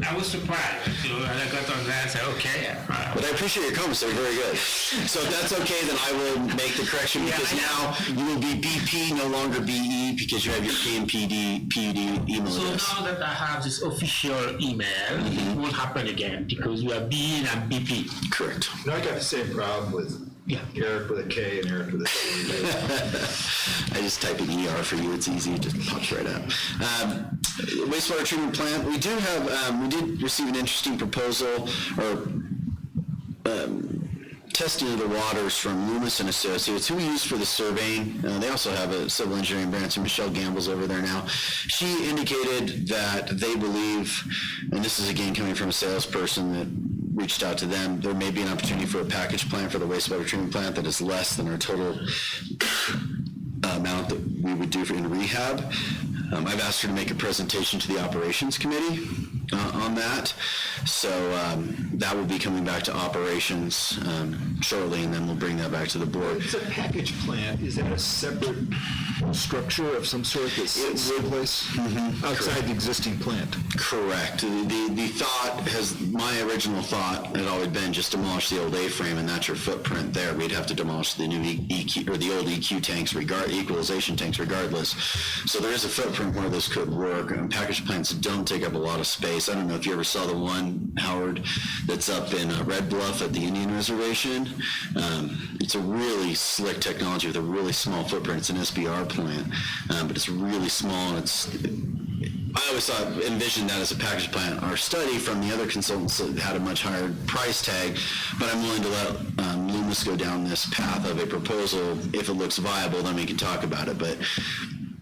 G: I was surprised, and I got on that and said, okay.
C: But I appreciate your comments, they're very good. So if that's okay, then I will make the correction, because now you will be BP, no longer BE, because you have your PUD email
G: So
C: address.
G: now that I have this official email, it won't happen again, because you are BE and I'm BP.
C: Correct.
E: No, I got the same problem with Eric with a K and Eric with a C.
C: I just type in ER for you, it's easy, it just pops right up. Wastewater treatment plant, we did receive an interesting proposal, or testing of the waters from Loomis and Associates, who we use for the surveying. They also have a civil engineering branch, and Michelle Gamble's over there now. She indicated that they believe, and this is again coming from a salesperson that reached out to them, there may be an opportunity for a package plan for the wastewater treatment plant that is less than our total amount that we would do in rehab. I've asked her to make a presentation to the operations committee on that. So that will be coming back to operations shortly, and then we'll bring that back to the board.
E: It's a package plant. Is that a separate structure of some sort that sits someplace outside the existing plant?
C: Correct. The thought has, my original thought had always been just demolish the old A-frame, and that's your footprint there. We'd have to demolish the new EQ, or the old EQ tanks, equalization tanks regardless. So there is a footprint where this could work. Package plants don't take up a lot of space. I don't know if you ever saw the one, Howard, that's up in Red Bluff at the Indian Reservation. It's a really slick technology with a really small footprint. It's an SBR plant, but it's really small, and I always envisioned that as a package plant. Our study from the other consultants had a much higher price tag, but I'm willing to let Loomis go down this path of a proposal. If it looks viable, then we can talk about it, but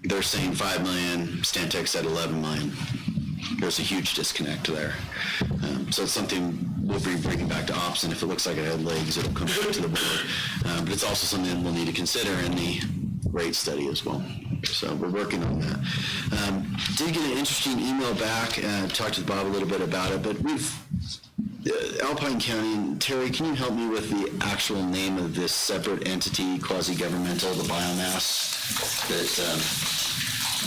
C: they're saying $5 million, Stantec said $11 million. There's a huge disconnect there. So it's something we'll be bringing back to ops, and if it looks like it had legs, it'll come back to the board. But it's also something we'll need to consider in the rate study as well. So we're working on that. Did get an interesting email back, talked to Bob a little bit about it, but we've, Alpine County, Terry, can you help me with the actual name of this separate entity, quasi-governmental, the biomass,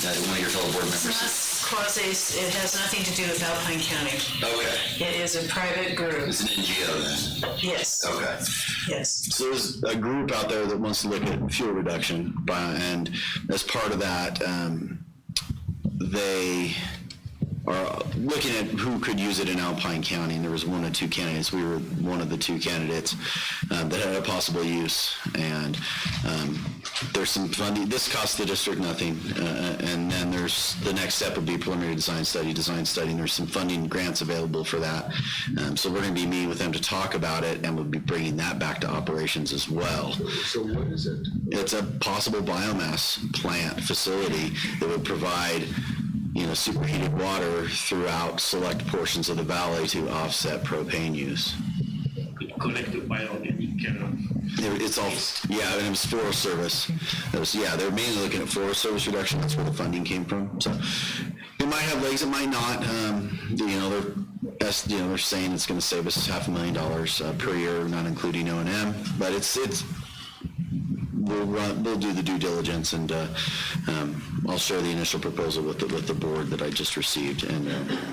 C: that one of your fellow board members is?
S: Quasi, it has nothing to do with Alpine County.
C: Okay.
S: It is a private group.
C: It's an NGO then?
S: Yes.
C: Okay.
S: Yes.
C: So there's a group out there that wants to look at fuel reduction, and as part of that, they are looking at who could use it in Alpine County, and there was one or two candidates. We were one of the two candidates that had a possible use, and there's some funding. This costs the district nothing, and then there's the next step would be preliminary design study, and there's some funding grants available for that. So we're going to be meeting with them to talk about it, and we'll be bringing that back to operations as well.
N: So what is it?
C: It's a possible biomass plant facility that would provide, superheated water throughout select portions of the valley to offset propane use.
G: Collected by organic.
C: It's all, and it was Forest Service. They're mainly looking at Forest Service reduction. That's where the funding came from. So it might have legs, it might not. They're saying it's going to save us $500,000 per year, not including O&M. But we'll do the due diligence, and I'll share the initial proposal with the board that I just received, and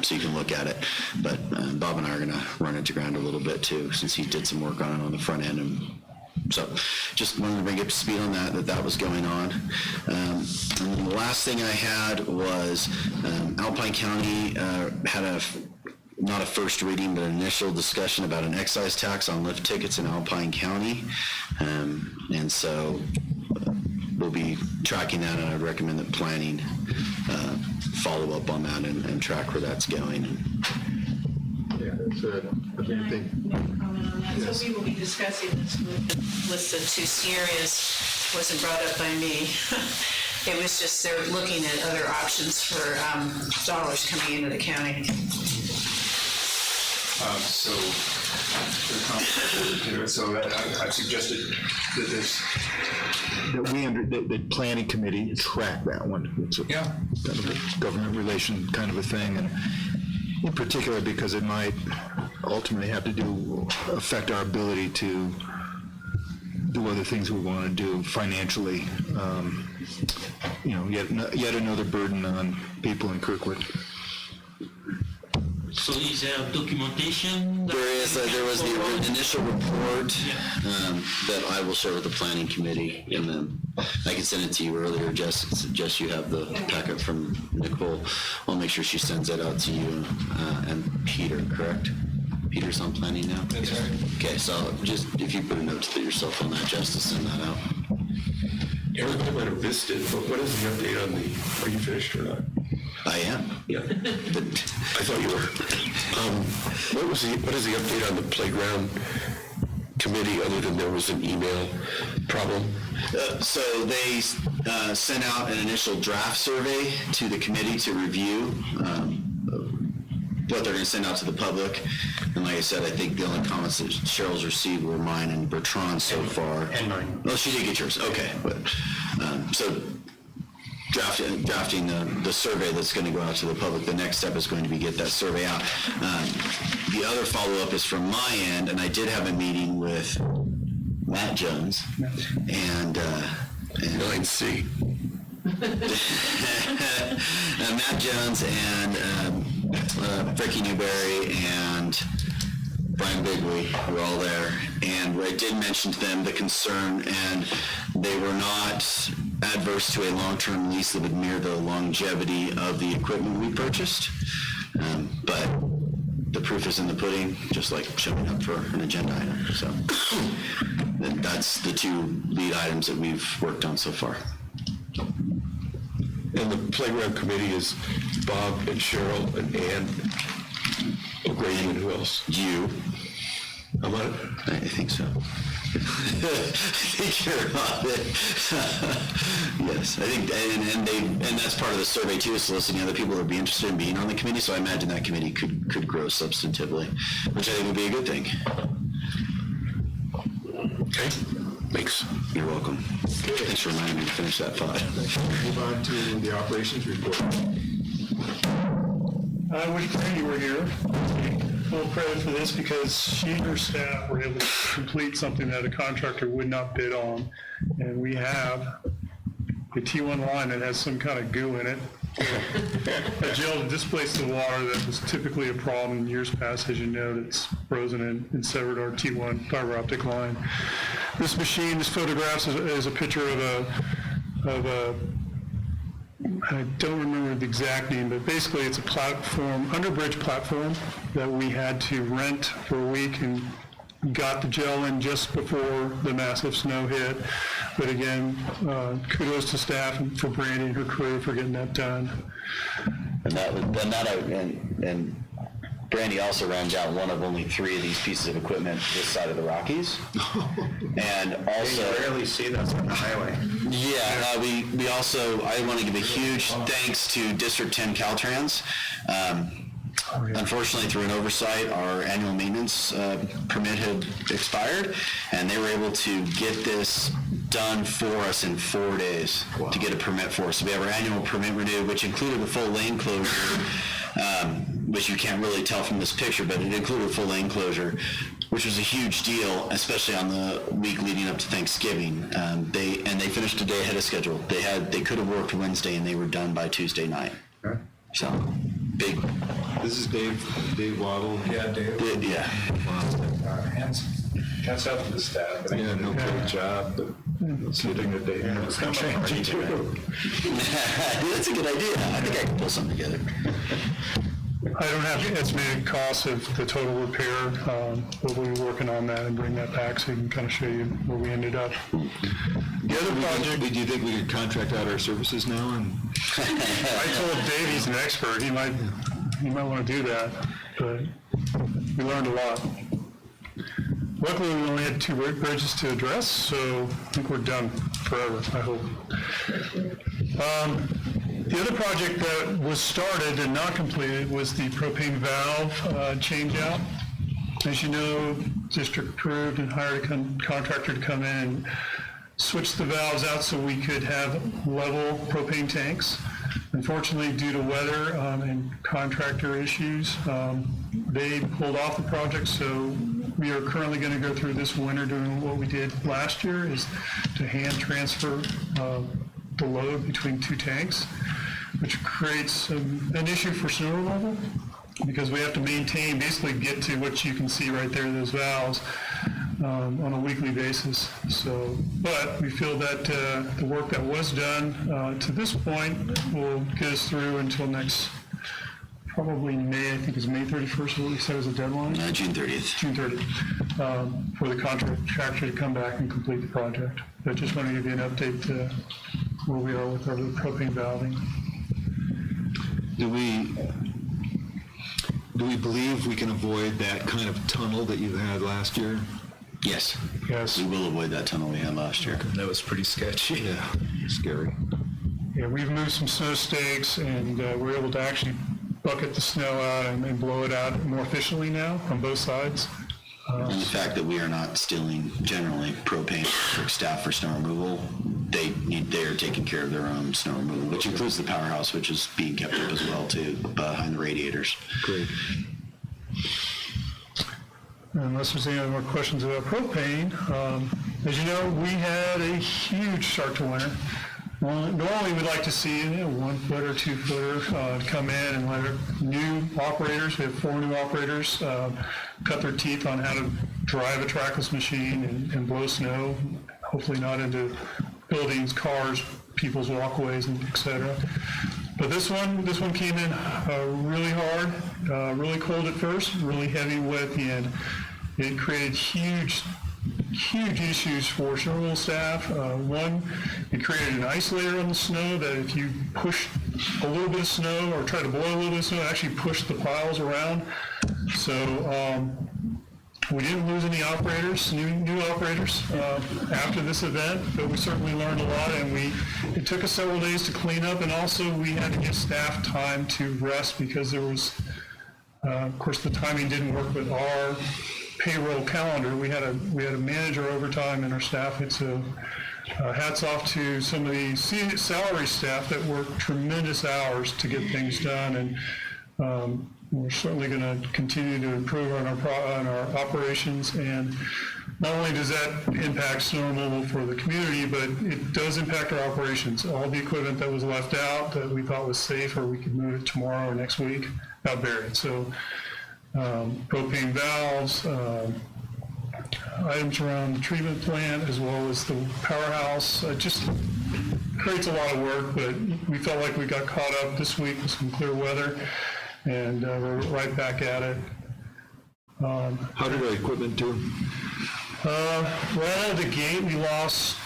C: so you can look at it. But Bob and I are going to run it to ground a little bit too, since he did some work on it on the front end, and so just wanted to bring up to speed on that was going on. And then the last thing I had was Alpine County had not a first reading, but an initial discussion about an excise tax on lift tickets in Alpine County. And so we'll be tracking that, and I'd recommend that planning follow up on that and track where that's going.
E: Yeah, that's a big thing.
S: So we will be discussing this with the two ski areas. Wasn't brought up by me. It was just they're looking at other options for dollars coming into the county.
H: I've suggested that this
E: the planning committee track that one. It's a kind of a government relation kind of a thing, and in particular because it might ultimately have to affect our ability to do other things we want to do financially. Yet another burden on people in Kirkwood.
G: So is there documentation?
C: There was the initial report that I will share with the planning committee, and then I can send it to you earlier, Jess, you have the packet from Nicole. I'll make sure she sends that out to you, and Peter, correct? Peter's on planning now? That's right. Okay, so just, if you put a note to yourself on that, Jess, to send that out.
H: Eric, I might have missed it, but what is the update on are you finished or not?
C: I am.
H: Yeah. I thought you were. What is the update on the playground committee, other than there was an email problem?
C: So they sent out an initial draft survey to the committee to review what they're going to send out to the public. And like I said, I think the only comments that Cheryl's received were mine and Bertrand so far. And mine. Oh, she did get yours. Okay. But, so drafting the survey that's going to go out to the public. The next step is going to be get that survey out. The other follow-up is from my end, and I did have a meeting with Matt Jones and
H: 9C.
C: Matt Jones and Ricky Newberry and Brian Bigley were all there, and I did mention to them the concern, and they were not adverse to a long-term lease that would mirror the longevity of the equipment we purchased, but the proof is in the pudding, just like showing up for an agenda item. So that's the two lead items that we've worked on so far.
H: And the playground committee is Bob and Cheryl and Ann O'Grady, and who else?
C: You.
H: I'm on it?
C: I think so. I think you're on it. Yes, I think, and that's part of the survey too, is soliciting other people that would be interested in being on the committee, so I imagine that committee could grow substantively, which I think would be a good thing.
H: Okay, thanks.
C: You're welcome. Thanks for reminding me to finish that thought.
E: Move on to the operations report.
R: I wish Brandy were here. Full credit for this because she and her staff were able to complete something that a contractor would not bid on. And we have a T1 line that has some kind of goo in it. A gel to displace the water that was typically a problem in years past. As you know, it's frozen and severed our T1 fiber optic line. This machine, this photographs is a picture of a I don't remember the exact name, but basically it's a platform, underbridge platform that we had to rent for a week and got the gel in just before the massive snow hit. But again, kudos to staff and for Brandy and her crew for getting that done.
C: And Brandy also rounds out one of only 3 of these pieces of equipment this side of the Rockies. And also,
Q: You rarely see those on the highway.
C: yeah, we also, I want to give a huge thanks to District 10 Caltrans. Unfortunately, through an oversight, our annual maintenance permit had expired, and they were able to get this done for us in 4 days to get a permit for us. So we have our annual permit renewed, which included a full lane closure, which you can't really tell from this picture, but it included a full lane closure, which was a huge deal, especially on the week leading up to Thanksgiving. They finished a day ahead of schedule. They could have worked Wednesday, and they were done by Tuesday night. So big.
E: This is Dave Waddle.
J: Yeah, Dave.
C: Yeah.
J: Hands up to the staff.
E: Yeah, no great job, but it's getting a day.
J: It's not changing too.
C: That's a good idea. I think I can pull something together.
R: I don't have the estimated cost of the total repair, but we'll be working on that and bring that back so we can kind of show you where we ended up. The other project...
E: Do you think we could contract out our services now? And
R: I told Dave he's an expert. He might want to do that, but we learned a lot. Luckily, we only had 2 bridges to address, so I think we're done forever, I hope. The other project that was started and not completed was the propane valve change-out. As you know, district approved and hired a contractor to come in and switch the valves out so we could have level propane tanks. Unfortunately, due to weather and contractor issues, they pulled off the project, so we are currently going to go through this winter doing what we did last year, is to hand transfer the load between two tanks, which creates an issue for snow removal, because we have to maintain, basically get to what you can see right there, those valves, on a weekly basis. So, but we feel that the work that was done to this point will get us through until next, probably May, I think it's May 31st, what we said as a deadline?
C: June 30th.
R: June 30th, for the contractor to come back and complete the project. But just want to give you an update where we are with our propane valving.
E: Do we believe we can avoid that kind of tunnel that you had last year?
C: Yes.
R: Yes.
C: We will avoid that tunnel we had last year.
E: That was pretty sketchy. Yeah, scary.
R: Yeah, we've moved some snow stakes, and we're able to actually bucket the snow out and blow it out more efficiently now on both sides.
C: And the fact that we are not stealing generally propane for staff for snow removal, they are taking care of their own snow removal, which includes the powerhouse, which is being kept up as well too, behind the radiators.
E: Great.
R: Unless there's any other more questions about propane, as you know, we had a huge start to winter. Normally, we'd like to see 1 foot or 2 footer come in and let our new operators, we have 4 new operators, cut their teeth on how to drive a trackless machine and blow snow, hopefully not into buildings, cars, people's walkways, and et cetera. But this one came in really hard, really cold at first, really heavy, wet at the end. It created huge issues for snow removal staff. One, it created an ice layer on the snow that if you push a little bit of snow or try to blow a little bit of snow, it actually pushed the piles around. So we didn't lose any operators, new operators after this event, but we certainly learned a lot, and it took us several days to clean up, and also we had to give staff time to rest because there was, of course, the timing didn't work with our payroll calendar. We had to manage our overtime and our staff. It's hats off to some of the salary staff that worked tremendous hours to get things done, and we're certainly going to continue to improve on our operations. And not only does that impact snow removal for the community, but it does impact our operations. All the equipment that was left out that we thought was safe, or we could move it tomorrow or next week, got buried. So propane valves, items around the treatment plant, as well as the powerhouse, just creates a lot of work, but we felt like we got caught up this week with some clear weather, and we're right back at it.
E: How did our equipment do?
R: Right out of the gate, we lost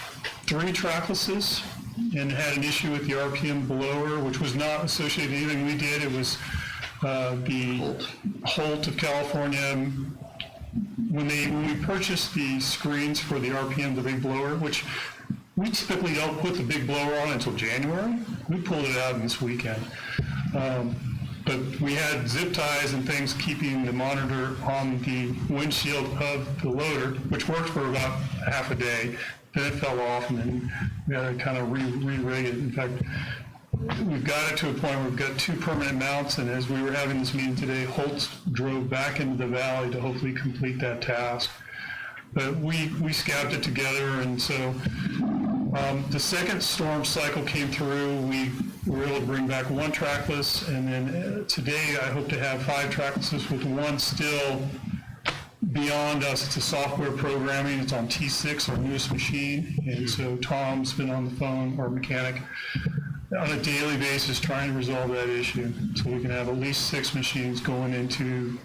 R: 3 tracklesses and had an issue with the RPM blower, which was not associated with anything we did. It was the Holt of California. When we purchased the screens for the RPM, the big blower, which we typically don't put the big blower on until January, we pulled it out this weekend. But we had zip ties and things keeping the monitor on the windshield of the loader, which worked for about half a day. Then it fell off, and then we had to kind of re-rig it. In fact, we've got it to a point where we've got 2 permanent mounts, and as we were having this meeting today, Holtz drove back into the valley to hopefully complete that task. But we scabbed it together, and so the second storm cycle came through. We were able to bring back 1 trackless, and then today I hope to have 5 tracklesses, with 1 still beyond us. It's a software programming. It's on T6, our newest machine, and so Tom's been on the phone, our mechanic, on a daily basis trying to resolve that issue, so we can have at least 6 machines going into,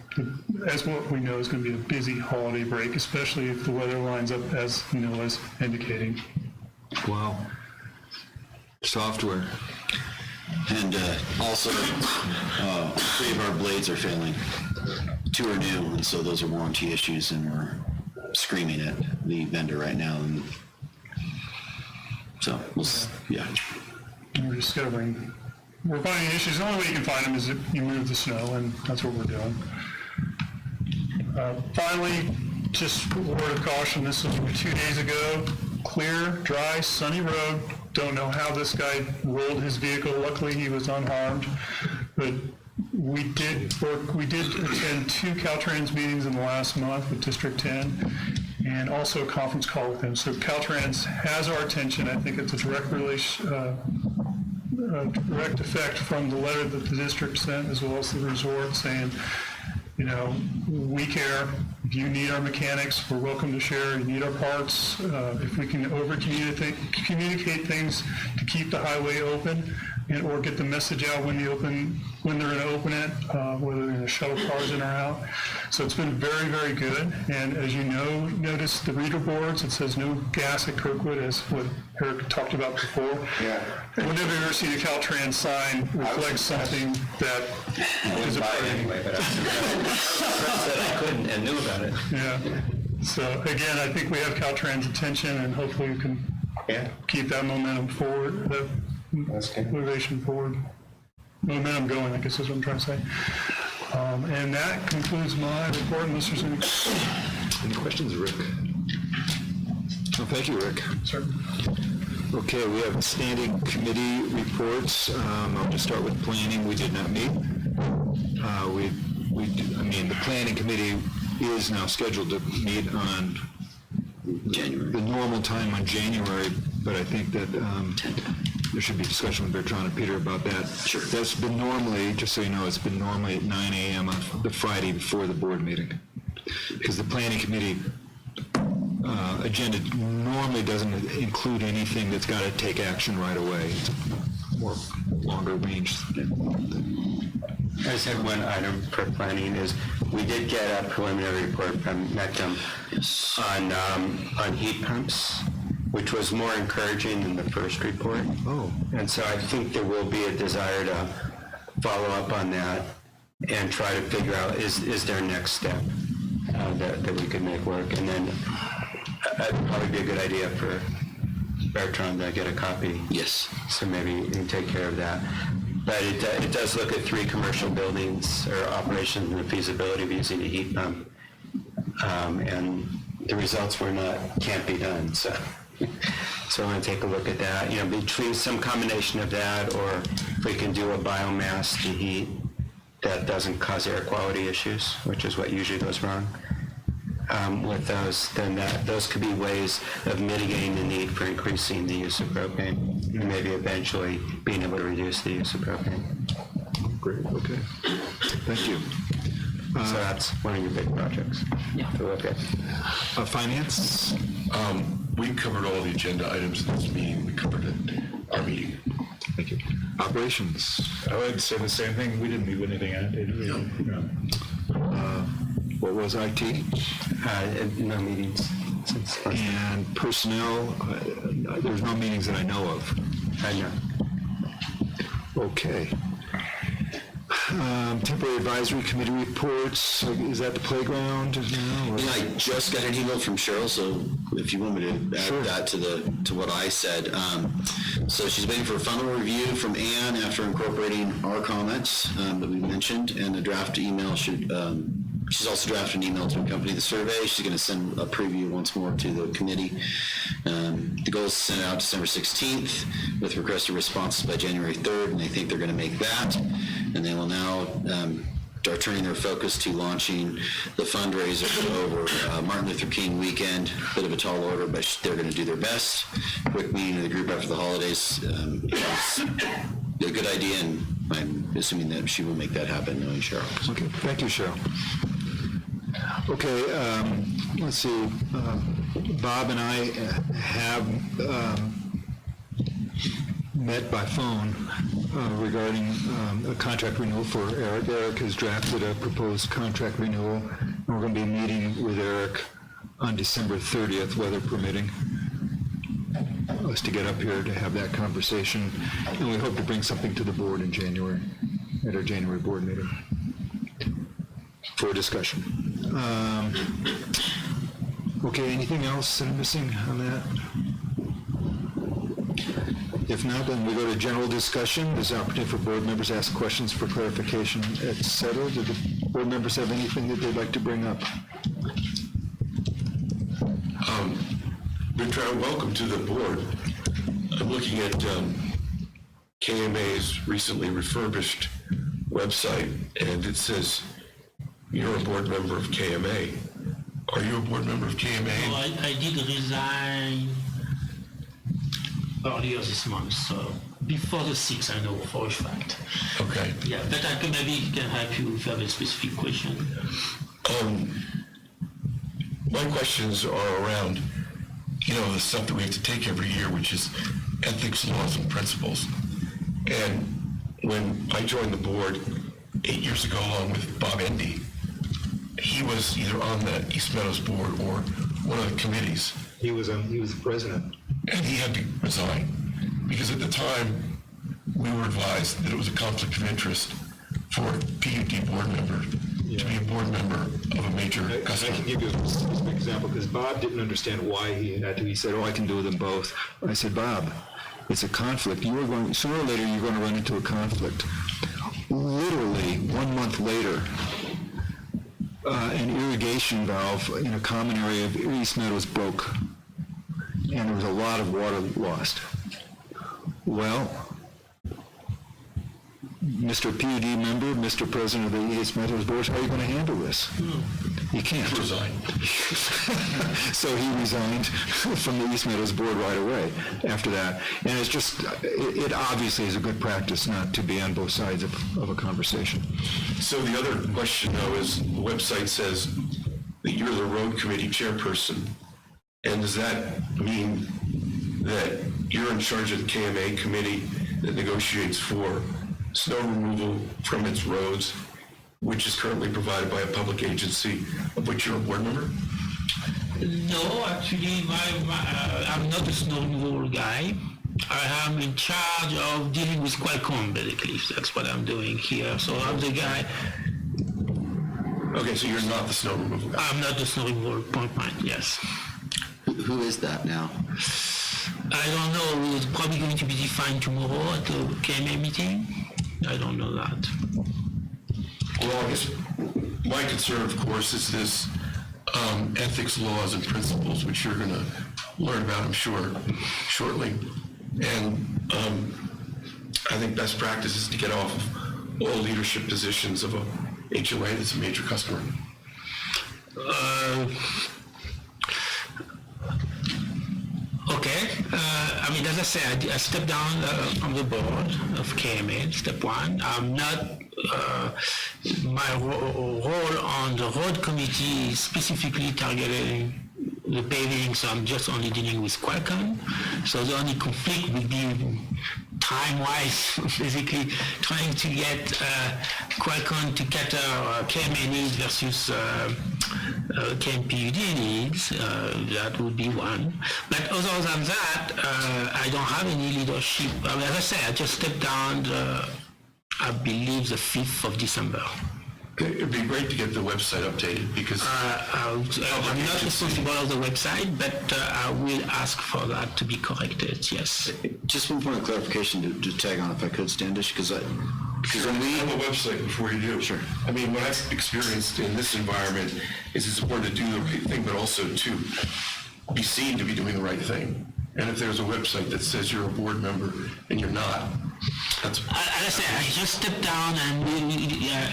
R: as what we know is going to be a busy holiday break, especially if the weather lines up as NOAA's indicating.
E: Wow. Software.
C: And also, 3 of our blades are failing. 2 are new, and so those are warranty issues, and we're screaming at the vendor right now. And so, yeah.
R: And we're discovering, we're finding issues. The only way you can find them is if you move the snow, and that's what we're doing. Finally, just a word of caution. This was from 2 days ago. Clear, dry, sunny road. Don't know how this guy rolled his vehicle. Luckily, he was unharmed. But We did attend 2 Caltrans meetings in the last month with District 10, and also a conference call with them. So Caltrans has our attention. I think it's a direct effect from the letter that the district sent, as well as the resort, saying, you know, we care. If you need our mechanics, we're welcome to share. You need our parts. If we can communicate things to keep the highway open, or get the message out when they're going to open it, whether they're going to shuttle cars in or out. So it's been very, very good. And as you know, notice the reader boards, it says no gas at Kirkwood, as what Eric talked about before.
Q: Yeah.
R: Whenever you ever see the Caltrans sign reflects something that is a priority.
F: Anyway, but I said I couldn't and knew about it.
R: Yeah. So again, I think we have Caltrans' attention, and hopefully we can keep that momentum forward, that motivation forward. Momentum going, I guess is what I'm trying to say. And that concludes my report, unless there's
E: Any questions, Rick? Well, thank you, Rick.
R: Sir.
E: Okay, we have standing committee reports. I'll just start with planning. We did not meet. The planning committee is now scheduled to meet on January, the normal time on January, but I think that there should be discussion with Bertrand and Peter about that. Sure. That's been normally, just so you know, it's been normally at 9 a.m. on the Friday before the board meeting, because the planning committee agenda normally doesn't include anything that's got to take action right away. It's more longer range.
F: I just had one item for planning is we did get a preliminary report from MECM on heat pumps, which was more encouraging than the first report.
E: Oh.
F: And so I think there will be a desire to follow up on that and try to figure out is there a next step that we could make work. And then it'd probably be a good idea for Bertrand to get a copy.
C: Yes.
F: So maybe you can take care of that. But it does look at 3 commercial buildings or operations and the feasibility of using a heat pump. And the results can't be done. So I want to take a look at that. You know, between some combination of that, or if we can do a biomass to heat that doesn't cause air quality issues, which is what usually goes wrong with those, then those could be ways of mitigating the need for increasing the use of propane, and maybe eventually being able to reduce the use of propane.
E: Great, okay. Thank you.
F: So that's one of your big projects to look at.
E: Finance?
H: We covered all the agenda items in this meeting. We covered it our meeting.
E: Thank you. Operations?
L: I would say the same thing. We didn't meet anything at it.
E: What was IT?
F: No meetings.
E: And personnel, there's no meetings that I know of.
F: I know.
E: Okay. Temporary advisory committee reports, is that the playground?
C: I just got an email from Cheryl, so if you want me to add that to what I said. So she's waiting for a final review from Ann after incorporating our comments that we mentioned, and a draft email she's also drafted an email to accompany the survey. She's going to send a preview once more to the committee. The goal is to send it out December 16th with requested responses by January 3rd, and they think they're going to make that. And they will now are turning their focus to launching the fundraiser over Martin Luther King weekend. Bit of a tall order, but they're going to do their best. Quick meeting of the group after the holidays. It's a good idea, and I'm assuming that she will make that happen, knowing Cheryl.
E: Okay, thank you, Cheryl. Okay, let's see. Bob and I have met by phone regarding a contract renewal for Eric. Eric has drafted a proposed contract renewal, and we're going to be meeting with Eric on December 30th, weather permitting, us to get up here to have that conversation, and we hope to bring something to the board in January, at our January board meeting, for discussion. Okay, anything else that I'm missing on that? If not, then we go to general discussion. There's an opportunity for board members to ask questions for clarification, etc. Do the board members have anything that they'd like to bring up?
H: Bertrand, welcome to the board. I'm looking at KMA's recently refurbished website, and it says you're a board member of KMA. Are you a board member of KMA?
G: No, I did resign earlier this month, so before the 6th, I know for a fact.
H: Okay.
G: Yeah, but I can maybe can help you if you have a specific question.
H: My questions are around, the stuff that we have to take every year, which is ethics, laws, and principles. And when I joined the board 8 years ago, along with Bob Endy, he was either on the East Meadows board or one of the committees.
E: He was the president.
H: And he had to resign because at the time we were advised that it was a conflict of interest for a PUD board member to be a board member of a major customer.
E: I can give you a specific example because Bob didn't understand why he had to. He said, I can do them both. I said, Bob, it's a conflict. Sooner or later, you're going to run into a conflict. Literally, 1 month later, an irrigation valve in a common area of East Meadows broke, and there was a lot of water lost. Well, Mr. PUD member, Mr. President of the East Meadows Board, how are you going to handle this? You can't.
H: Resign.
E: So he resigned from the East Meadows Board right away after that. And it's just, it obviously is a good practice not to be on both sides of a conversation.
H: So the other question, though, is the website says that you're the road committee chairperson. And does that mean that you're in charge of the KMA committee that negotiates for snow removal from its roads, which is currently provided by a public agency of which you're a board member?
G: No, actually, I'm not a snow removal guy. I am in charge of dealing with Qualcomm, basically. That's what I'm doing here. So I'm the guy.
H: Okay, so you're not the snow removal guy.
G: I'm not the snow removal point man, yes.
C: Who is that now?
G: I don't know. It's probably going to be defined tomorrow at the KMA meeting. I don't know that.
H: Well, I guess my concern, of course, is this ethics, laws, and principles, which you're going to learn about, I'm sure, shortly. And I think best practice is to get off of all leadership positions of a HOA that's a major customer.
G: Okay. As I said, I stepped down from the board of KMA, step one. I'm not, my role on the road committee is specifically targeting the paving, so I'm just only dealing with Qualcomm. So the only conflict would be time-wise, basically trying to get Qualcomm to cater KMA needs versus KMPUD needs. That would be one. But other than that, I don't have any leadership. As I said, I just stepped down, I believe, the 5th of December.
H: It'd be great to get the website updated because
G: I'm not responsible of the website, but I will ask for that to be corrected, yes.
C: Just one point of clarification to tag on if I could, Standish, because
H: when we have a website before you do. Sure. I mean, what I've experienced in this environment is it's important to do the right thing, but also to be seen to be doing the right thing. And if there's a website that says you're a board member and you're not, that's...
G: As I said, I just stepped down and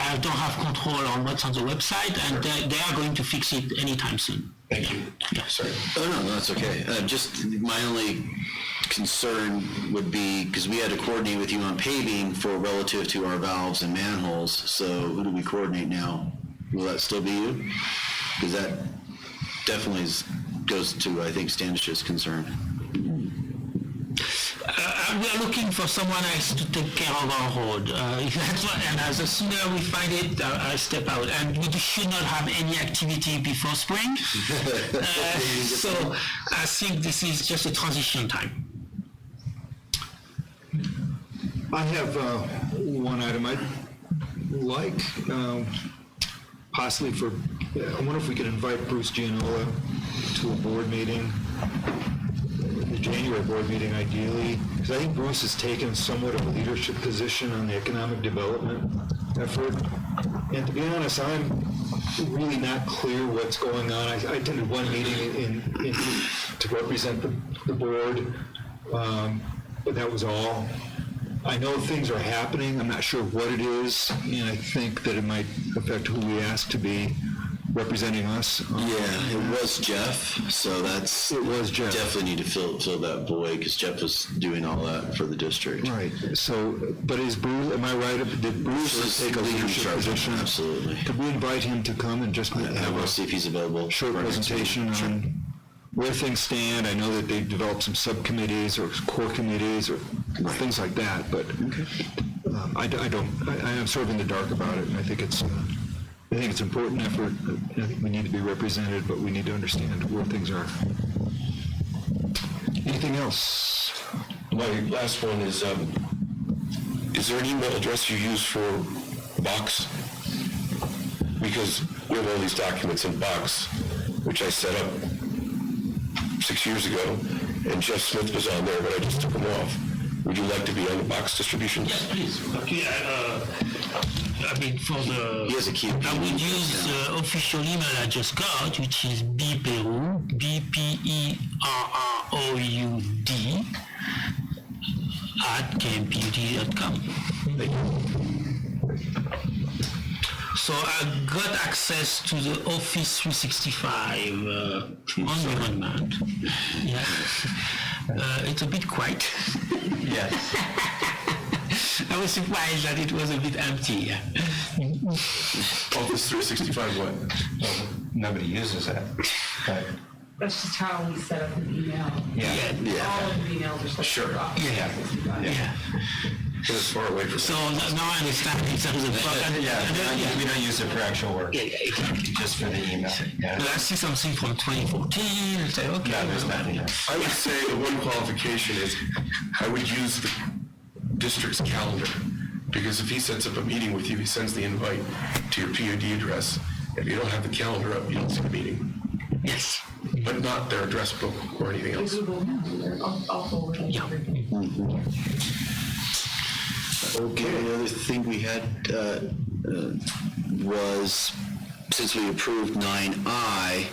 G: I don't have control on what's on the website, and they are going to fix it anytime soon.
H: Thank you.
G: Yeah.
H: Sorry.
C: Oh, no, that's okay. Just my only concern would be, because we had to coordinate with you on paving for relative to our valves and manholes, so who do we coordinate now? Will that still be you? Because that definitely goes to, I think, Standish's concern.
G: We are looking for someone else to take care of our road. And as sooner we find it, I step out. And we should not have any activity before spring. So I think this is just a transition time.
E: I have one item I'd like, possibly for, I wonder if we could invite Bruce Gianola to a board meeting, the January board meeting ideally, because I think Bruce has taken somewhat of a leadership position on the economic development effort. And to be honest, I'm really not clear what's going on. I attended one meeting to represent the board, but that was all. I know things are happening, I'm not sure what it is, and I think that it might affect who we ask to be representing us.
C: Yeah, it was Jeff, so
E: It was Jeff.
C: definitely need to fill that void, because Jeff was doing all that for the district.
E: Right, so, but is Bruce, am I right, did Bruce take a leadership position?
C: Absolutely.
E: Could we invite him to come and just
C: I
E: have
C: will
E: a
C: see if he's available.
E: short
C: for next
E: presentation
C: meeting.
E: on where things stand? I know that they've developed some subcommittees or core committees or things like that, but I am sort of in the dark about it, and I think it's an important effort. I think we need to be represented, but we need to understand where things are. Anything else?
H: My last one is there an email address you use for Box? Because we have all these documents in Box, which I set up 6 years ago, and Jeff Smith was on there, but I just took him off. Would you like to be on the Box distributions?
G: Yes, please. Okay, I mean, for the...
C: He has a key.
G: I would use the official email I just got, which is bperoud, BPERROUD, @kmpud.com. So I got access to the Office 365 on demand. Yeah. It's a bit quiet.
F: Yes.
G: I was surprised that it was a bit empty.
H: Office 365 what?
F: Nobody uses that. But
I: That's just how we set up an email.
G: Yeah.
I: All of the emails are set up.
G: Yeah.
H: It's far away from
G: So now I understand it's a
F: we don't use it for actual work. Just for the email.
G: But I see something from 2014 and say, okay.
F: No, there's nothing.
H: I would say the one qualification is I would use the district's calendar, because if he sets up a meeting with you, he sends the invite to your POD address. If you don't have the calendar up, you don't see the meeting.
G: Yes.
H: But not their address book or anything else.
I: I'll forward it.
C: Okay, the other thing we had was, since we approved 9I,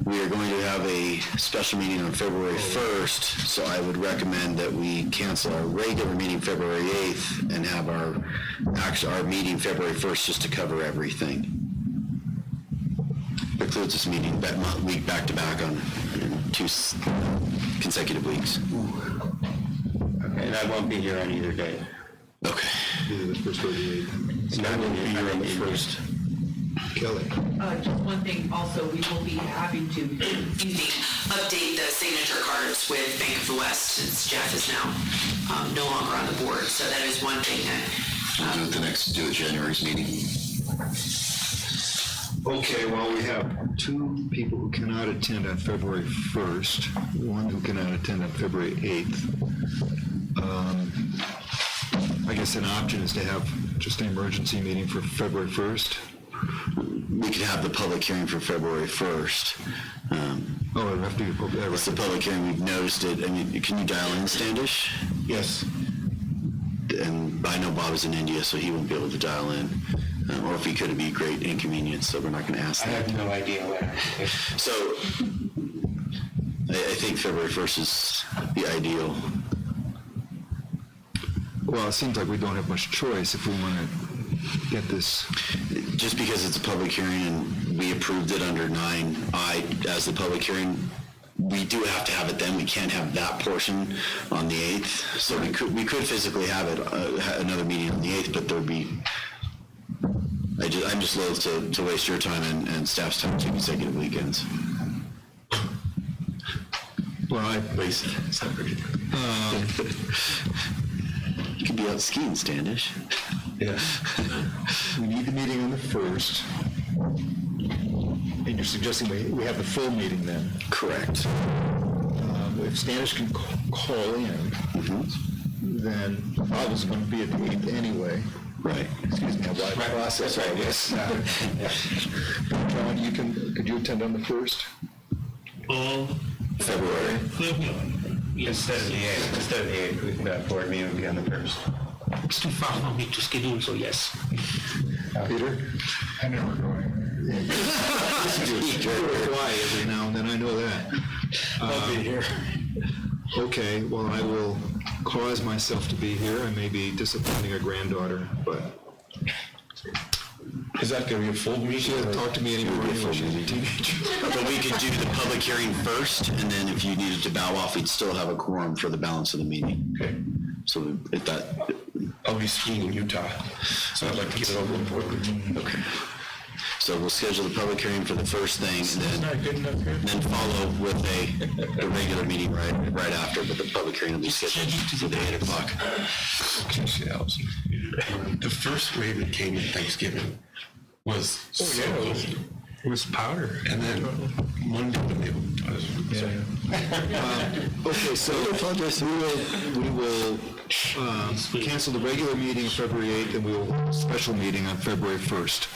C: we are going to have a special meeting on February 1st, so I would recommend that we cancel our regular meeting February 8th and have our meeting February 1st just to cover everything. Includes this meeting week back to back on 2 consecutive weeks.
F: Okay, and I won't be here on either day.
C: Okay.
E: Either the first or the 8th.
H: And I won't be here on the 1st.
E: Kelly.
P: Just one thing also, we will be having to update the signature cards with Bank of the West, since Jeff is now no longer on the board. So that is one thing that
C: Do it January's meeting.
E: Okay, well, we have 2 people who cannot attend on February 1st, 1 who cannot attend on February 8th. I guess an option is to have just an emergency meeting for February 1st.
C: We could have the public hearing for February 1st.
E: Oh, it'd have to be public.
C: It's the public hearing, we've noticed it. I mean, can you dial in, Standish?
H: Yes.
C: And I know Bob is in India, so he won't be able to dial in. Or if he could, it'd be a great inconvenience, so we're not going to ask
F: I
C: that.
F: have no idea what.
C: So, I think February 1st is the ideal.
E: Well, it seems like we don't have much choice if we want to get this.
C: Just because it's a public hearing and we approved it under 9I as the public hearing, we do have to have it then. We can't have that portion on the 8th. So we could physically have it, another meeting on the 8th, but there'd be, I'm just loath to waste your time and staff's time 2 consecutive weekends.
E: Well, I
C: wasted. You could be out skiing, Standish.
E: Yeah. We need the meeting on the 1st. And you're suggesting we have the full meeting then?
C: Correct.
E: If Standish can call in, then I was going to be at the 8th anyway.
C: Right.
E: Excuse me, why process all this? John, could you attend on the 1st?
C: February.
F: Instead of the 8th, that board meeting would be on the 1st.
G: It's too far for me to schedule, so yes.
E: Peter?
L: I'm never going.
E: You're quiet every now and then, I know that.
H: I'll be here.
E: Okay, well, I will cause myself to be here. I may be disappointing a granddaughter, but.
H: Is that going to be a full meeting?
E: She hasn't talked to me anymore anyway. She's a teenager.
C: But we could do the public hearing first, and then if you needed to bow off, we'd still have a quorum for the balance of the meeting.
H: Okay.
C: So if that...
H: I'll be skiing in Utah, so I'd like to get it over with.
C: Okay. So we'll schedule the public hearing for the first thing, and then follow with a regular meeting right after, but the public hearing will be scheduled for the 8 o'clock.
H: The first wave that came in Thanksgiving was
E: it was powder.
H: And then Monday when they
E: Okay, so we will cancel the regular meeting February 8th, and we will have a special meeting on February 1st.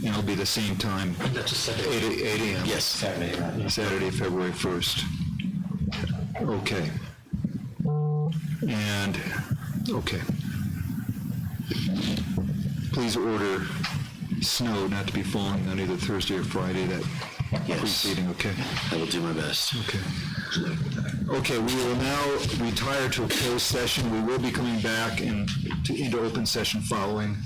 E: It'll be the same time.
G: That's a Saturday.
E: 8 a.m.
C: Yes.
E: Saturday, February 1st. Okay. And, okay. Please order snow not to be falling on either Thursday or Friday, that preceding, okay?
C: I will do my best.
E: Okay. Okay, we will now retire to a closed session. We will be coming back into open session following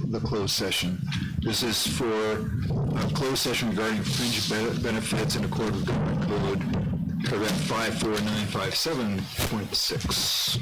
E: the closed session. This is for a closed session regarding fringe benefits in accordance with Government Code, paragraph 54957.6.